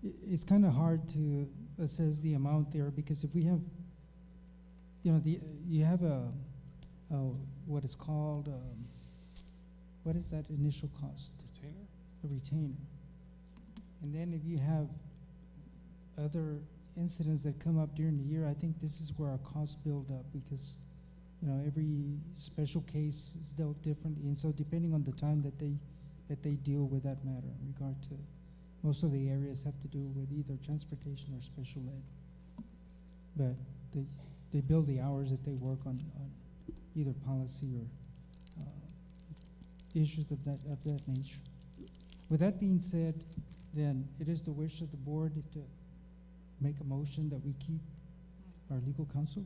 it's kind of hard to assess the amount there, because if we have, you have what is called, what is that initial cost? Retainer? A retainer. And then if you have other incidents that come up during the year, I think this is where our costs build up, because every special case is dealt differently, and so depending on the time that they deal with that matter, in regard to most of the areas have to do with either transportation or special ed, but they bill the hours that they work on either policy or issues of that nature. With that being said, then it is the wish of the board to make a motion that we keep our legal counsel.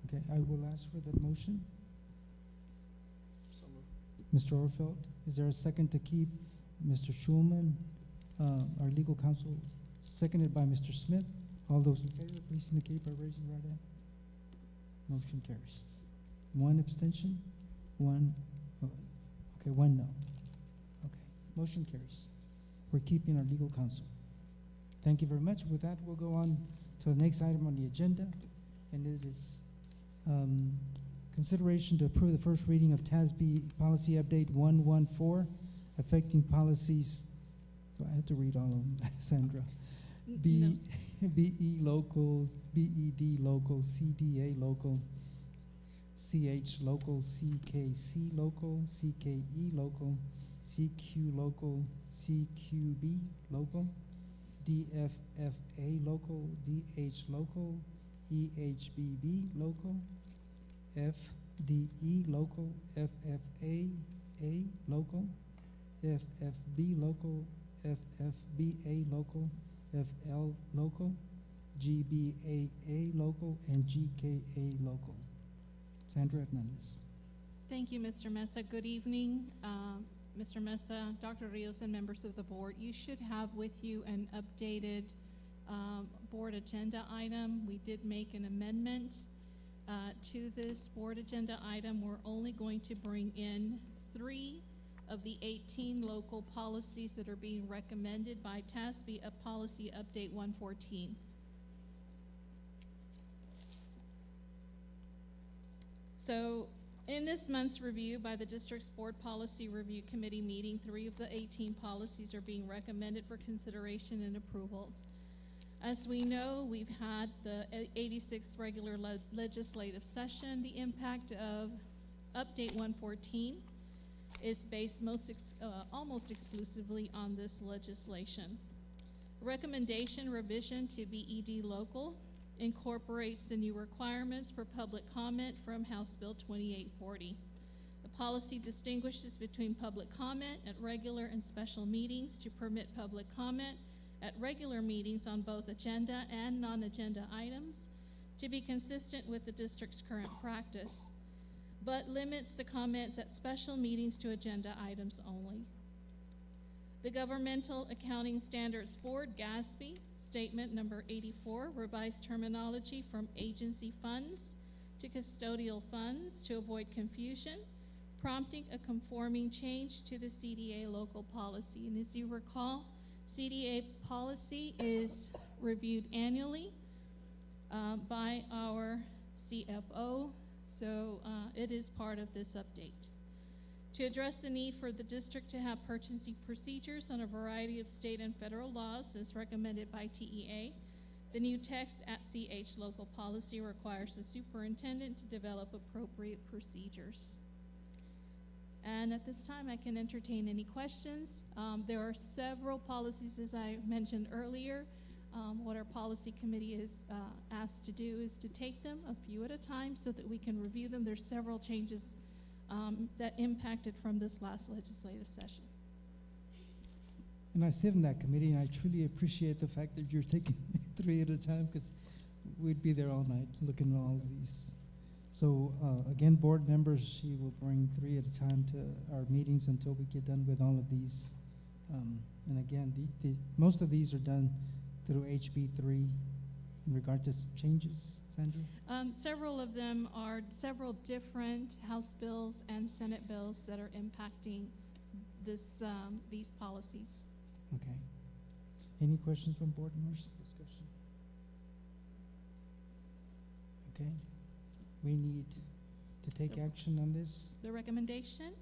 Okay, I will ask for that motion. So moved. Mr. Orfeld. Is there a second to keep Mr. Schulman, our legal counsel, seconded by Mr. Smith? All those in favor, please indicate by raising your right hand. Motion carries. One abstention, one no. Okay, motion carries. We're keeping our legal counsel. Thank you very much. With that, we'll go on to the next item on the agenda, and it is consideration to approve the first reading of TASB Policy Update 114, affecting policies. Do I have to read all of them, Sandra? BE local, BED local, CDA local, CH local, CKC local, CKE local, CQ local, CQB local, DFFA local, DH local, EHBB local, FDE local, FFA A local, FFB local, FFBA local, FL local, GBAA local, and GKA local. Sandra Hernandez. Thank you, Mr. Mesa. Good evening, Mr. Mesa, Dr. Rios, and members of the board. You should have with you an updated board agenda item. We did make an amendment to this board agenda item. We're only going to bring in 3 of the 18 local policies that are being recommended by TASB of Policy Update 114. So in this month's review by the district's board policy review committee meeting, 3 of the 18 policies are being recommended for consideration and approval. As we know, we've had the 86th regular legislative session. The impact of Update 114 is based almost exclusively on this legislation. Recommendation revision to BED local incorporates the new requirements for public comment from House Bill 2840. The policy distinguishes between public comment at regular and special meetings to permit public comment at regular meetings on both agenda and non-agenda items to be consistent with the district's current practice, but limits the comments at special meetings to agenda items only. The Governmental Accounting Standards Board, GASB, Statement Number 84, revised terminology from agency funds to custodial funds to avoid confusion, prompting a conforming change to the CDA local policy. And as you recall, CDA policy is reviewed annually by our CFO, so it is part of this update. To address the need for the district to have purchasing procedures on a variety of state and federal laws as recommended by TEA, the new text at CH local policy requires the superintendent to develop appropriate procedures. And at this time, I can entertain any questions. There are several policies, as I mentioned earlier. What our policy committee is asked to do is to take them a few at a time so that we can review them. There's several changes that impacted from this last legislative session. And I sit in that committee, and I truly appreciate the fact that you're taking 3 at a time, because we'd be there all night looking at all of these. So again, board members, she will bring 3 at a time to our meetings until we get done with all of these. And again, most of these are done through HB3 in regard to changes, Sandra? Several of them are several different House bills and Senate bills that are impacting this, these policies. Okay. Any questions from board members? Discussion? Okay. We need to take action on this. The recommendation?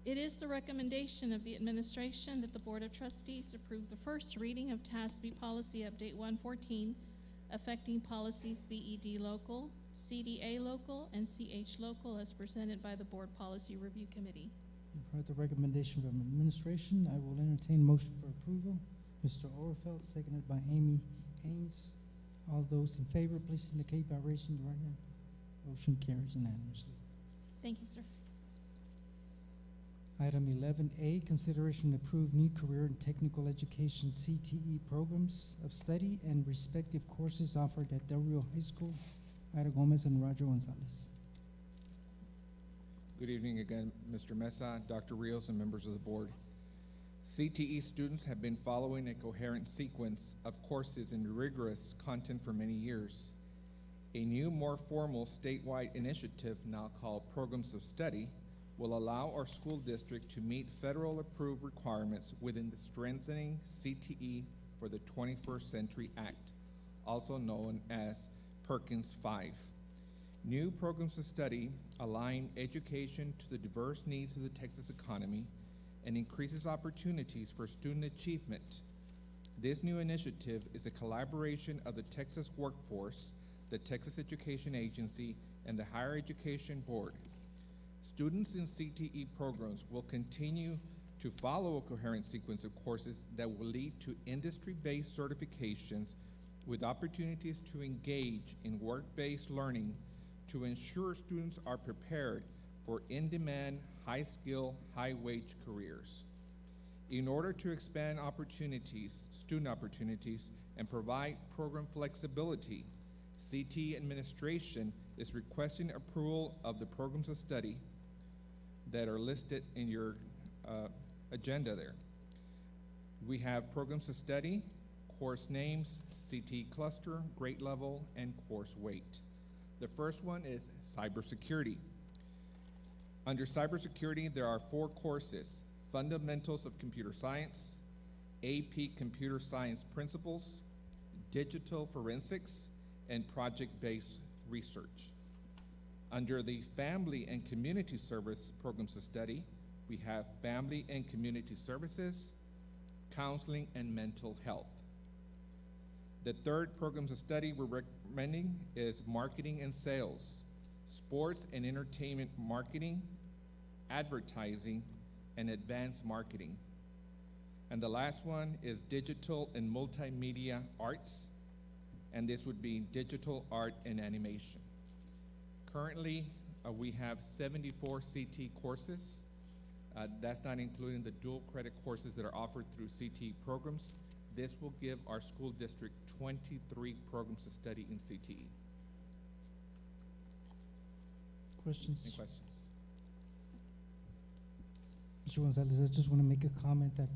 It is the recommendation of the administration that the Board of Trustees approve the first reading of TASB Policy Update 114, affecting policies BED local, CDA local, and CH local as presented by the Board Policy Review Committee. You've heard the recommendation from administration. I will entertain motion for approval. Mr. Orfeld, seconded by Amy Haynes. All those in favor, please indicate by raising your right hand. Motion carries unanimously. Thank you, sir. Item 11A, consideration to approve new career and technical education CTE programs of study and respective courses offered at Del Rio High School. Ida Gomez and Roger Gonzalez. Good evening again, Mr. Mesa, Dr. Rios, and members of the board. CTE students have been following a coherent sequence of courses in rigorous content for many years. A new, more formal statewide initiative, now called Programs of Study, will allow our school district to meet federal approved requirements within the Strengthening CTE for the 21st Century Act, also known as Perkins 5. New programs of study align education to the diverse needs of the Texas economy and increases opportunities for student achievement. This new initiative is a collaboration of the Texas Workforce, the Texas Education Agency, and the Higher Education Board. Students in CTE programs will continue to follow a coherent sequence of courses that will lead to industry-based certifications with opportunities to engage in work-based learning to ensure students are prepared for in-demand, high-skill, high-wage careers. In order to expand student opportunities, and provide program flexibility, CTE administration is requesting approval of the programs of study that are listed in your agenda there. We have programs of study, course names, CTE cluster, grade level, and course weight. The first one is cybersecurity. Under cybersecurity, there are 4 courses: Fundamentals of Computer Science, AP Computer Science Principles, Digital Forensics, and Project-Based Research. Under the Family and Community Service programs of study, we have Family and Community Services, Counseling, and Mental Health. The third programs of study we're recommending is Marketing and Sales, Sports and Entertainment Marketing, Advertising, and Advanced Marketing. And the last one is Digital and Multimedia Arts, and this would be Digital Art and Animation. Currently, we have 74 CT courses. That's not including the dual credit courses that are offered through CT programs. This will give our school district 23 programs of study in CTE. Questions? Any questions? Mr. Gonzalez, I just want to make a comment that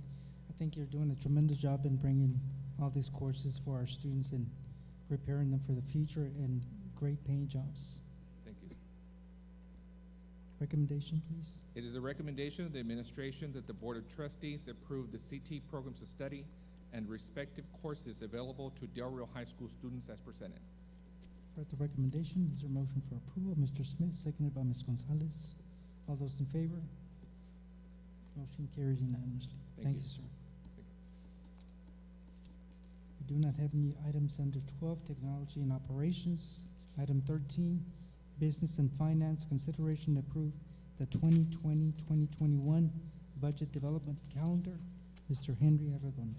I think you're doing a tremendous job in bringing all these courses for our students and preparing them for the future and great paying jobs. Thank you. Recommendation, please. It is a recommendation of the administration that the Board of Trustees approve the CT programs of study and respective courses available to Del Rio High School students as presented. For the recommendation, is there a motion for approval? Mr. Smith, seconded by Ms. Gonzalez. All those in favor? Motion carries unanimously. Thank you, sir. We do not have any items under 12, Technology and Operations. Item 13, Business and Finance, consideration to approve the 2020-2021 Budget Development Calendar. Mr. Henry Arredondo.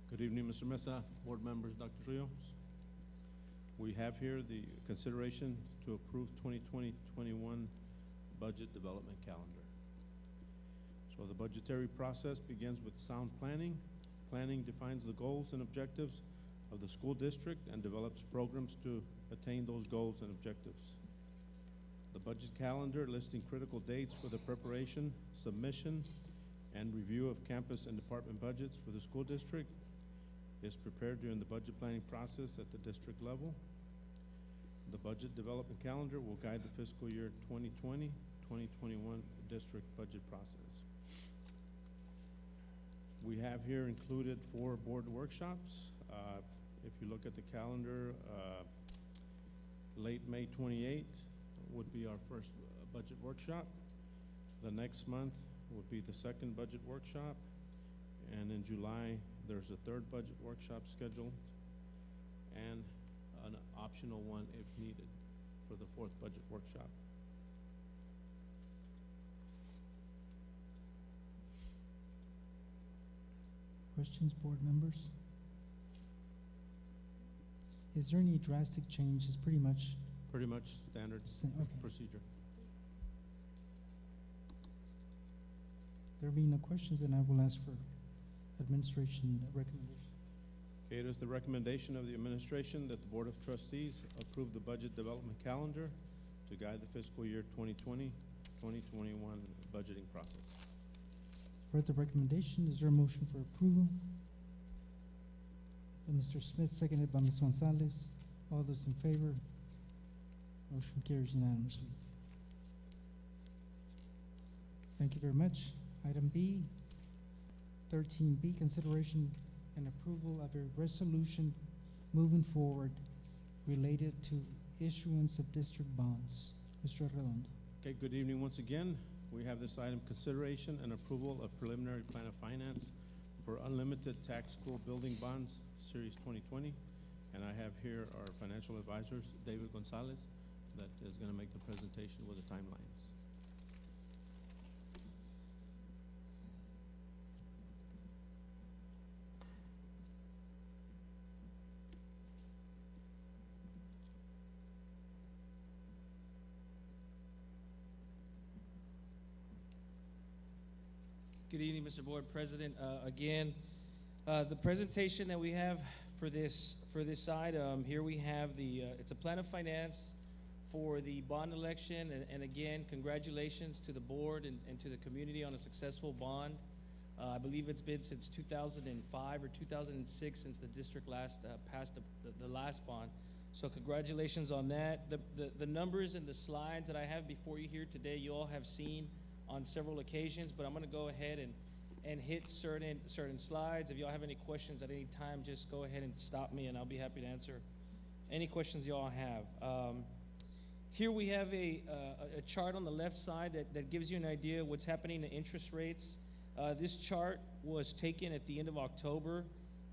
Good evening, Mr. Mesa, board members, Dr. Rios. We have here the consideration to approve 2020-21 budget development calendar. So the budgetary process begins with sound planning. Planning defines the goals and objectives of the school district and develops programs to attain those goals and objectives. The budget calendar listing critical dates for the preparation, submission, and review of campus and department budgets for the school district is prepared during the budget planning process at the district level. The budget development calendar will guide the fiscal year 2020-2021 district budget process. We have here included 4 board workshops. If you look at the calendar, late May 28th would be our first budget workshop. The next month would be the second budget workshop. And in July, there's a third budget workshop scheduled and an optional one if needed for the fourth budget workshop. Questions, board members? Is there any drastic changes? Pretty much Standard okay. procedure. There being no questions, then I will ask for administration recommendation. Okay, it is the recommendation of the administration that the Board of Trustees approve the budget development calendar to guide the fiscal year 2020, 2021 budgeting process. Heard the recommendation. Is there a motion for approval? By Mr. Smith, seconded by Ms. Gonzalez. All those in favor? Motion carries unanimously. Thank you very much. Item B, 13B, consideration and approval of a resolution moving forward related to issuance of district bonds. Mr. Arredondo. Okay, good evening once again. We have this item, consideration and approval of preliminary plan of finance for unlimited tax school building bonds, Series 2020. And I have here our financial advisors, David Gonzalez, that is going to make the presentation with the timelines. Good evening, Mr. Board President. Again, the presentation that we have for this item, here we have it's a plan of finance for the bond election, and again, congratulations to the board and to the community on a successful bond. I believe it's been since 2005 or 2006 since the district last passed the last bond. So congratulations on that. The numbers and the slides that I have before you here today, you all have seen on several occasions, but I'm going to go ahead and hit certain slides. If y'all have any questions at any time, just go ahead and stop me, and I'll be happy to answer any questions y'all have. Here we have a chart on the left side that gives you an idea of what's happening to interest rates. This chart was taken at the end of October,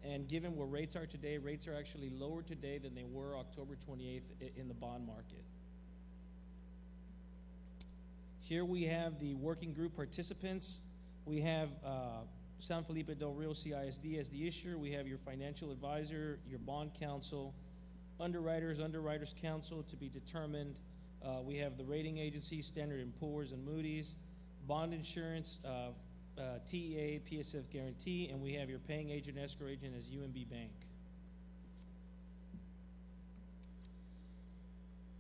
and given where rates are today, rates are actually lower today than they were October 28th in the bond market. Here we have the working group participants. We have San Felipe del Rio CISD as the issuer. We have your financial advisor, your bond counsel, underwriters counsel to be determined. We have the rating agencies, Standard & Poor's and Moody's, bond insurance, TEA, PSF guarantee, and we have your paying agent, escrow agent as UMB Bank.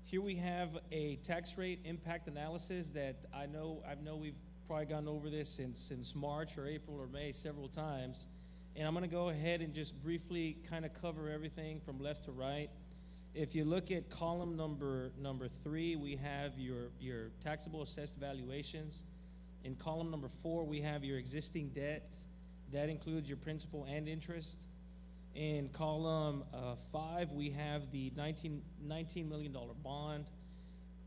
Here we have a tax rate impact analysis that I know we've probably gone over this since March or April or May several times. And I'm going to go ahead and just briefly kind of cover everything from left to right. If you look at column number 3, we have your taxable assessed valuations. In column number 4, we have your existing debt. That includes your principal and interest. In column 5, we have the $19 million bond.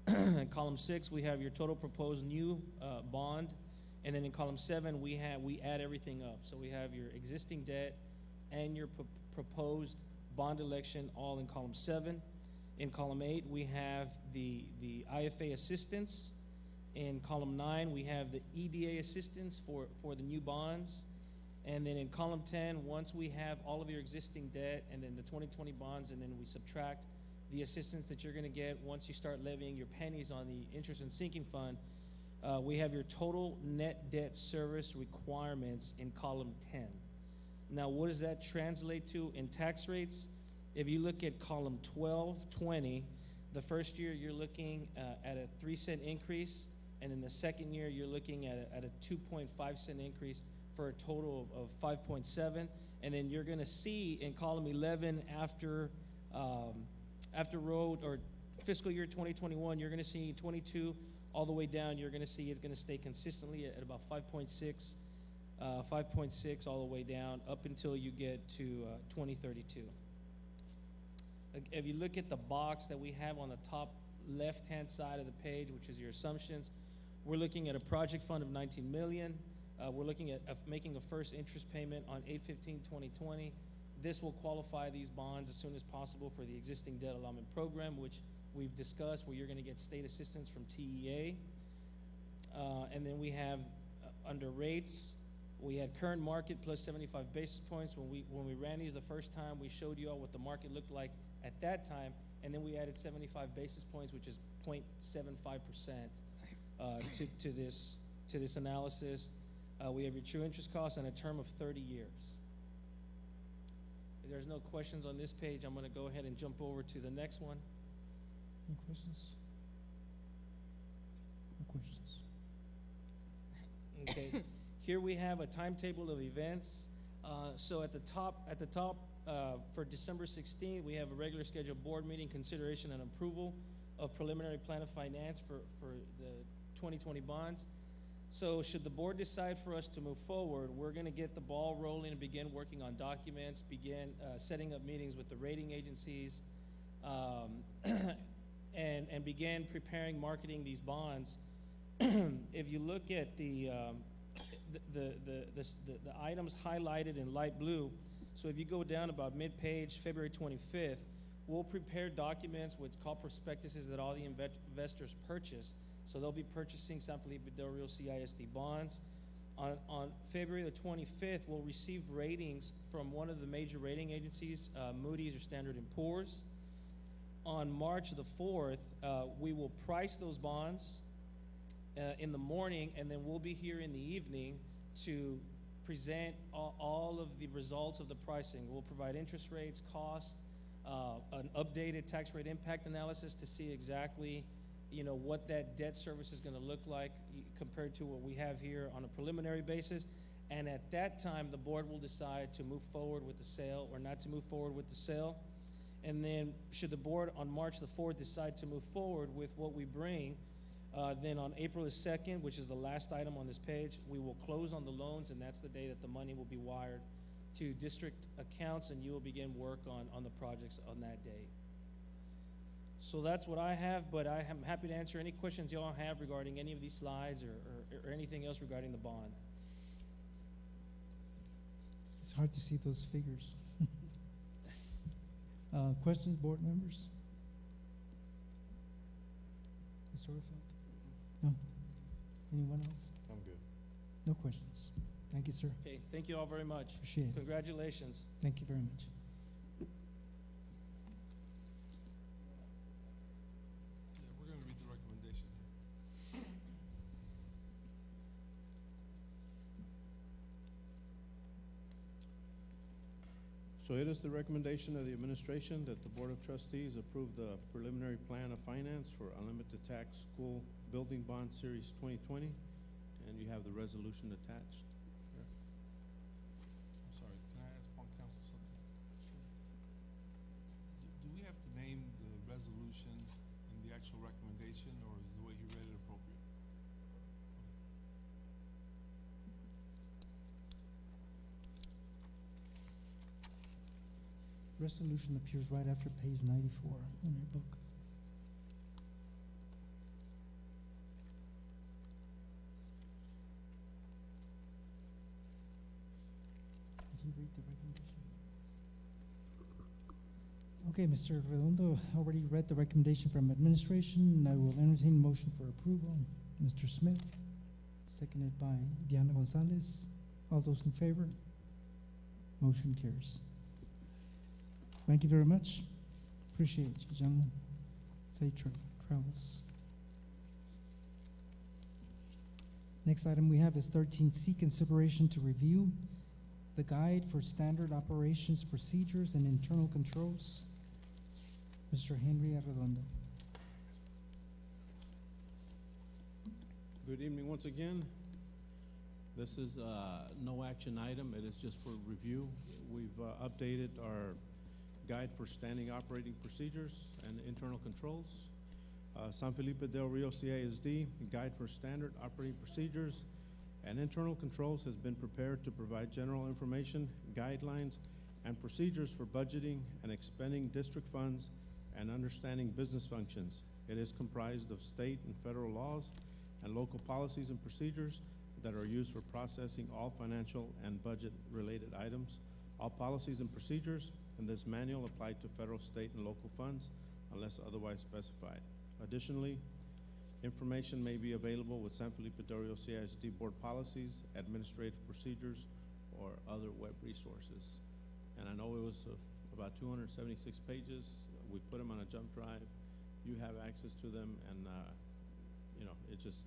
In column 6, we have your total proposed new bond. And then in column 7, we add everything up. So we have your existing debt and your proposed bond election all in column 7. In column 8, we have the IFA assistance. In column 9, we have the EDA assistance for the new bonds. And then in column 10, once we have all of your existing debt and then the 2020 bonds, and then we subtract the assistance that you're going to get once you start levying your pennies on the interest and sinking fund, we have your total net debt service requirements in column 10. Now, what does that translate to in tax rates? If you look at column 1220, the first year you're looking at a 3-cent increase, and in the second year you're looking at a 2.5-cent increase for a total of 5.7. And then you're going to see in column 11 after road or fiscal year 2021, you're going to see 22 all the way down. You're going to see it's going to stay consistently at about 5.6 all the way down up until you get to 2032. If you look at the box that we have on the top left-hand side of the page, which is your assumptions, we're looking at a project fund of $19 million. We're looking at making a first interest payment on 8/15/2020. This will qualify these bonds as soon as possible for the existing debt allotment program, which we've discussed, where you're going to get state assistance from TEA. And then we have under rates, we had current market plus 75 basis points. When we ran these the first time, we showed you all what the market looked like at that time, and then we added 75 basis points, which is 0.75% to this analysis. We have your true interest costs and a term of 30 years. If there's no questions on this page, I'm gonna go ahead and jump over to the next one. Any questions? No questions. Okay, here we have a timetable of events. So at the top, for December 16th, we have a regular scheduled board meeting, consideration and approval of preliminary plan of finance for the 2020 bonds. So should the board decide for us to move forward, we're gonna get the ball rolling and begin working on documents, begin setting up meetings with the rating agencies, and begin preparing, marketing these bonds. If you look at the items highlighted in light blue, so if you go down about mid-page, February 25th, we'll prepare documents which called prospectuses that all the investors purchase. So they'll be purchasing San Felipe Del Rio CISD bonds. On February the 25th, we'll receive ratings from one of the major rating agencies, Moody's or Standard & Poor's. On March the 4th, we will price those bonds in the morning, and then we'll be here in the evening to present all of the results of the pricing. We'll provide interest rates, cost, an updated tax rate impact analysis to see exactly, what that debt service is going to look like compared to what we have here on a preliminary basis. And at that time, the board will decide to move forward with the sale or not to move forward with the sale. And then should the board on March the 4th decide to move forward with what we bring, then on April the 2nd, which is the last item on this page, we will close on the loans, and that's the day that the money will be wired to district accounts, and you will begin work on the projects on that date. So that's what I have, but I am happy to answer any questions y'all have regarding any of these slides or anything else regarding the bond. It's hard to see those figures. Questions, board members? Mr. Orfeld? No? Anyone else? I'm good. No questions. Thank you, sir. Okay, thank you all very much. Appreciate it. Congratulations. Thank you very much. Yeah, we're gonna read the recommendation here. So it is the recommendation of the administration that the Board of Trustees approve the preliminary plan of finance for unlimited tax school building bond series 2020, and you have the resolution attached. I'm sorry, can I ask bond counsel something? Sure. Do we have to name the resolution in the actual recommendation, or is the way he read it appropriate? Resolution appears right after page 94 in your book. Did you read the recommendation? Okay, Mr. Redondo already read the recommendation from administration. I will entertain a motion for approval. Mr. Smith, seconded by Diana Gonzalez. All those in favor? Motion carries. Thank you very much. Appreciate you, gentlemen. Safe travels. Next item we have is 13C, consideration to review the guide for standard operations procedures and internal controls. Mr. Henry Arredondo. Good evening once again. This is no action item. It is just for review. We've updated our guide for standing operating procedures and internal controls. San Felipe Del Rio CISD, guide for standard operating procedures and internal controls has been prepared to provide general information, guidelines, and procedures for budgeting and expending district funds and understanding business functions. It is comprised of state and federal laws and local policies and procedures that are used for processing all financial and budget-related items. All policies and procedures in this manual apply to federal, state, and local funds unless otherwise specified. Additionally, information may be available with San Felipe Del Rio CISD board policies, administrative procedures, or other web resources. And I know it was about 276 pages. We put them on a jump drive. You have access to them, and it's just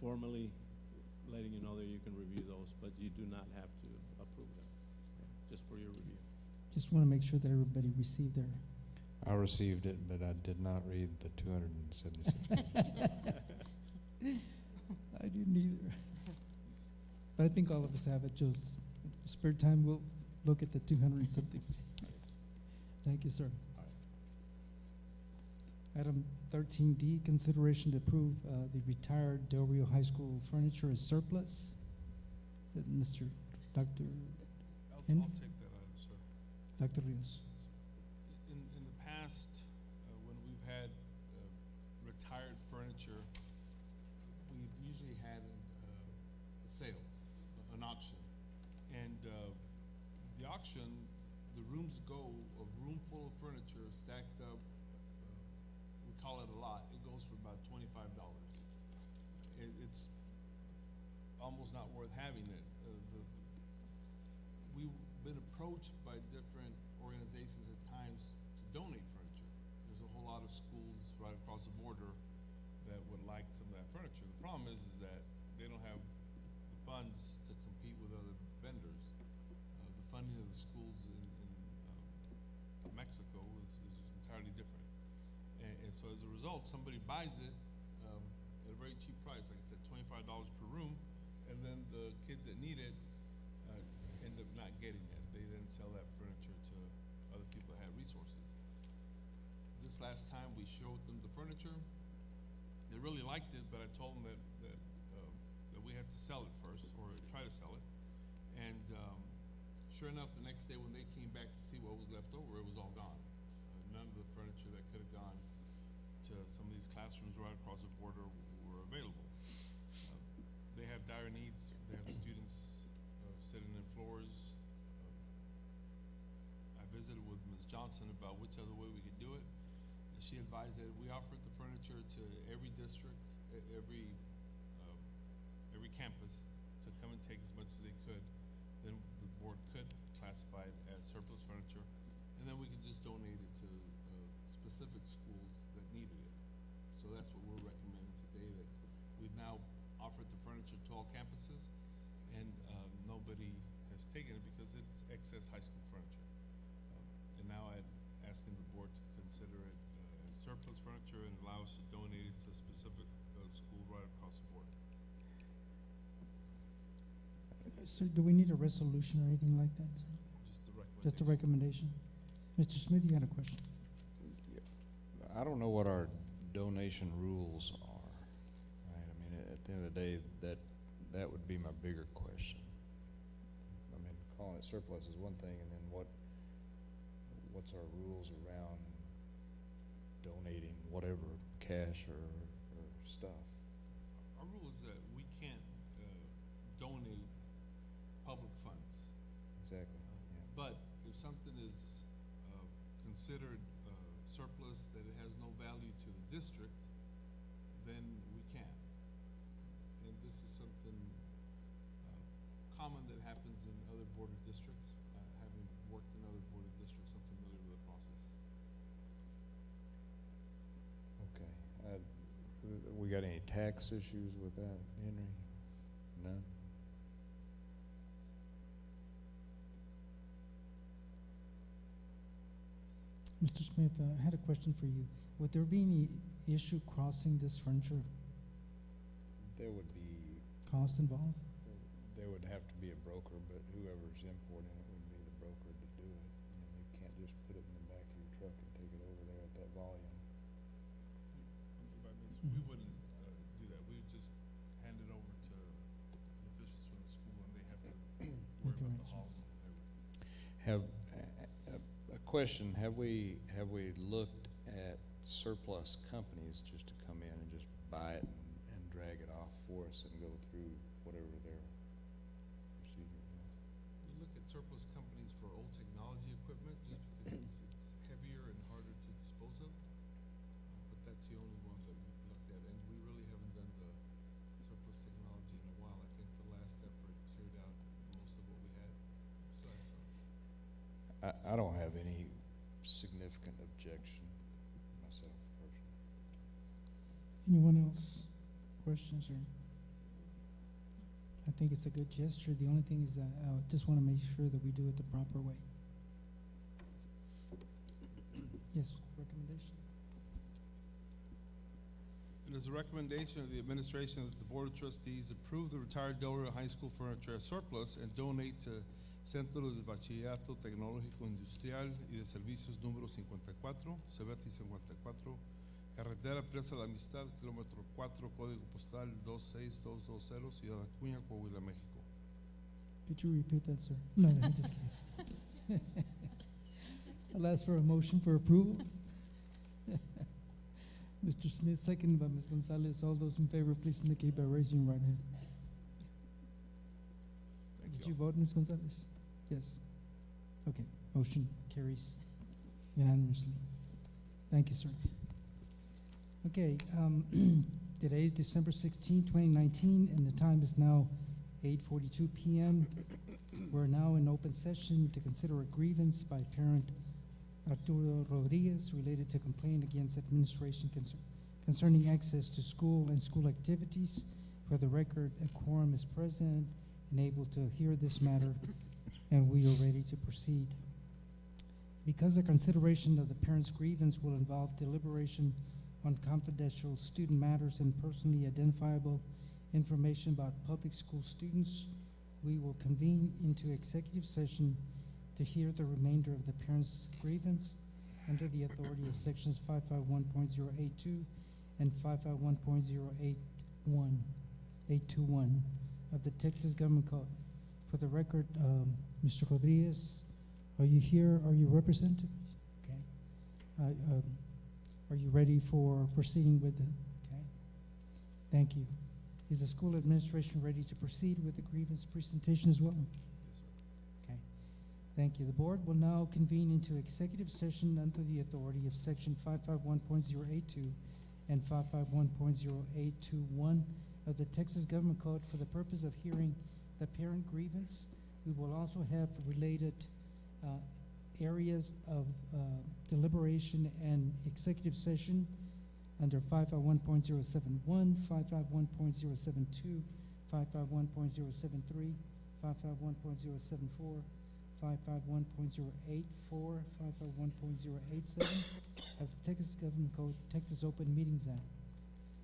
formally letting you know that you can review those, but you do not have to approve them. just for your review. Just want to make sure that everybody received their. I received it, but I did not read the 276. I didn't either. But I think all of us have it. Just spare time, we'll look at the 200 and something. Thank you, sir. Item 13D, consideration to approve the retired Del Rio High School furniture as surplus. Is that Mr. Dr. Henry? I'll take that item, sir. Dr. Rios. In the past, when we've had retired furniture, we've usually had a sale, an auction. And the auction, the rooms go, a room full of furniture stacked up, we call it a lot, it goes for about $25. It's almost not worth having it. We've been approached by different organizations at times to donate furniture. There's a whole lot of schools right across the border that would like some of that furniture. The problem is that they don't have the funds to compete with other vendors. The funding of the schools in Mexico is entirely different. And so as a result, somebody buys it at a very cheap price, like I said, $25 per room, and then the kids that need it end up not getting it. They then sell that furniture to other people that have resources. This last time we showed them the furniture, they really liked it, but I told them that we had to sell it first, or try to sell it. And sure enough, the next day when they came back to see what was left over, it was all gone. None of the furniture that could have gone to some of these classrooms right across the border were available. They have dire needs. They have students sitting in floors. I visited with Ms. Johnson about which other way we could do it. And she advised that we offered the furniture to every district, every campus to come and take as much as they could. Then the board could classify it as surplus furniture, and then we could just donate it to specific schools that needed it. So that's what we're recommending today, that we've now offered the furniture to all campuses, and nobody has taken it because it's excess high school furniture. And now I'm asking the board to consider it as surplus furniture and allow us to donate it to a specific school right across the board. Sir, do we need a resolution or anything like that, sir? Just a recommendation. Just a recommendation. Mr. Smith, you had a question? I don't know what our donation rules are, right? I mean, at the end of the day, that would be my bigger question. I mean, calling it surplus is one thing, and then what's our rules around donating whatever, cash or stuff? Our rule is that we can't donate public funds. Exactly. But if something is considered surplus, that it has no value to the district, then we can. And this is something common that happens in other border districts. Having worked in other border districts, I'm familiar with the process. Okay. We got any tax issues with that, Henry? None? Mr. Smith, I had a question for you. Would there be any issue crossing this furniture? There would be, Cost involved? there would have to be a broker, but whoever's importing it would be the broker to do it. I mean, you can't just put it in the back of your truck and take it over there at that volume. We wouldn't do that. We would just hand it over to the officials from the school, and they have to worry about the hauls and everything. Have, a question, have we looked at surplus companies just to come in and just buy it and drag it off for us and go through whatever their procedure is? We look at surplus companies for old technology equipment just because it's heavier and harder to dispose of. But that's the only one that we've looked at, and we really haven't done the surplus technology in a while. I think the last effort cleared out most of what we had. I don't have any significant objection myself personally. Anyone else? Questions or? I think it's a good gesture. The only thing is that I just want to make sure that we do it the proper way. Yes, recommendation. It is a recommendation of the administration that the Board of Trustees approve the retired Del Rio High School furniture as surplus and donate to Centro de Bachillerato Tecnológico Industrial y de Servicios número 54, Cebetis 54, Carretera Presa de la Amistad, kilómetro 4, código postal 26220, Ciudad Acuña, Coahuila, México. Could you repeat that, sir? No, I'm just kidding. I'll ask for a motion for approval. Mr. Smith, seconded by Ms. Gonzalez. All those in favor, please indicate by raising your right hand. Did you vote, Ms. Gonzalez? Yes. Okay, motion carries unanimously. Thank you, sir. Okay, today is December 16, 2019, and the time is now 8:42 p.m. We're now in open session to consider a grievance by parent Arturo Rodriguez related to complaint against administration concerning access to school and school activities. For the record, a quorum is present and able to hear this matter, and we are ready to proceed. Because the consideration of the parent's grievance will involve deliberation on confidential student matters and personally identifiable information about public school students, we will convene into executive session to hear the remainder of the parent's grievance under the authority of sections 551.082 and 551.081 of the Texas Government Code. For the record, Mr. Rodriguez, are you here? Are you represented? Okay. Are you ready for proceeding with the, okay? Thank you. Is the school administration ready to proceed with the grievance presentation as well? Okay. Thank you. The board will now convene into executive session under the authority of section 551.082 and 551.0821 of the Texas Government Code for the purpose of hearing the parent grievance. We will also have related areas of deliberation and executive session under 551.071, 551.072, 551.073, 551.074, 551.084, 551.087 of the Texas Government Code, Texas Open Meetings Act.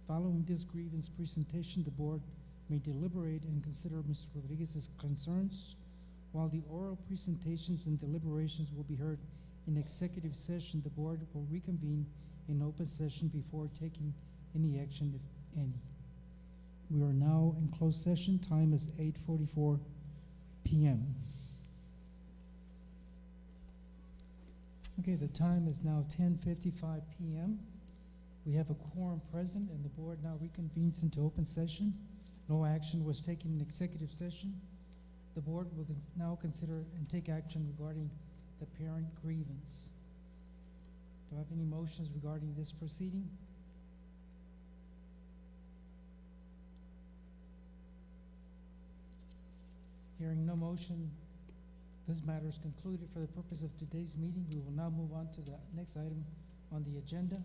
Following this grievance presentation, the board may deliberate and consider Mr. Rodriguez's concerns. While the oral presentations and deliberations will be heard in executive session, the board will reconvene in open session before taking any action, if any. We are now in closed session. Time is 8:44 p.m. Okay, the time is now 10:55 p.m. We have a quorum present, and the board now reconvenes into open session. No action was taken in executive session. The board will now consider and take action regarding the parent grievance. Do I have any motions regarding this proceeding? Hearing no motion, this matter is concluded for the purpose of today's meeting. We will now move on to the next item on the agenda.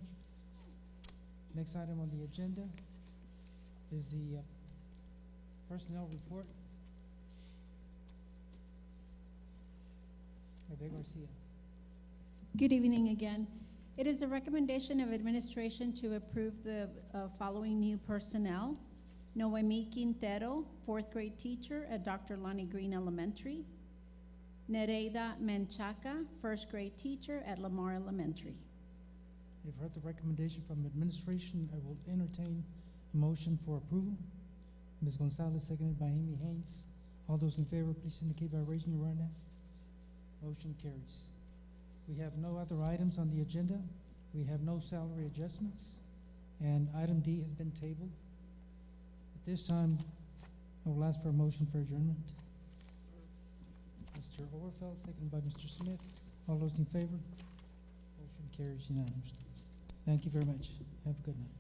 Next item on the agenda is the personnel report. Garcia. Good evening again. It is the recommendation of administration to approve the following new personnel. Noemi Quintero, 4th grade teacher at Dr. Lonnie Green Elementary. Nereida Menchaca, 1st grade teacher at Lamar Elementary. You've heard the recommendation from administration. I will entertain a motion for approval. Ms. Gonzalez, seconded by Amy Haynes. All those in favor, please indicate by raising your right hand. Motion carries. We have no other items on the agenda. We have no salary adjustments, and item D has been tabled. At this time, I will ask for a motion for adjournment. Mr. Overfeld, seconded by Mr. Smith. All those in favor? Motion carries unanimously. Thank you very much. Have a good night.